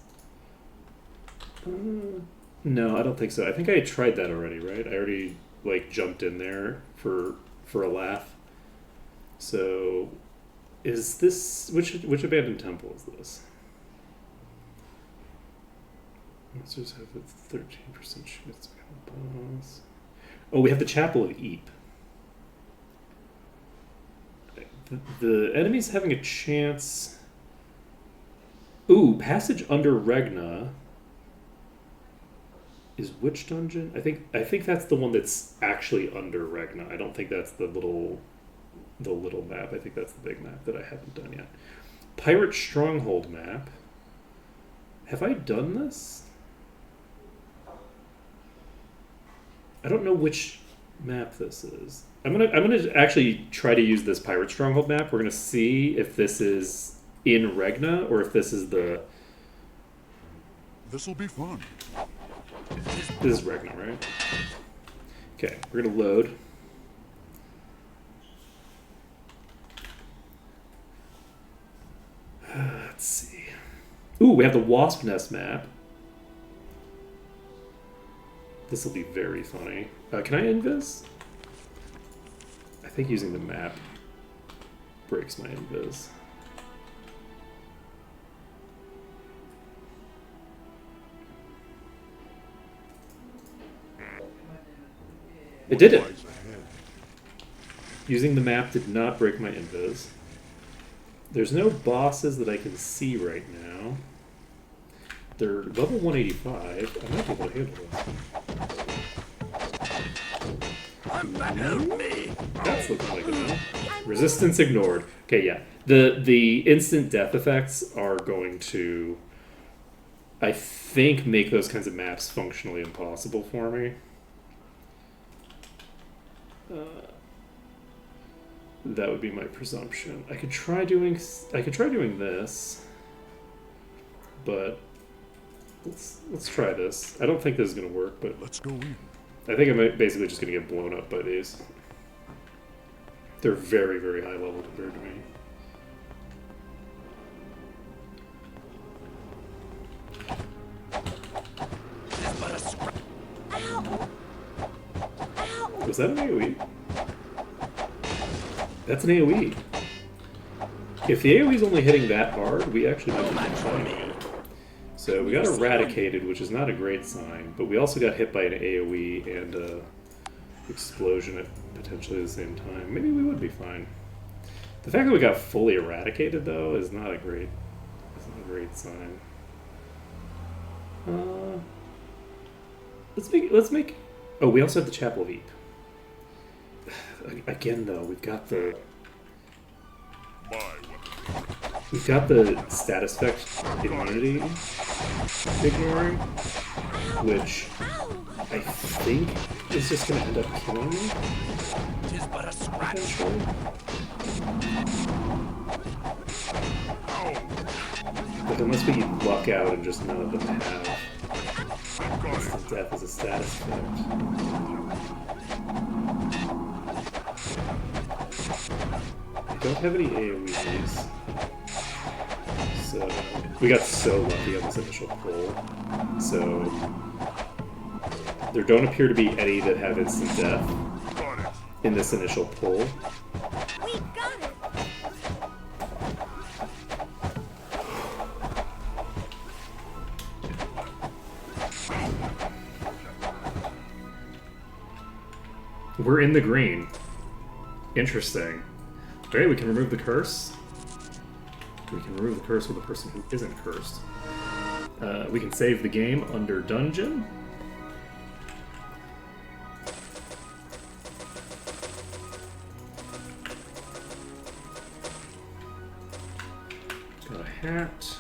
No, I don't think so. I think I tried that already, right? I already like jumped in there for a laugh. So, is this which abandoned temple is this? Let's just have a 13% chance to become a boss. Oh, we have the Chapel of Eep. The enemy's having a chance. Ooh, Passage Under Regna is which dungeon? I think that's the one that's actually under Regna. I don't think that's the little map. I think that's the big map that I haven't done yet. Pirate Stronghold map. Have I done this? I don't know which map this is. I'm gonna actually try to use this Pirate Stronghold map. We're gonna see if this is in Regna or if this is the. This'll be fun. This is Regna, right? Okay, we're gonna load. Let's see. Ooh, we have the Wasp Nest map. This will be very funny. Can I invis? I think using the map breaks my invis. It did it! Using the map did not break my invis. There's no bosses that I can see right now. They're level 185. I might be able to handle this. That's looking like a no. Resistance ignored. Okay, yeah. The instant death effects are going to, I think, make those kinds of maps functionally impossible for me. That would be my presumption. I could try doing this, but let's try this. I don't think this is gonna work, but Let's go in. I think I'm basically just gonna get blown up by these. They're very, very high level compared to me. Was that an AoE? That's an AoE. If the AoE's only hitting that hard, we actually might be fine. So we got eradicated, which is not a great sign, but we also got hit by an AoE and a explosion at potentially the same time. Maybe we would be fine. The fact that we got fully eradicated, though, is not a great sign. Let's make. Oh, we also have the Chapel of Eep. Again, though, we've got the status effect immunity ignoring, which I think is just going to end up killing me. Tis but a scratch. Eventually. Like, unless we luck out and just none of them have instant death as a status effect. I don't have any AoEs. So we got so lucky on this initial pull. So there don't appear to be any that have instant death in this initial pull. We got it. We're in the green. Interesting. Great, we can remove the curse. We can remove the curse with a person who isn't cursed. We can save the game under dungeon. Got a hat.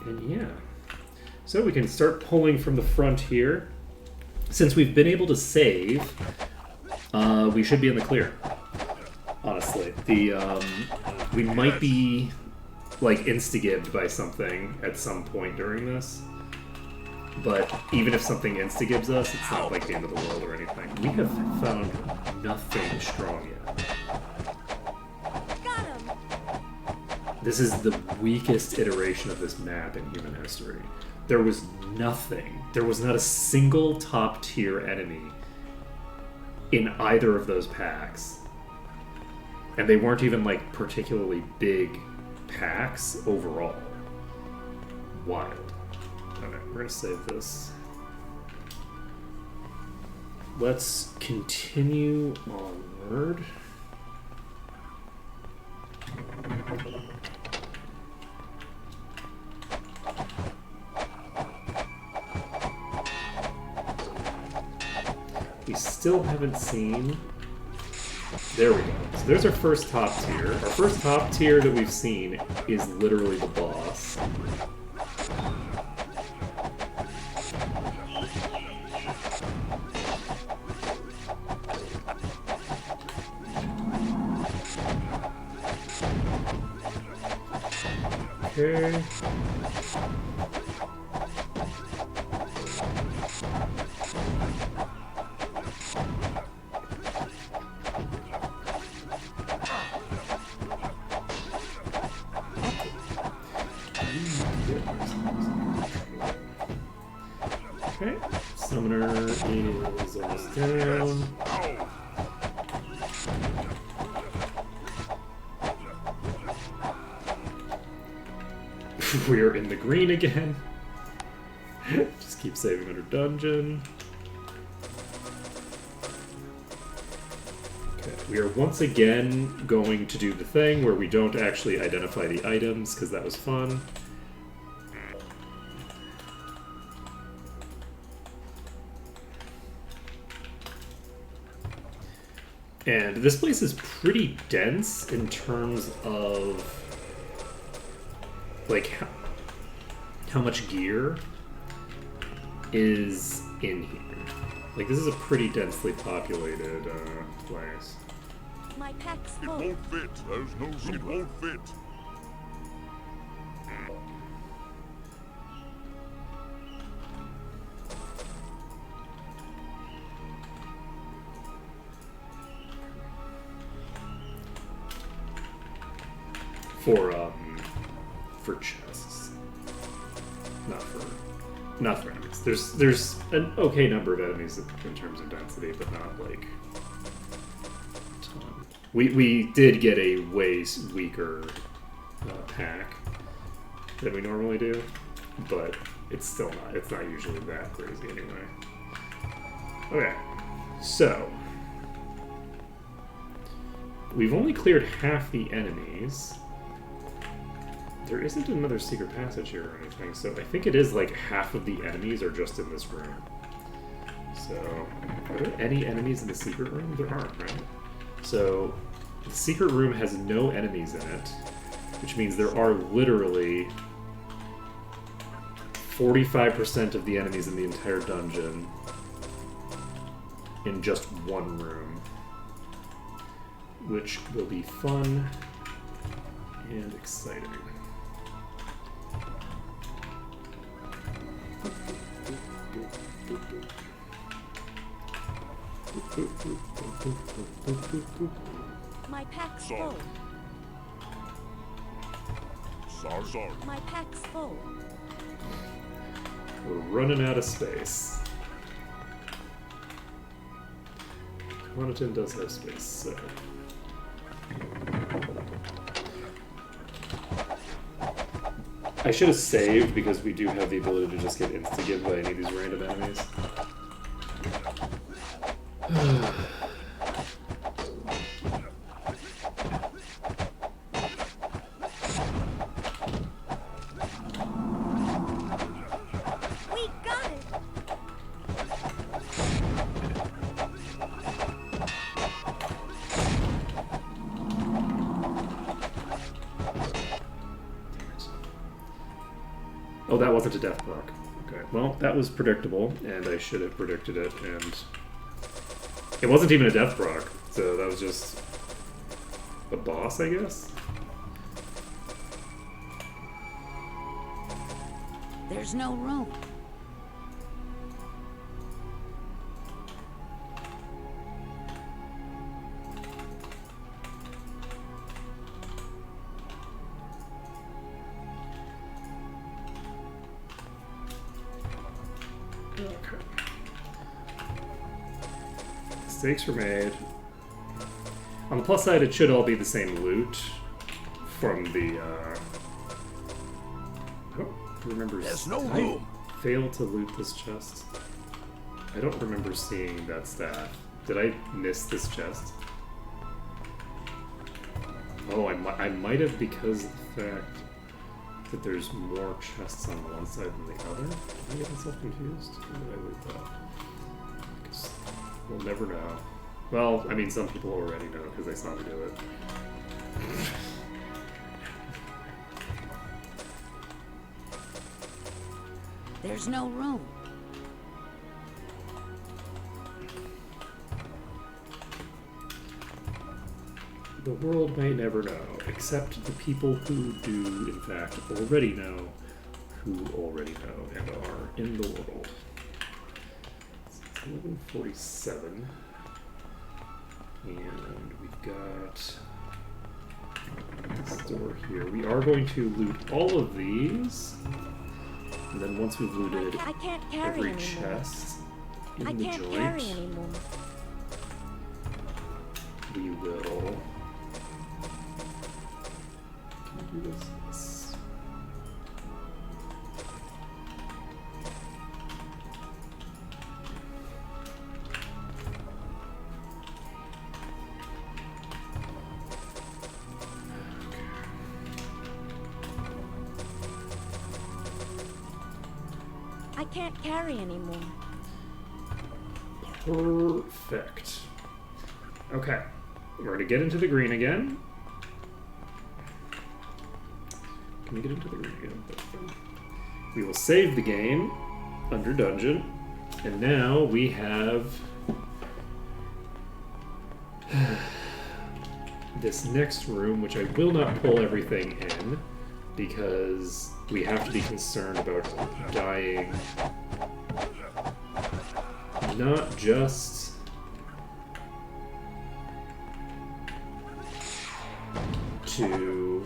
And yeah. So we can start pulling from the front here. Since we've been able to save, we should be in the clear. Honestly, we might be like insta-gibbed by something at some point during this. But even if something insta-gibbs us, it's not like the end of the world or anything. We have found nothing strong yet. Got him. This is the weakest iteration of this map in human history. There was nothing. There was not a single top tier enemy in either of those packs. And they weren't even like particularly big packs overall. Wild. Alright, we're gonna save this. Let's continue onward. We still haven't seen... There we go. So there's our first top tier. Our first top tier that we've seen is literally the boss. Okay. Okay, summoner is almost down. We're in the green again. Just keep saving under dungeon. Okay, we are once again going to do the thing where we don't actually identify the items, because that was fun. And this place is pretty dense in terms of like how much gear is in here. Like, this is a pretty densely populated place. My pack's It full. won't fit. There's no zipper. It won't fit. For chests. Not for enemies. There's an okay number of enemies in terms of density, but not like a ton. We did get a way weaker pack than we normally do, but it's not usually that crazy anyway. Okay, so we've only cleared half the enemies. There isn't another secret passage here or anything, so I think it is like half of the enemies are just in this room. So, are there any enemies in the secret room? There aren't, right? So, the secret room has no enemies in it, which means there are literally 45% of the enemies in the entire dungeon in just one room, which will be fun and exciting. My pack's Sorry. full. Sorry. My pack's full. We're running out of space. Quantiton does have space, so. I should have saved because we do have the ability to just get insta-give by any of these random enemies. We got it. Oh, that wasn't a death block. Okay, well, that was predictable, and I should have predicted it, and it wasn't even a death proc, so that was just a boss, I guess? There's no room. Okay. Mistakes were made. On the plus side, it should all be the same loot from the, I don't remember... There's no did room. I fail to loot this chest? I don't remember seeing that staff. Did I miss this chest? Oh, I might have, because of the fact that there's more chests on one side than the other. Did I get myself confused? Or did I loot that? 'Cause we'll never know. Well, I mean, some people already know because they saw me do it. There's no room. The world may never know, except the people who do, in fact, already know who already know and are in the world. So it's 11:47. And we've got this door here. We are going to loot all of these. And then once we've looted I can't carry every anymore. chest in I the can't joint, carry anymore. we will... Can I do this? Yes. I can't carry anymore. Perfect. Okay. We're going to get into the green again. Can we get into the green again? We will save the game under dungeon. And now we have this next room, which I will not pull everything in because we have to be concerned about dying not just to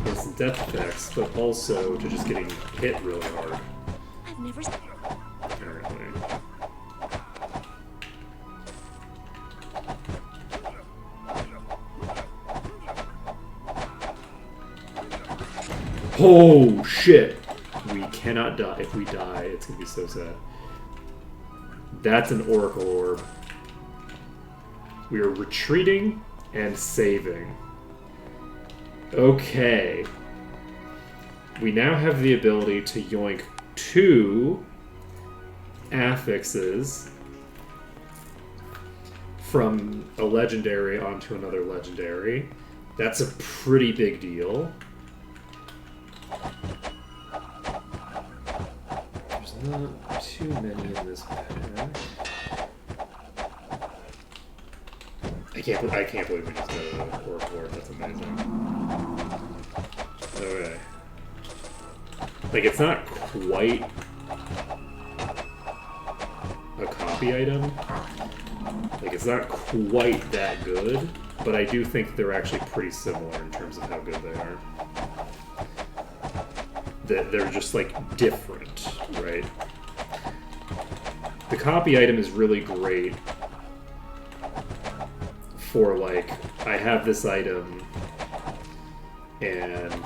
instant death effects, but also to just getting hit really hard. I've never. Apparently. Oh shit! We cannot die. If we die, it's gonna be so sad. That's an Oracle Orb. We are retreating and saving. Okay. We now have the ability to yoink 2 affixes from a legendary onto another legendary. That's a pretty big deal. There's not too many in this pack. I can't believe we just got an Oracle Orb. That's amazing. Okay. Like, it's not quite a copy item. Like, it's not quite that good, but I do think they're actually pretty similar in terms of how good they are. They're just, like, different, right? The copy item is really great for, like, I have this item and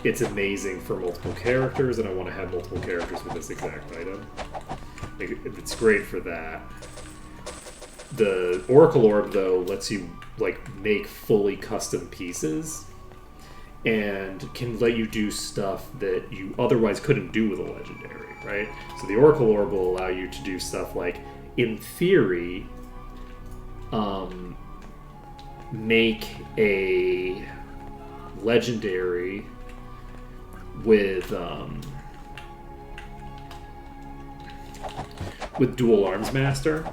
it's amazing for multiple characters and I want to have multiple characters with this exact item. Like, it's great for that. The Oracle Orb, though, lets you, like, make fully custom pieces and can let you do stuff that you otherwise couldn't do with a legendary, right? So the Oracle Orb will allow you to do stuff like, in theory, make a legendary with Dual Arms Master,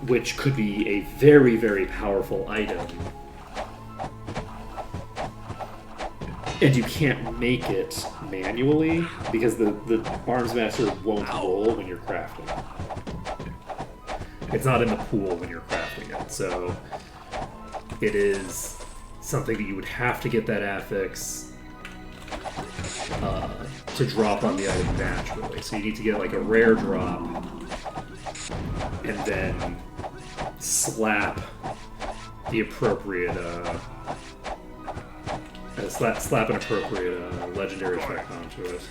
which could be a very, very powerful item. And you can't make it manually because the Arms Master won't roll when you're crafting it. It's not in the pool when you're crafting it, so it is something that you would have to get that affix to drop on the item naturally. So you need to get like a rare drop and then slap the appropriate slap an appropriate legendary effect onto it.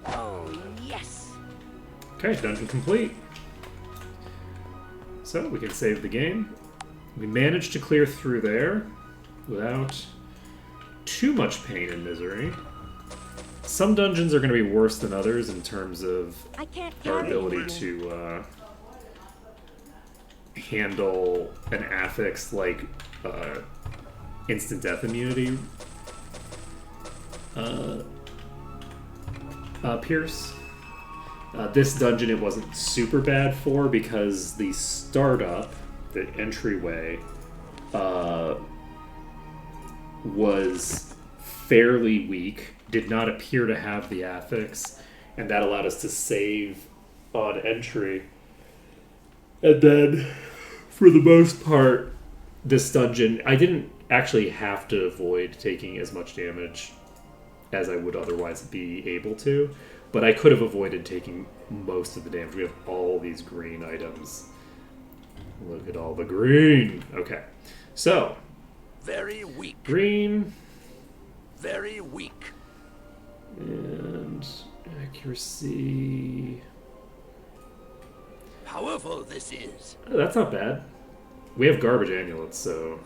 Oh, yes. Okay, dungeon complete. So we can save the game. We managed to clear through there without too much pain and misery. Some dungeons are going to be worse than others in terms of I can't our carry ability it. to handle an affix like instant death immunity Pierce. This dungeon it wasn't super bad for because the startup, the entryway, was fairly weak, did not appear to have the affix, and that allowed us to save on entry. And then, for the most part, this dungeon, I didn't actually have to avoid taking as much damage as I would otherwise be able to, but I could have avoided taking most of the damage. We have all these green items. Look at all the green. Okay, so Very weak. green Very weak. and accuracy. Powerful this is. Oh, that's not bad. We have garbage amulets, so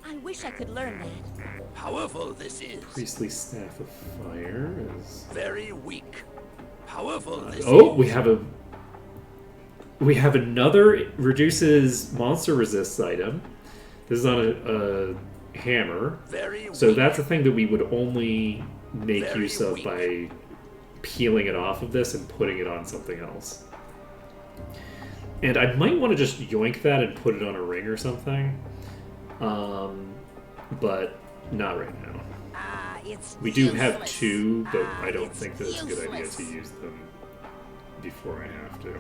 I wish I could learn that. Powerful this is. priestly staff of fire is. Very weak. Powerful this Oh, is. we have another reduces monster resists item. This is on hammer. Very So weak. that's a thing that we would only make Very use of weak. by peeling it off of this and putting it on something else. And I might want to just yoink that and put it on a ring or something. But not right now. Ah, it's We do have useless. 2, but Ah, I don't think that it's a good idea useless. to use them before I have to.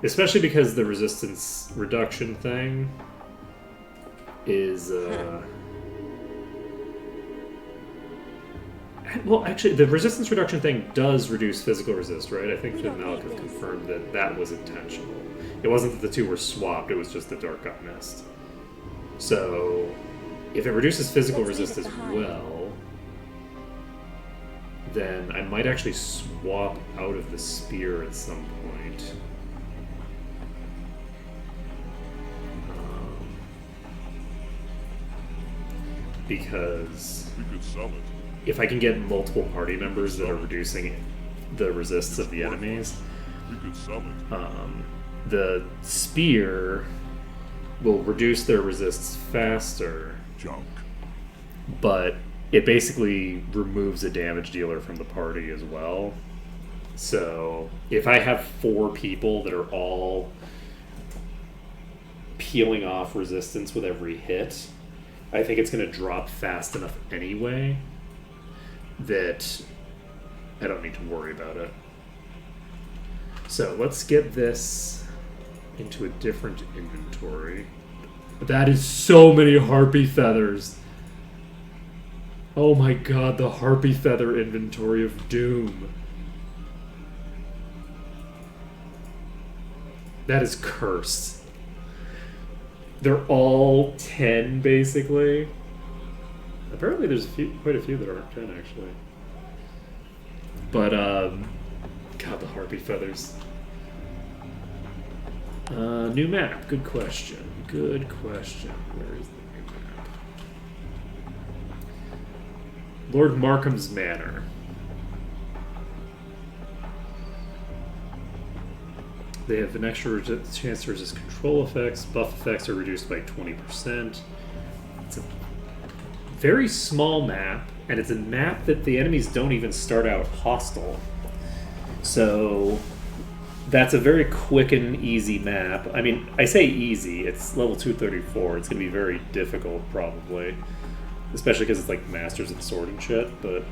Especially because the resistance reduction thing is, well, actually, the resistance reduction thing does reduce physical resist, right? I think We that don't Malik need have this. confirmed that that was intentional. It wasn't that the two were swapped, it was just the Dark got missed. So, if it reduces physical Let's leave resist it as behind. well, then I might actually swap out of the spear at some point. Because We could sell it. if I can get multiple party members that are reducing the resists of the enemies, We could sell it. the spear will reduce their resists faster, Junk. but it basically removes a damage dealer from the party as well. So if I have 4 people that are all peeling off resistance with every hit, I think it's going to drop fast enough anyway that I don't need to worry about it. So let's get this into a different inventory. That is so many harpy feathers. Oh my god, the harpy feather inventory of doom. That is cursed. They're all 10 basically. Apparently there's quite a few that aren't 10 actually. But god, the harpy feathers. New map. Good question. Good question. Where is the new map? Lord Markham's Manor. They have an extra chance to resist control effects. Buff effects are reduced by 20%. It's a very small map, and it's a map that the enemies don't even start out hostile. So that's a very quick and easy map. I mean, I say easy, it's level 234. It's going to be very difficult, probably. Especially because it's like Masters of the Sword and shit, but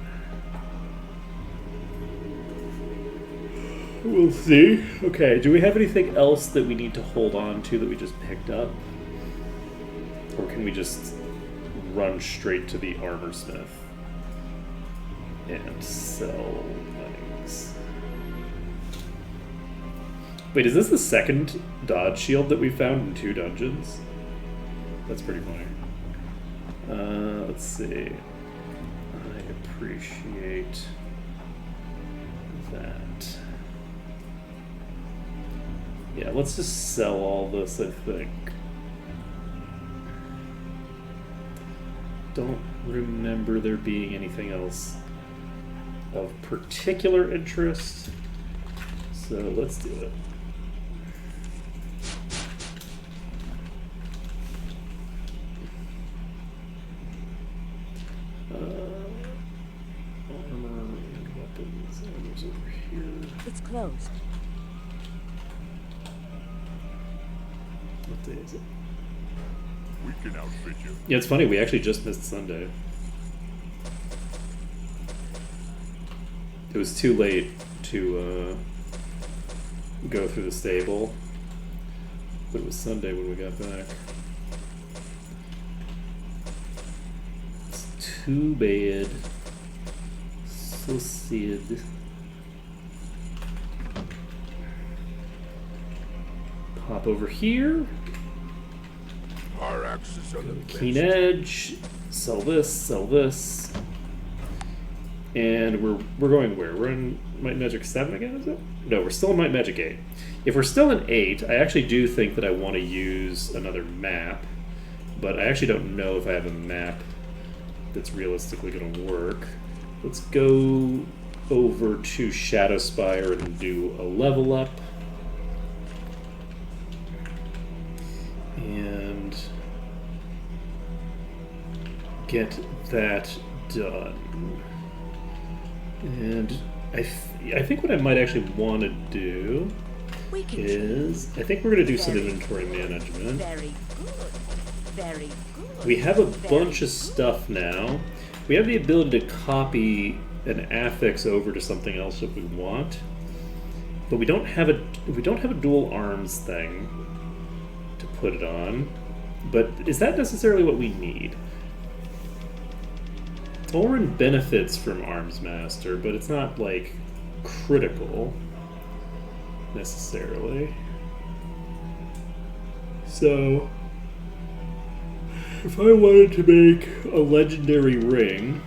we'll see. Okay, do we have anything else that we need to hold on to that we just picked up? Or can we just run straight to the armor smith and sell things? Wait, is this the second dodge shield that we found in 2 dungeons? That's pretty funny. Let's see. I appreciate that. Yeah, let's just sell all this, I think. Don't remember there being anything else of particular interest, so let's do it. Armor and weapons. Armor's over here. It's closed. What day is it? We can outfit you. Yeah, it's funny. We actually just missed Sunday. It was too late to go through the stable, but it was Sunday when we got back. It's too bad. So sad. Pop over here. Our axes are the Keen best. Edge. Sell this. And we're going where? We're in Might and Magic 7 again, is it? No, we're still in Might and Magic 8. If we're still in 8, I actually do think that I want to use another map, but I actually don't know if I have a map that's realistically going to work. Let's go over to Shadowspire and do a level up. And get that done. And I think what I might actually want to do We can is, I think we're going to do some Very inventory management. Very good. Very good. We have a Very bunch of stuff now. We have the ability to copy an affix over to something else if we want, but we don't have a dual arms thing to put it on. But is that necessarily what we need? Orin benefits from Arms Master, but it's not like critical necessarily. So if I wanted to make a legendary ring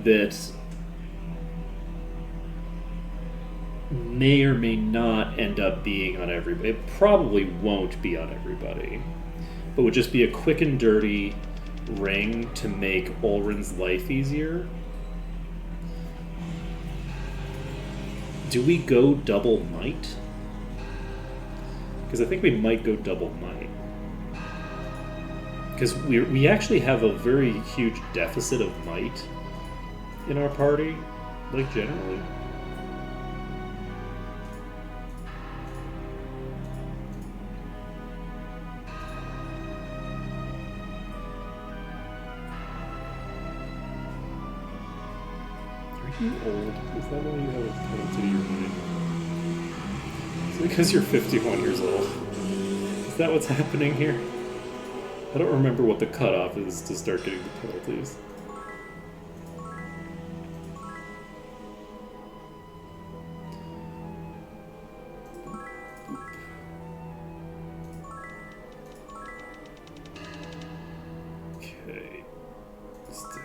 that may or may not end up being on everybody, it probably won't be on everybody, but would just be a quick and dirty ring to make Olrin's life easier. Do we go double might? Because I think we might go double might. Because we actually have a very huge deficit of might in our party, like generally. Are you old? Is that why you have a penalty to your might? Is it because you're 51 years old? Is that what's happening here? I don't remember what the cutoff is to start getting the penalties. Okay. Staff,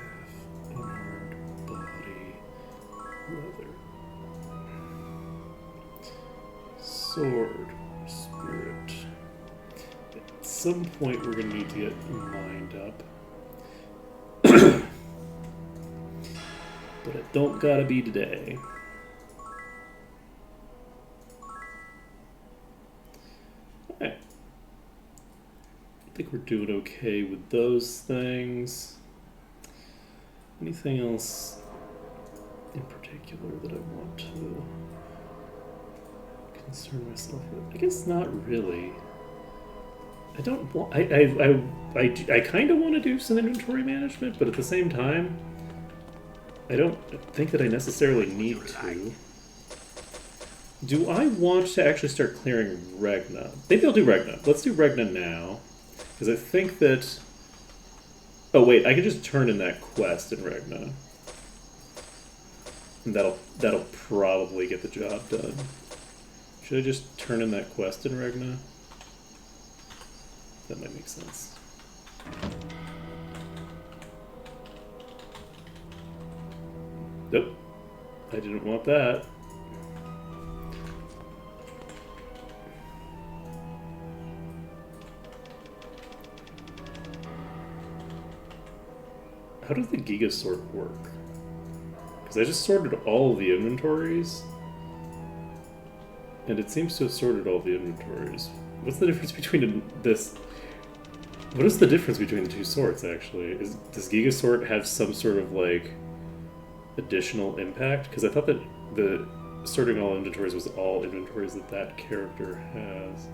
unarmed, body, leather. Sword, spirit. At some point we're going to need to get mined up. But it don't gotta be today. Alright. I think we're doing okay with those things. Anything else in particular that I want to concern myself with? I guess not really. I don't want. I kind of want to do some inventory management, but at the same time, I don't think that I necessarily need to. Do I want to actually start clearing Regna? Maybe I'll do Regna. Let's do Regna now, because I think that. Oh wait, I can just turn in that quest in Regna, and that'll probably get the job done. Should I just turn in that quest in Regna? That might make sense. Nope. I didn't want that. How does the Giga sort work? Because I just sorted all of the inventories, and it seems to have sorted all the inventories. What's the difference between this? What is the difference between the two sorts, actually? Does Giga sort have some sort of, like, additional impact? Because I thought that the sorting all inventories was all inventories that that character has.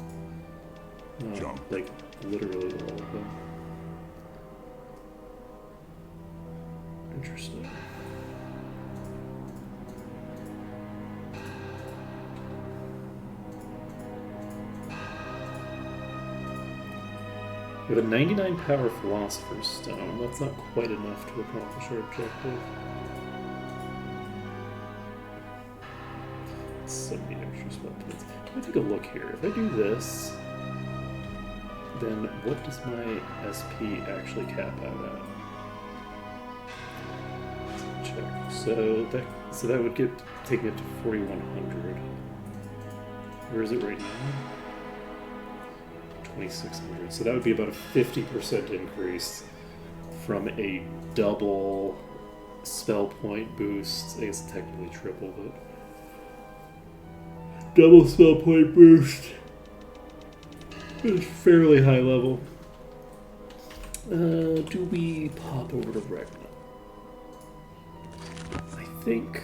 Like, literally all of them. Interesting. We have a 99 power Philosopher's Stone. That's not quite enough to accomplish our objective. So many extra spell points. Let me take a look here. If I do this, then what does my SP actually cap out at? Let's check. So that would take me up to 4,100. Where is it right now? 2,600. So that would be about a 50% increase from a double spell point boost. I guess technically triple, but double spell point boost. It's fairly high level. Do we pop over to Ragna? I think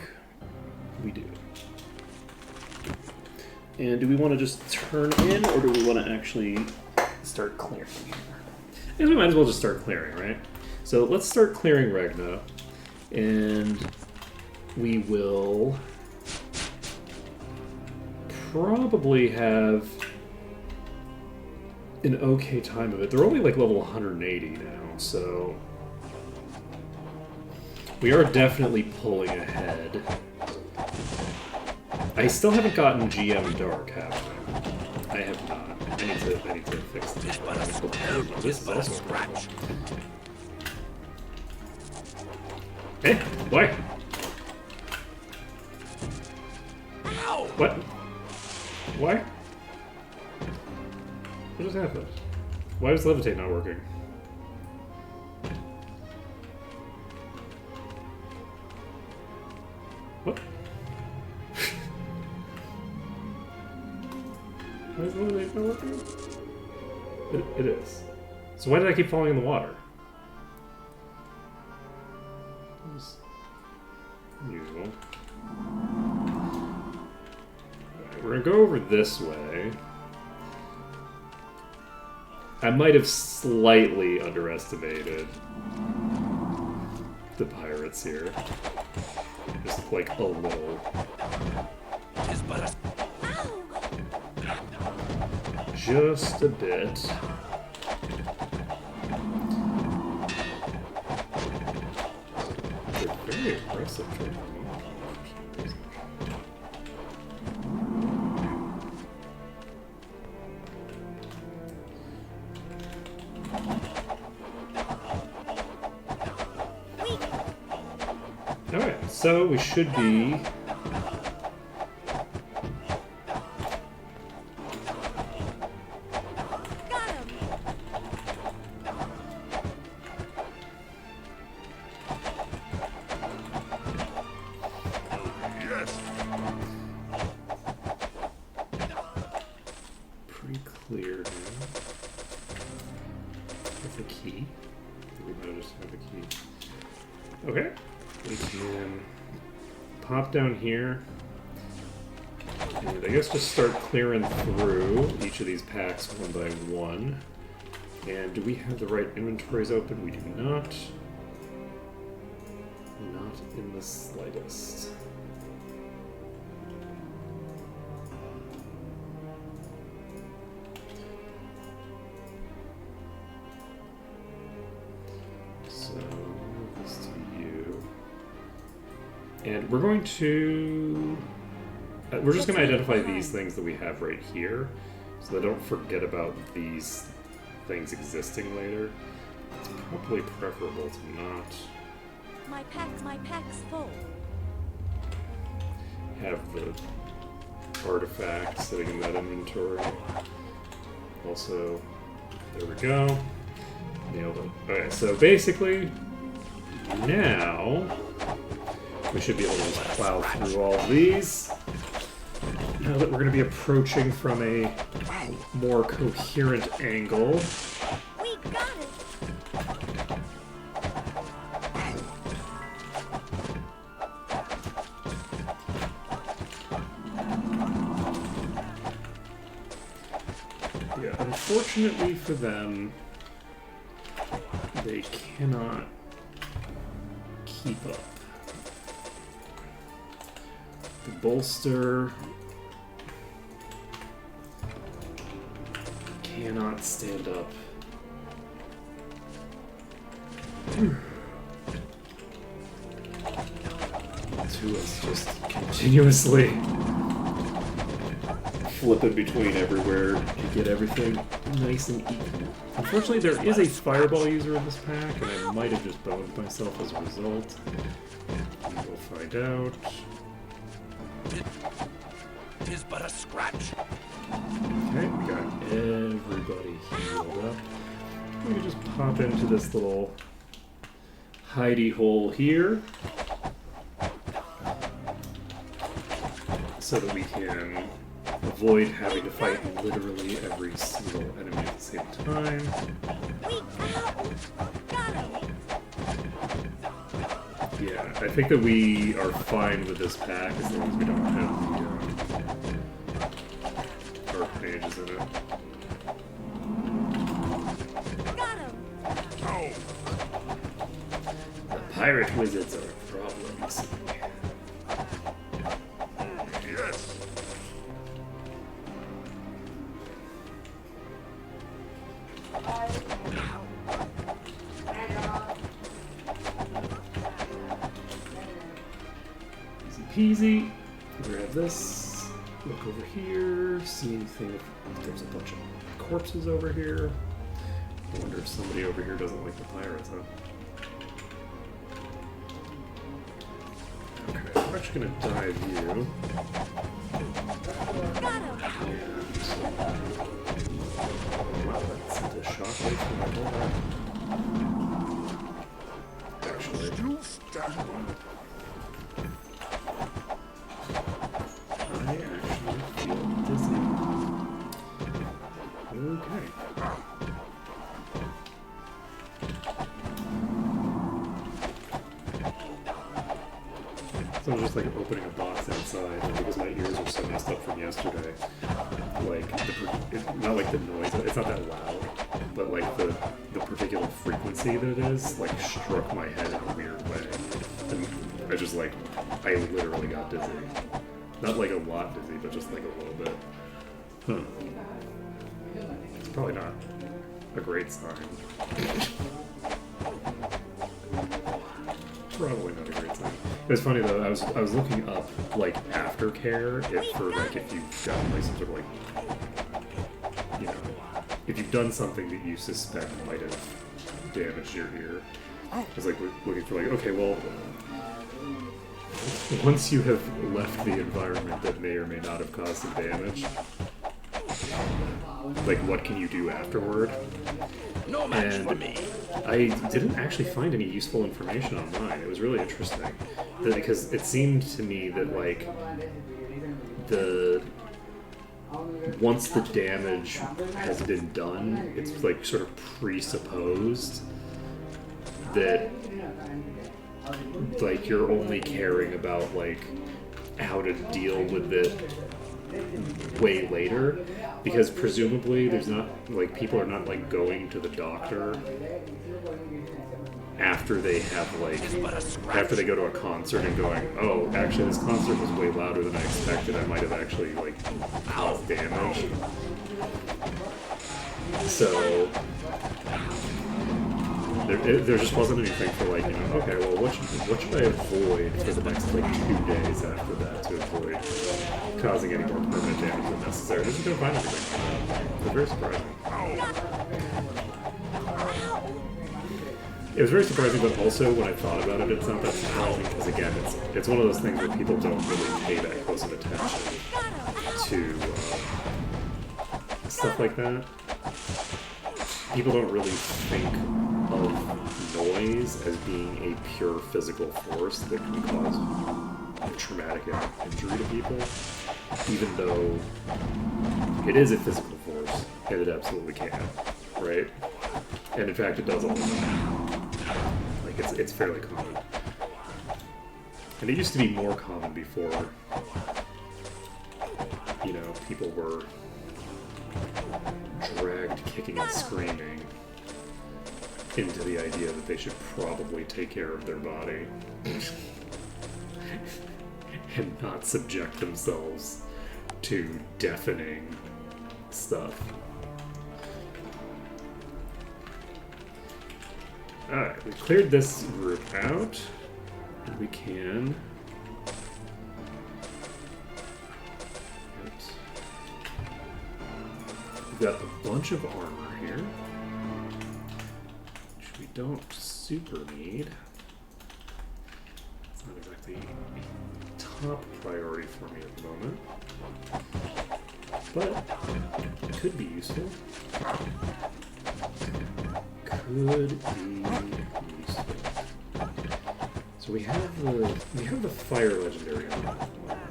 we do. And do we want to just turn in, or do we want to actually start clearing here? I think we might as well just start clearing, right? So let's start clearing Ragna, and we will probably have an okay time of it. They're only like level 180 now, so we are definitely pulling ahead. I still haven't gotten GM Dark, have I? I have not. I need to fix this. This is also scratch. Hey, why? Ow! What? Why? What just happened? Why is levitate not working? What? Why is levitate not working? It is. So why did I keep falling in the water? That was unusual. Alright, we're gonna go over this way. I might have slightly underestimated the pirates here. Just like a little. Just a bit. They're very aggressive toward me. Alright, so we should be Got him. Yes! pretty clear now. With a key. We might just have a key. Okay. We can pop down here. And I guess just start clearing through each of these packs one by one. And do we have the right inventories open? We do not. Not in the slightest. So, move this to you. And we're going to... we're just going to identify these things that we have right here, so that I don't forget about these things existing later. It's probably preferable to not My pack's full. have the artifact sitting in that inventory. Also, there we go. Nailed it. Okay, so basically, now we should be able to just plow through all of these. Now that we're going to be approaching from a more coherent angle. We got it. Yeah, unfortunately for them, they cannot keep up. The bolster cannot stand up. To us just continuously flipping between everywhere to get everything nice and equal. Unfortunately, there is a fireball user in this pack, and I might have just boned myself as a result. We'll find out. It is but a scratch. Okay, we got everybody healed up. We can just pop into this little hidey hole here, so that we can avoid having to fight literally every single enemy at the same time. Got him. Yeah, I think that we are fine with this pack as long as we don't have the dark mages in it. Got him. Oh, The pirate wizards are a problem, you see. yes. Easy peasy. Grab this. Look over here. See anything if there's a bunch of corpses over here. I wonder if somebody over here doesn't like the pirates, huh? Okay, I'm actually gonna dive you. Got him. Wow, that sent a shockwave from my door. Actually, You stand. I actually feel dizzy. Okay. So I was just like opening a box outside, and because my ears are so messed up from yesterday, like not like the noise, it's not that loud, but like the particular frequency that it is, like struck my head in a weird way, and I just like I literally got dizzy, not like a lot dizzy, but just like a little bit. It's probably not a great sign. Probably not a great sign. It was funny though. I was looking up like aftercare if you've done like some sort of like, you know, if you've done something that you suspect might have damaged your ear. I was like looking for like, okay, well, once you have left the environment that may or may not have caused some damage, like what can you do afterward? No match And for me. I didn't actually find any useful information online. It was really interesting because it seemed to me that like once the damage has been done, it's like sort of presupposed that like you're only caring about like how to deal with it way later, because presumably there's not like people are not like going to the doctor after they have like after they go to a concert and going, oh, actually this concert was way louder than I expected, I might have actually like caused damage. So there just wasn't anything for like, you know, okay, well what should I avoid for the next like 2 days after that to avoid causing any more permanent damage than necessary. I just couldn't find anything. It was very surprising. It was very surprising, but also when I thought about it, it's not that surprising because again, it's one of those things where people don't really pay that close of attention to stuff like that. People don't really think of noise as being a pure physical force that can cause traumatic injury to people, even though it is a physical force, and it absolutely can, right? And in fact, it does all the time. Like, it's fairly common. And it used to be more common before, you know, people were dragged kicking and screaming into the idea that they should probably take care of their body and not subject themselves to deafening stuff. Alright, we cleared this group out, and we can... We've got a bunch of armor here, which we don't super need. It's not exactly a top priority for me at the moment, but it could be useful. Could be useful. So we have the fire legendary armor.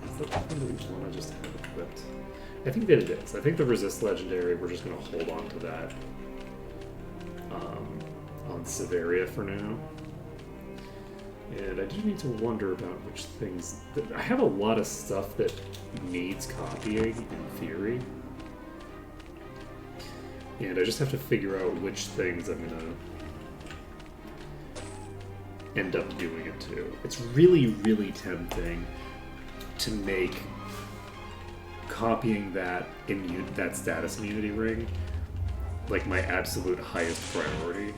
Is that the one that we want to just have equipped? I I think that it is. I think the Resist Legendary, we're just going to hold on to that on Severia for now. And I do need to wonder about which things... I have a lot of stuff that needs copying, in theory. And I just have to figure out which things I'm going to end up doing it to. It's really, really tempting to make copying that status immunity ring like my absolute highest priority.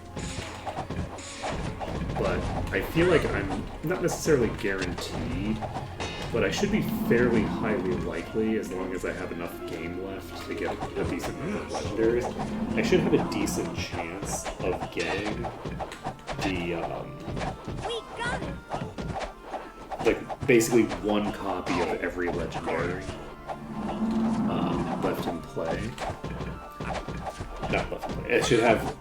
But I feel like I'm not necessarily guaranteed, but I should be fairly highly likely as long as I have enough game left to get a decent number of legendaries. I should have a decent chance of getting the We got it! like basically one copy of every legendary left in play. Not left in play. It should have.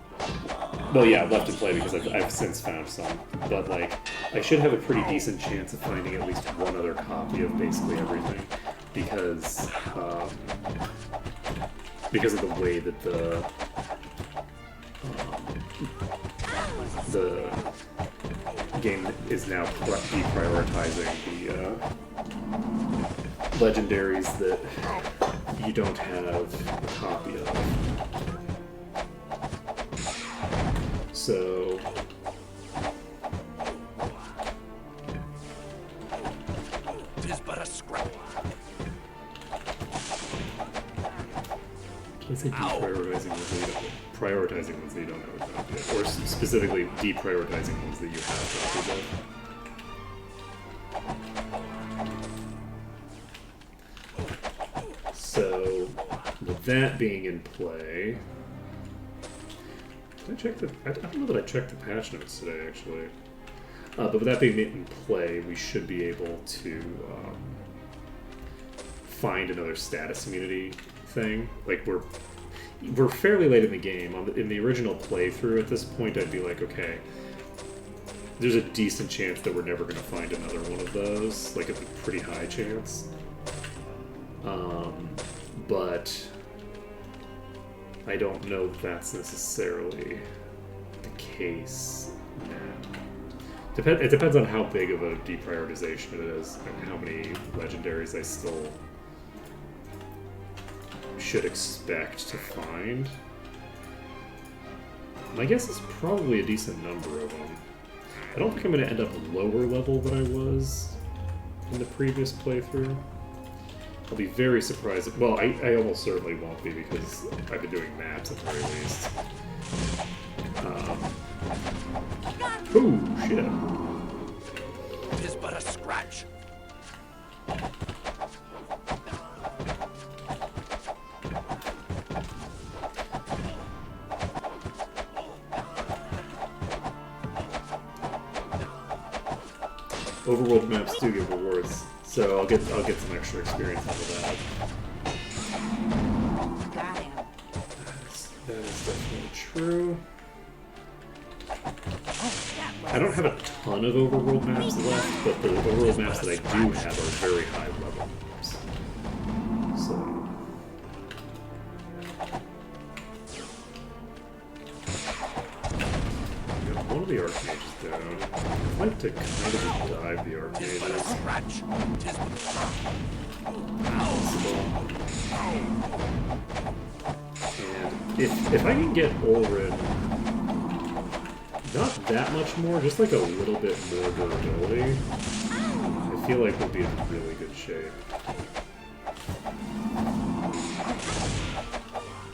Well, yeah, left in play because I've since found some. But like, I should have a pretty decent chance of finding at least one other copy of basically everything, because of the way that the game is now deprioritizing the legendaries that you don't have a copy of. So Tis but a scrap. let's say deprioritizing ones that you don't, prioritizing ones that you don't have a copy of, or specifically deprioritizing ones that you have copies of. So, with that being in play, did I check the? I don't know that I checked the patch notes today, actually. But with that being in play, we should be able to find another status immunity thing. Like we're fairly late in the game. In the original playthrough, at this point, I'd be like, okay, there's a decent chance that we're never going to find another one of those. Like a pretty high chance. But I don't know if that's necessarily the case now. It depends on how big of a deprioritization it is and how many legendaries I still should expect to find. My guess is probably a decent number of them. I don't think I'm going to end up lower level than I was in the previous playthrough. I'll be very surprised. Well, I almost certainly won't be because I've been doing maps at the very least. Ooh, shit. Tis but a scratch. Overworld maps do give rewards, so I'll get some extra experience out of that. Got him. That is definitely true. I don't have a ton of overworld maps left, but the overworld maps that I do have are very high level maps. So got one of the archmages down. I'd like to kind of dive the archmages. Scratch. Tis but a scratch. And if I can get Ulrin not that much more, just like a little bit more durability, I feel like we'll be in really good shape.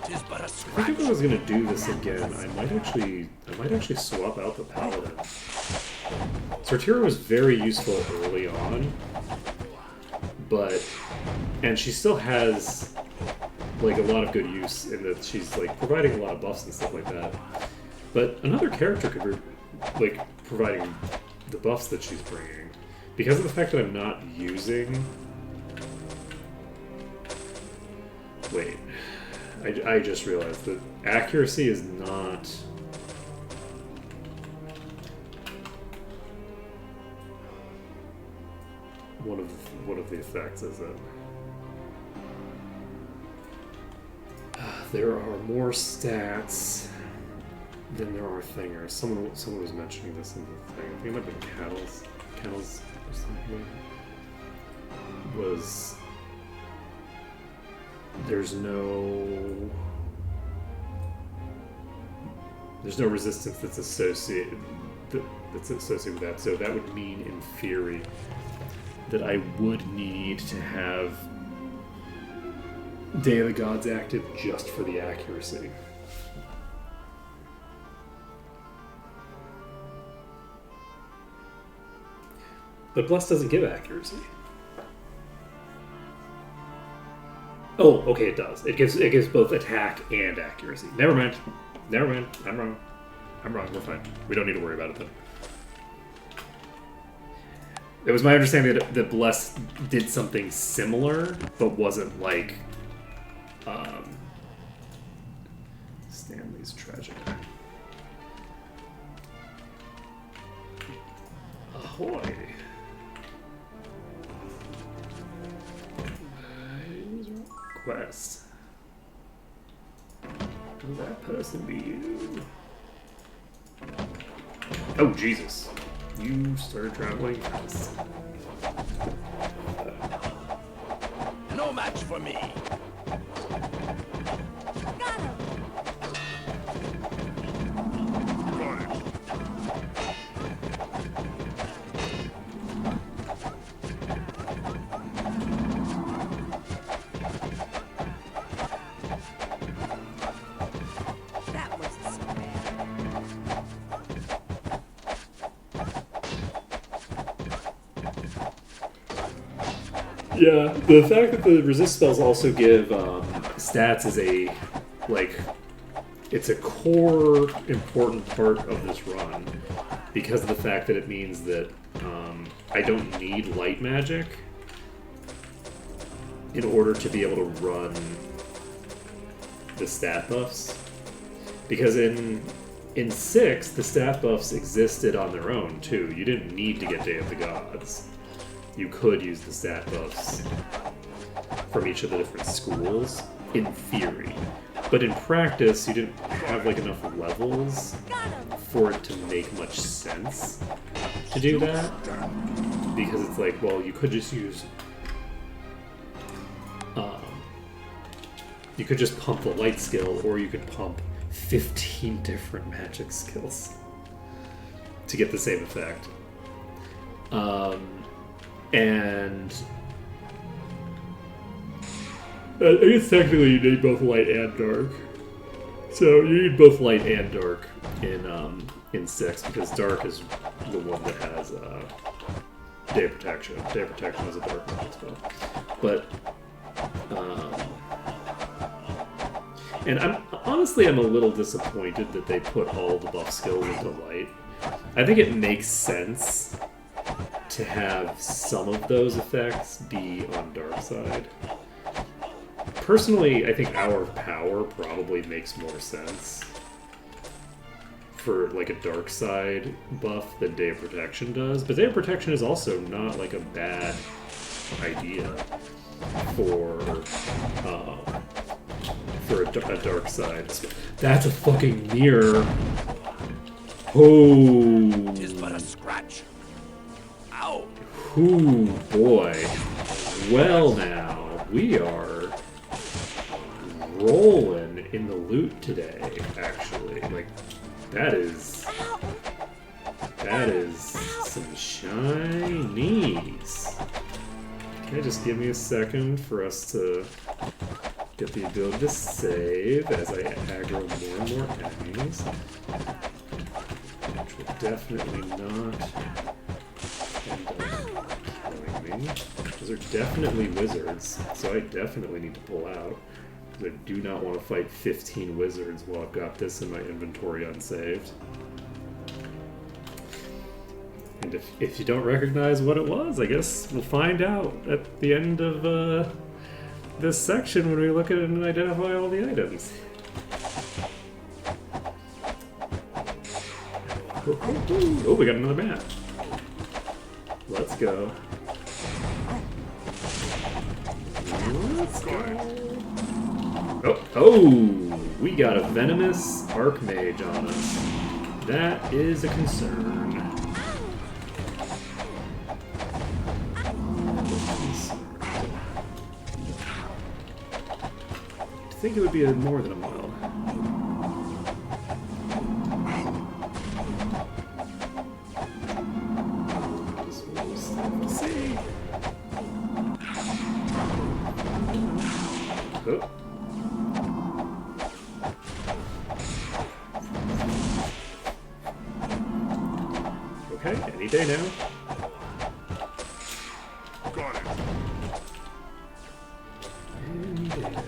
Tis but a I scratch. think if I was gonna do this again, I might actually swap out the Paladin. Sortira was very useful early on, and she still has like a lot of good use in that she's like providing a lot of buffs and stuff like that. But another character could be like providing the buffs that she's bringing, because of the fact that I'm not using. Wait, I just realized that accuracy is not. One of the effects, is it? there are more stats than there are thingers. Someone was mentioning this in the thing. I think it might have been Cattle's or something. Was there's no resistance that's associated with that. So that would mean, in theory, that I would need to have Day of the Gods active just for the accuracy. But Bless doesn't give accuracy. Oh, okay, it does. It gives both attack and accuracy. Never mind. I'm wrong. We're fine. We don't need to worry about it then. It was my understanding that Bless did something similar, but wasn't like Stanley's Tragic. Ahoy! Quest. Will that person be you? Oh, Jesus. You started traveling fast. No match for me. Got him. Got it. That wasn't so bad. Yeah, the fact that the resist spells also give stats is it's a core important part of this run because of the fact that it means that I don't need light magic in order to be able to run the stat buffs. Because in 6, the stat buffs existed on their own too. You didn't need to get Day of the Gods. You could use the stat buffs from each of the different schools, in theory. But in practice, you didn't have enough levels for it to make much sense to do that. Because it's well, you could just use... you could just pump the light skill, or you could pump 15 different magic skills to get the same effect. And I guess technically you need both light and dark. So you need both light and dark in 6 because dark is the one that has Day of Protection. Day of Protection is a dark magic spell. But and I'm a little disappointed that they put all the buff skills into light. I think it makes sense to have some of those effects be on dark side. Personally, I think Hour of Power probably makes more sense for a dark side buff than Day of Protection does, but Day of Protection is also not a bad idea for a dark side. That's a fucking mirror. Oh. Tis but a scratch. Ow! Ooh, boy. Well, now, we are rolling in the loot today, actually. That is some shinies. Can I just give me a second for us to get the ability to save as I aggro more and more enemies? Which will definitely not end up killing me. Those are definitely wizards, so I definitely need to pull out. Because I do not want to fight 15 wizards while I've got this in my inventory unsaved. And if you don't recognize what it was, I guess we'll find out at the end of this section when we look at it and identify all the items. Oh, we got another map. Let's go. Let's go. Oh! We got a venomous Archmage on us. That is a concern. I think it would be more than a mile. See. Oh. Okay, any day now. Got it. Any day now.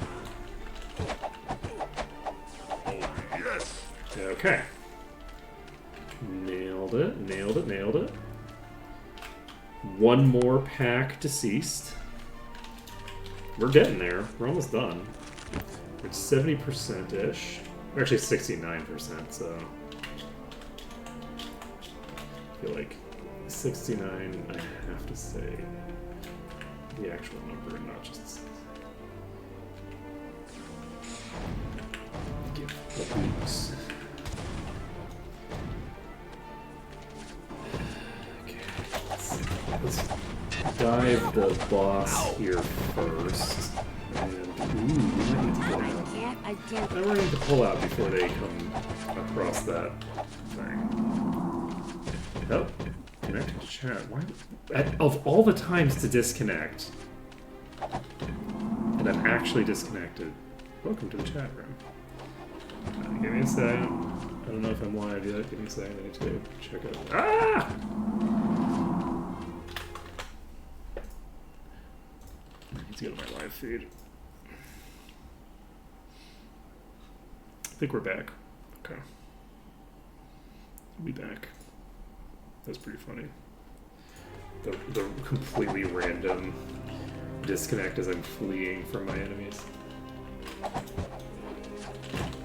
Oh, yes. Okay. Nailed it, nailed it, nailed it. One more pack deceased. We're getting there. We're almost done. It's 70%-ish. We're actually 69%, so... I feel like 69, I have to say the actual number and not just... give the boots. Let's dive the boss here first. And, ooh, we might need to pull out. I can't. I might need to pull out before they come across that thing. Oh, connect to chat. Why? Of all the times to disconnect, and I'm actually disconnected. Welcome to the chat room. Give me a second. I don't know if I'm live yet. Give me a second. I need to check out. Ah! Let's go to my live feed. I think we're back. Okay. We'll be back. That's pretty funny. The completely random disconnect as I'm fleeing from my enemies.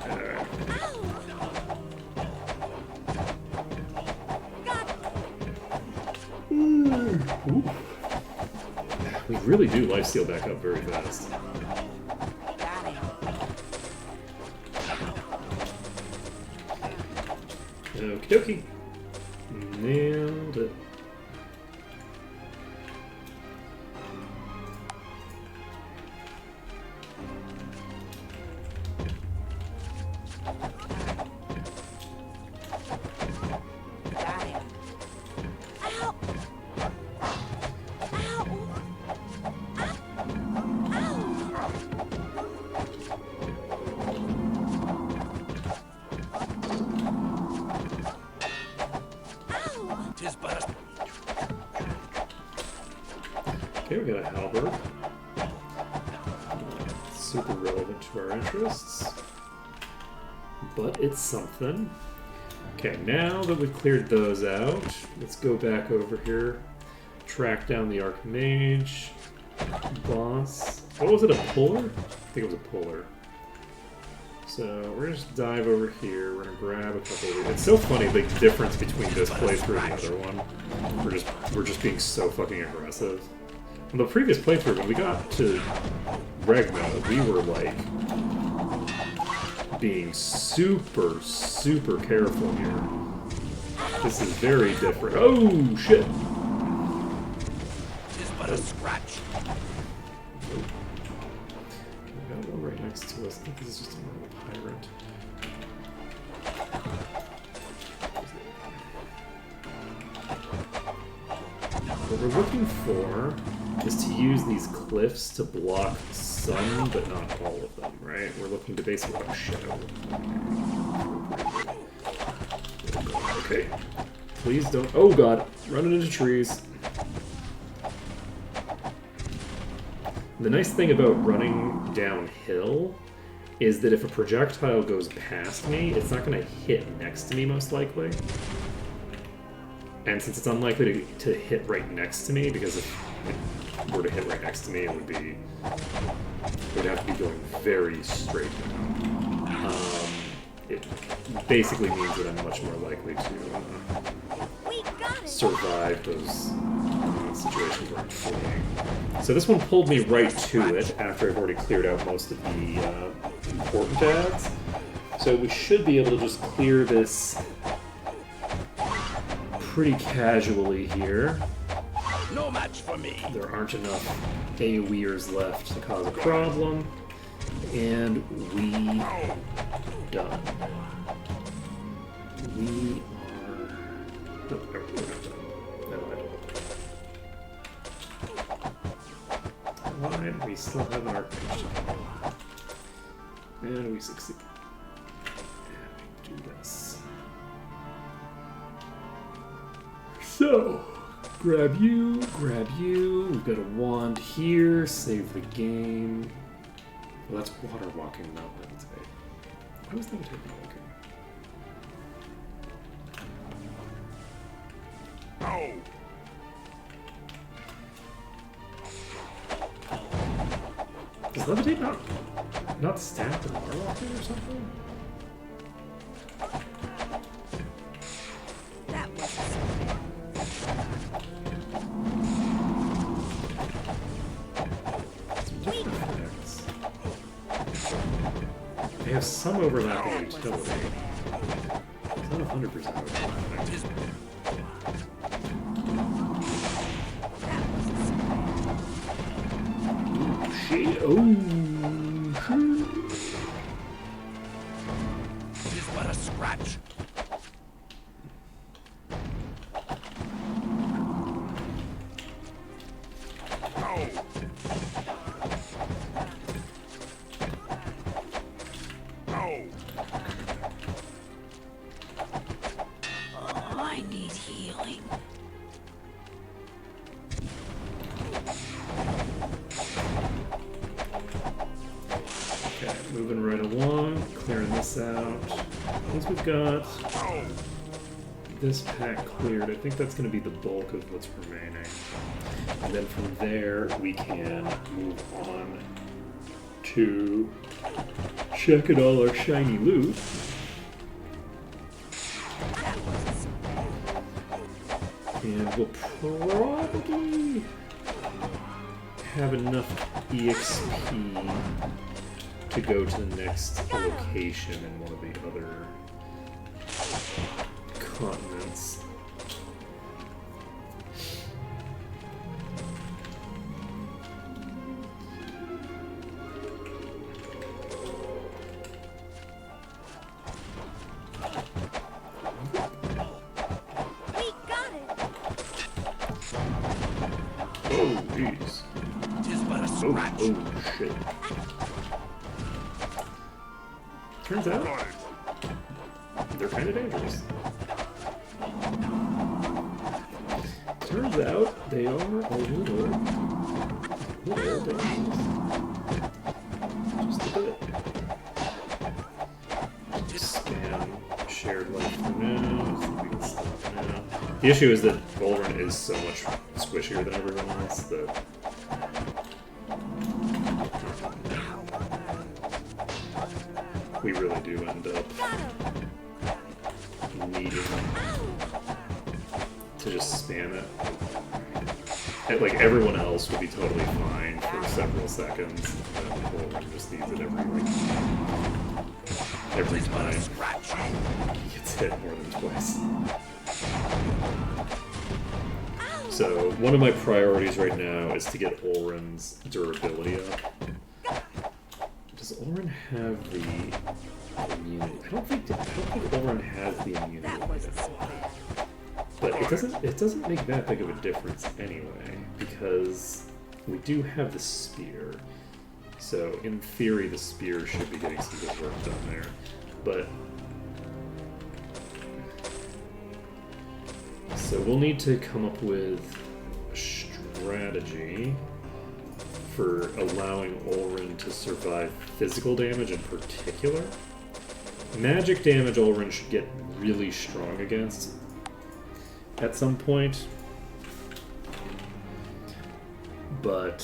Alright. Ooh. We really do lifesteal back up very fast. Got it. Okie dokie. Nailed it. Got it. Ow! Ow! Ow! Tis but a... Okay, we got a halberd. Super relevant to our interests. But it's something. Okay, now that we've cleared those out, let's go back over here. Track down the Archmage boss. Oh, was it a puller? I think it was a puller. So we're gonna just dive over here. We're gonna grab a couple of these. It's so funny the difference between this playthrough and the other one. We're just being so fucking aggressive. On the previous playthrough, when we got to Regma, we were like being super, super careful here. This is very different. Oh shit! Tis but a scratch. We got one right next to us. I think this is just a normal pirate. What we're looking for is to use these cliffs to block some, but not all of them, right? We're looking to basically... Oh, shit. Okay. Please don't... Oh, God. Running into trees. The nice thing about running downhill is that if a projectile goes past me, it's not going to hit next to me, most likely. And since it's unlikely to hit right next to me, because if it were to hit right next to me, it would have to be going very straight down. It basically means that I'm much more likely to We got it! survive those in situations where I'm fleeing. So this one pulled me right to it after I've already cleared out most of the important ads. So we should be able to just clear this pretty casually here. No match for me. There aren't enough AoEers left to cause a problem. And we done. We are... No, we're not done. Never mind. We still have an archmage. And we succeed. And we do this. So, grab you, grab you. We've got a wand here. Save the game. Well, that's water walking, not levitate. Why was levitate walking? Oh. Does levitate not stack the water walking or something? That was Effects. They have some overlapping utility. It's not 100% overlapping. Shit. Oh, shit. Tis but a scratch. Oh. Oh. I need healing. Okay, moving right along, clearing this out. Once we've got this pack cleared, I think that's going to be the bulk of what's remaining. And then from there, we can move on to checking all our shiny loot. And we'll probably have enough EXP to go to the next location in one of the other continents. We got it. Oh, jeez. Tis but a Oh, scratch. oh, shit. Turns out, they're kind of dangerous. Turns out, they are a little dangerous. Just a bit. Just spam shared life for now. See if we can stop now. The issue is that Volrun is so much squishier than everyone else that we really do end up needing to just spam it. And, like, everyone else would be totally fine for several seconds, but Volrun just needs it every time he gets hit more than twice. So, one of my priorities right now is to get Olrin's durability up. Does Olrin have the immunity? I don't think Olrin has the immunity. That wasn't so bad. But it doesn't make that big of a difference anyway, because we do have the spear. So in theory the spear should be getting some good work done there. But so we'll need to come up with a strategy for allowing Olrin to survive physical damage in particular. Magic damage Olrin should get really strong against at some point, but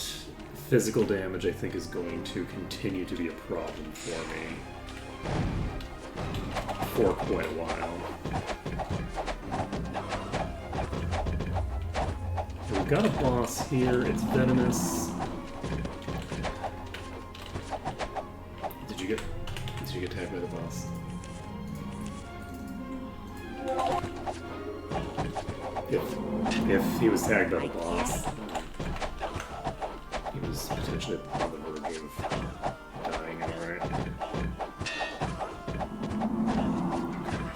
physical damage I think is going to continue to be a problem for me for quite a while. we've got a boss here. It's venomous. Did you get tagged by the boss? If he was tagged by the boss, he was potentially on the verge of dying. Alright.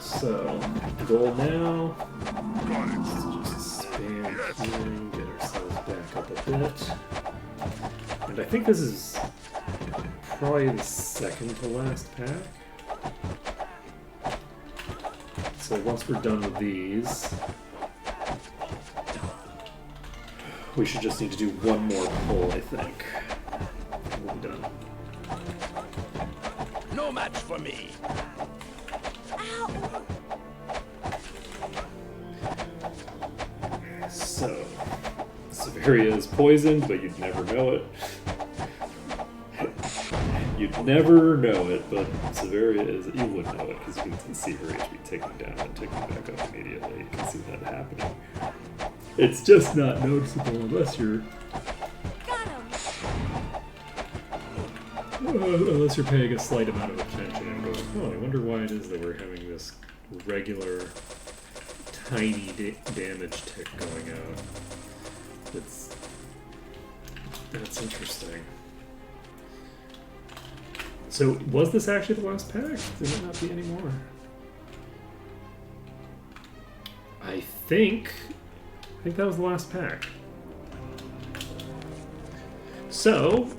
So, the goal now is to just spam healing, get ourselves back up a bit. And I think this is probably the second to last pack. So once we're done with these, we should just need to do one more pull, I think. We'll be done. No match for me. Ow! So, Severia is poisoned, but you'd never know it. You'd never know it, but Severia is. You would know it because you can see her HP ticking down and ticking back up immediately. You can see that happening. It's just not noticeable unless you're. Got him! Unless you're paying a slight amount of attention and going, oh, I wonder why it is that we're having this regular tiny damage tick going out. That's interesting. So, was this actually the last pack? Did it not be anymore? I think that was the last pack. So,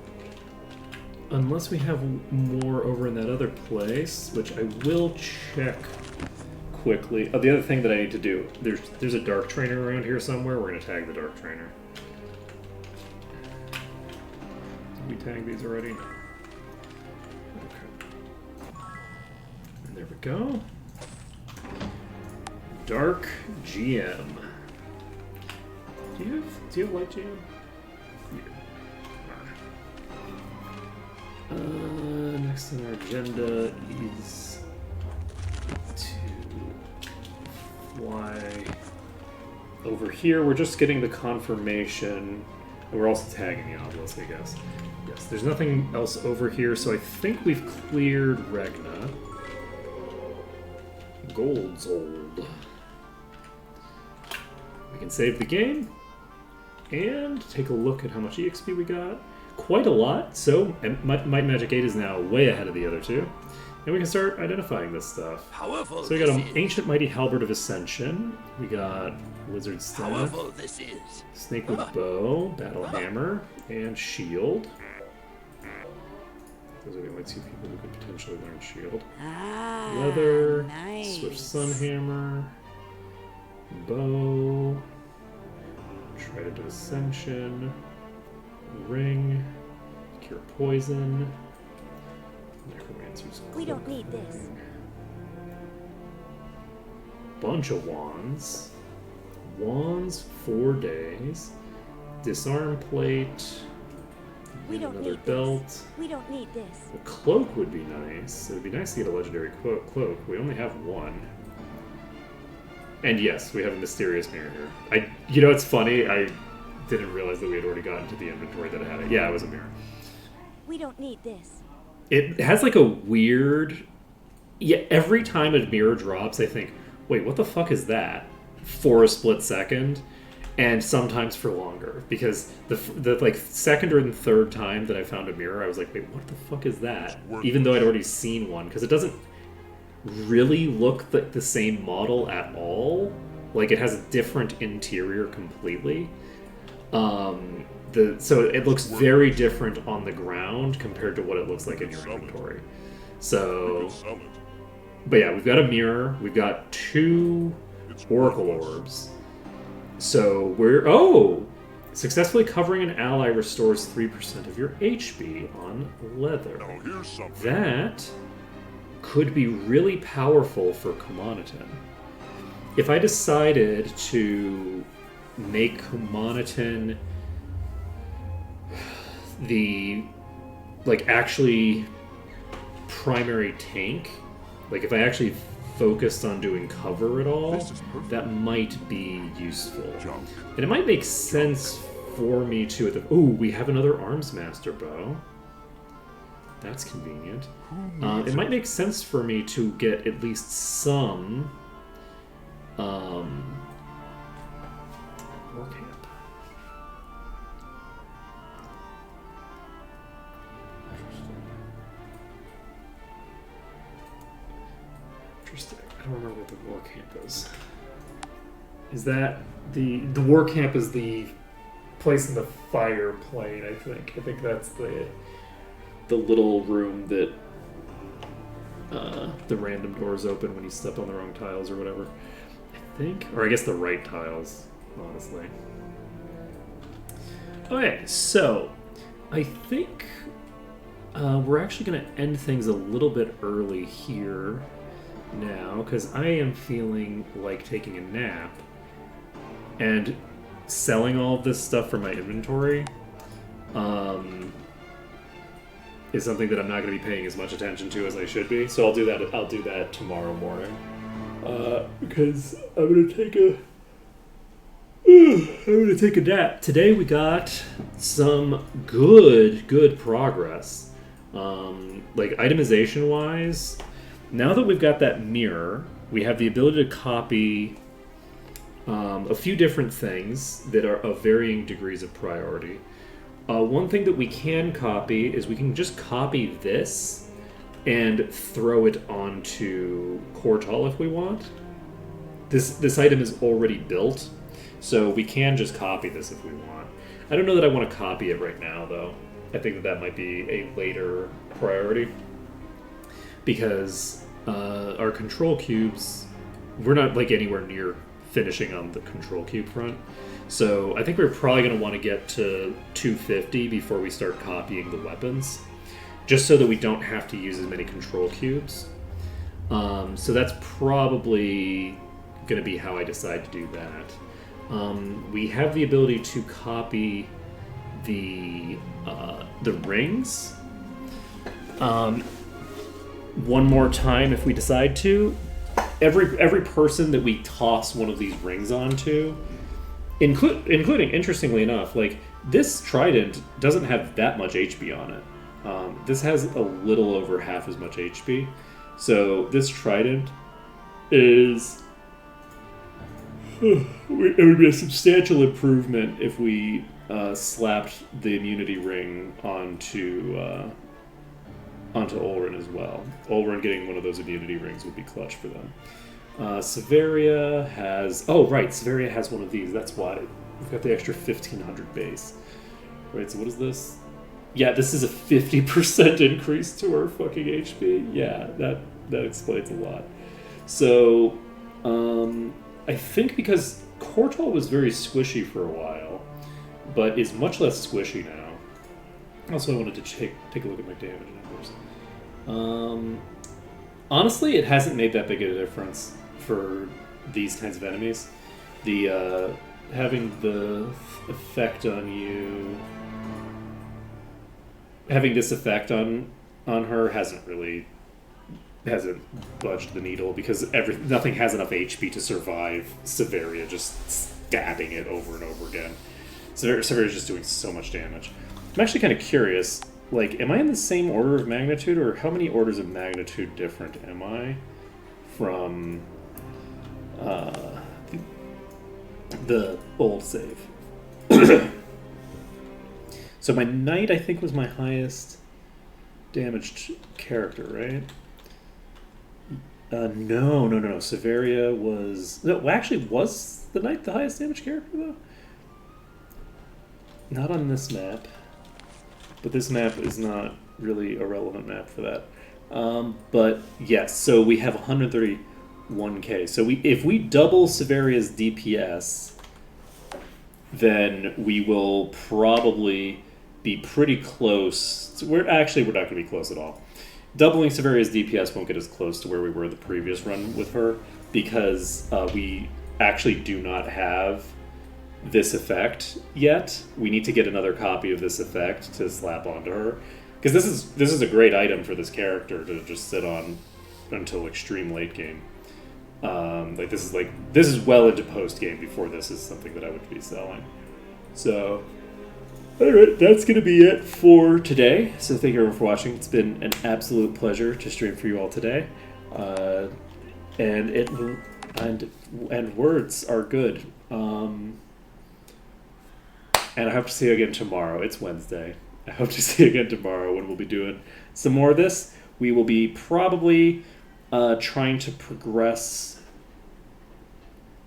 unless we have more over in that other place, which I will check quickly. Oh, the other thing that I need to do, there's a Dark Trainer around here somewhere. We're going to tag the Dark Trainer. Did we tag these already? Okay. And there we go. Dark GM. Do you have light GM? Yeah. Next on our agenda is to fly over here. We're just getting the confirmation, and we're also tagging the obelisk, I guess. Yes, there's nothing else over here, so I think we've cleared Regna. Gold's old. We can save the game and take a look at how much EXP we got. Quite a lot, so Might Magic 8 is now way ahead of the other two. And we can start identifying this stuff. However, So we got an Ancient Mighty Halberd of Ascension. We got Wizard Staff, however this is. Snakewood Bow, Battle Hammer, and Shield. Those are the only two people who could potentially learn Shield. Ah, Leather, nice. Swift Sunhammer, Bow, Trident of Ascension, Ring, Cure Poison, Necromancer's We don't need Cloak this. Ring, Bunch of Wands, Wands 4 days, Disarm Plate, We and don't another need belt. this. We don't need this. The cloak would be nice. It would be nice to get a legendary cloak. We only have one. And yes, we have a mysterious mirror here. You know, it's funny. I didn't realize that we had already gotten to the inventory that I had it. Yeah, it was a mirror. We don't need this. It has like a weird. Yeah, every time a mirror drops, I think, wait, what the fuck is that? For a split second. And sometimes for longer, because the like second or third time that I found a mirror, I was like, wait, what the fuck is that? Even though I'd already seen one, because it doesn't really look like the same model at all. Like it has a different interior completely. So it looks very different on the ground compared to what it looks like in your inventory. So, but yeah, we've got a mirror. We've got 2 Oracle Orbs. So we're successfully covering an ally restores 3% of your HP on leather. Now here's something. That could be really powerful for Kumanitan. If I decided to make Kumanitan the actually primary tank, like if I actually focused on doing cover at all, This is perfect. that might be useful. Junk. And it might make sense for me to... Ooh, we have another Arms Master bow. That's convenient. It might make sense for me to get at least some... War camp. Interesting. I don't remember what the war camp is. Is that the war camp is the place in the fire plane, I think. I think that's the little room that the random doors open when you step on the wrong tiles or whatever. I think. Or I guess the right tiles, honestly. Okay, so I think we're actually going to end things a little bit early here now, because I am feeling like taking a nap and selling all of this stuff from my inventory is something that I'm not going to be paying as much attention to as I should be. So I'll do that. I'll do that tomorrow morning because I'm going to take a nap. Today we got some good progress. Like itemization wise, now that we've got that mirror, we have the ability to copy a few different things that are of varying degrees of priority. One thing that we can copy is we can just copy this and throw it onto Kortal if we want. This item is already built, so we can just copy this if we want. I don't know that I want to copy it right now, though. I think that might be a later priority, because our control cubes, we're not like anywhere near finishing on the control cube front. So I think we're probably going to want to get to 250 before we start copying the weapons, just so that we don't have to use as many control cubes. So that's probably going to be how I decide to do that. We have the ability to copy the rings one more time if we decide to. Every person that we toss one of these rings onto, including, interestingly enough, like this trident doesn't have that much HP on it. This has a little over half as much HP. So this trident is... it would be a substantial improvement if we slapped the immunity ring onto Olrin as well. Olrin getting one of those immunity rings would be clutch for them. Severia has... Oh, right, Severia has one of these. That's why we've got the extra 1500 base. Right, so what is this? Yeah, this is a 50% increase to our fucking HP. Yeah, that explains a lot. So, I think because Kortal was very squishy for a while, but is much less squishy now. Also, I wanted to take a look at my damage numbers. Honestly, it hasn't made that big of a difference for these kinds of enemies. The having the effect on you, having this effect on her hasn't budged the needle, because nothing has enough HP to survive Severia just stabbing it over and over again. Severia's just doing so much damage. I'm actually kind of curious, like, am I in the same order of magnitude, or how many orders of magnitude different am I from the old save? So my knight, I think, was my highest damaged character, right? No. Severia was... No, actually, was the knight the highest damaged character, though? Not on this map. But this map is not really a relevant map for that. But, yes, so we have 131k. So if we double Severia's DPS, then we will probably be pretty close. We're not going to be close at all. Doubling Severia's DPS won't get us close to where we were the previous run with her, because we actually do not have this effect yet. We need to get another copy of this effect to slap onto her, because this is a great item for this character to just sit on until extreme late game. Like this is well into post game before this is something that I would be selling. So, alright, that's gonna be it for today. So thank you everyone for watching. It's been an absolute pleasure to stream for you all today. And words are good. And I hope to see you again tomorrow. It's Wednesday. I hope to see you again tomorrow when we'll be doing some more of this. We will be probably trying to progress.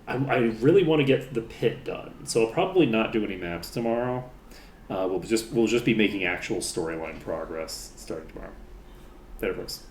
I really want to get the pit done, so I'll probably not do any maps tomorrow. We'll just be making actual storyline progress starting tomorrow. Later, folks.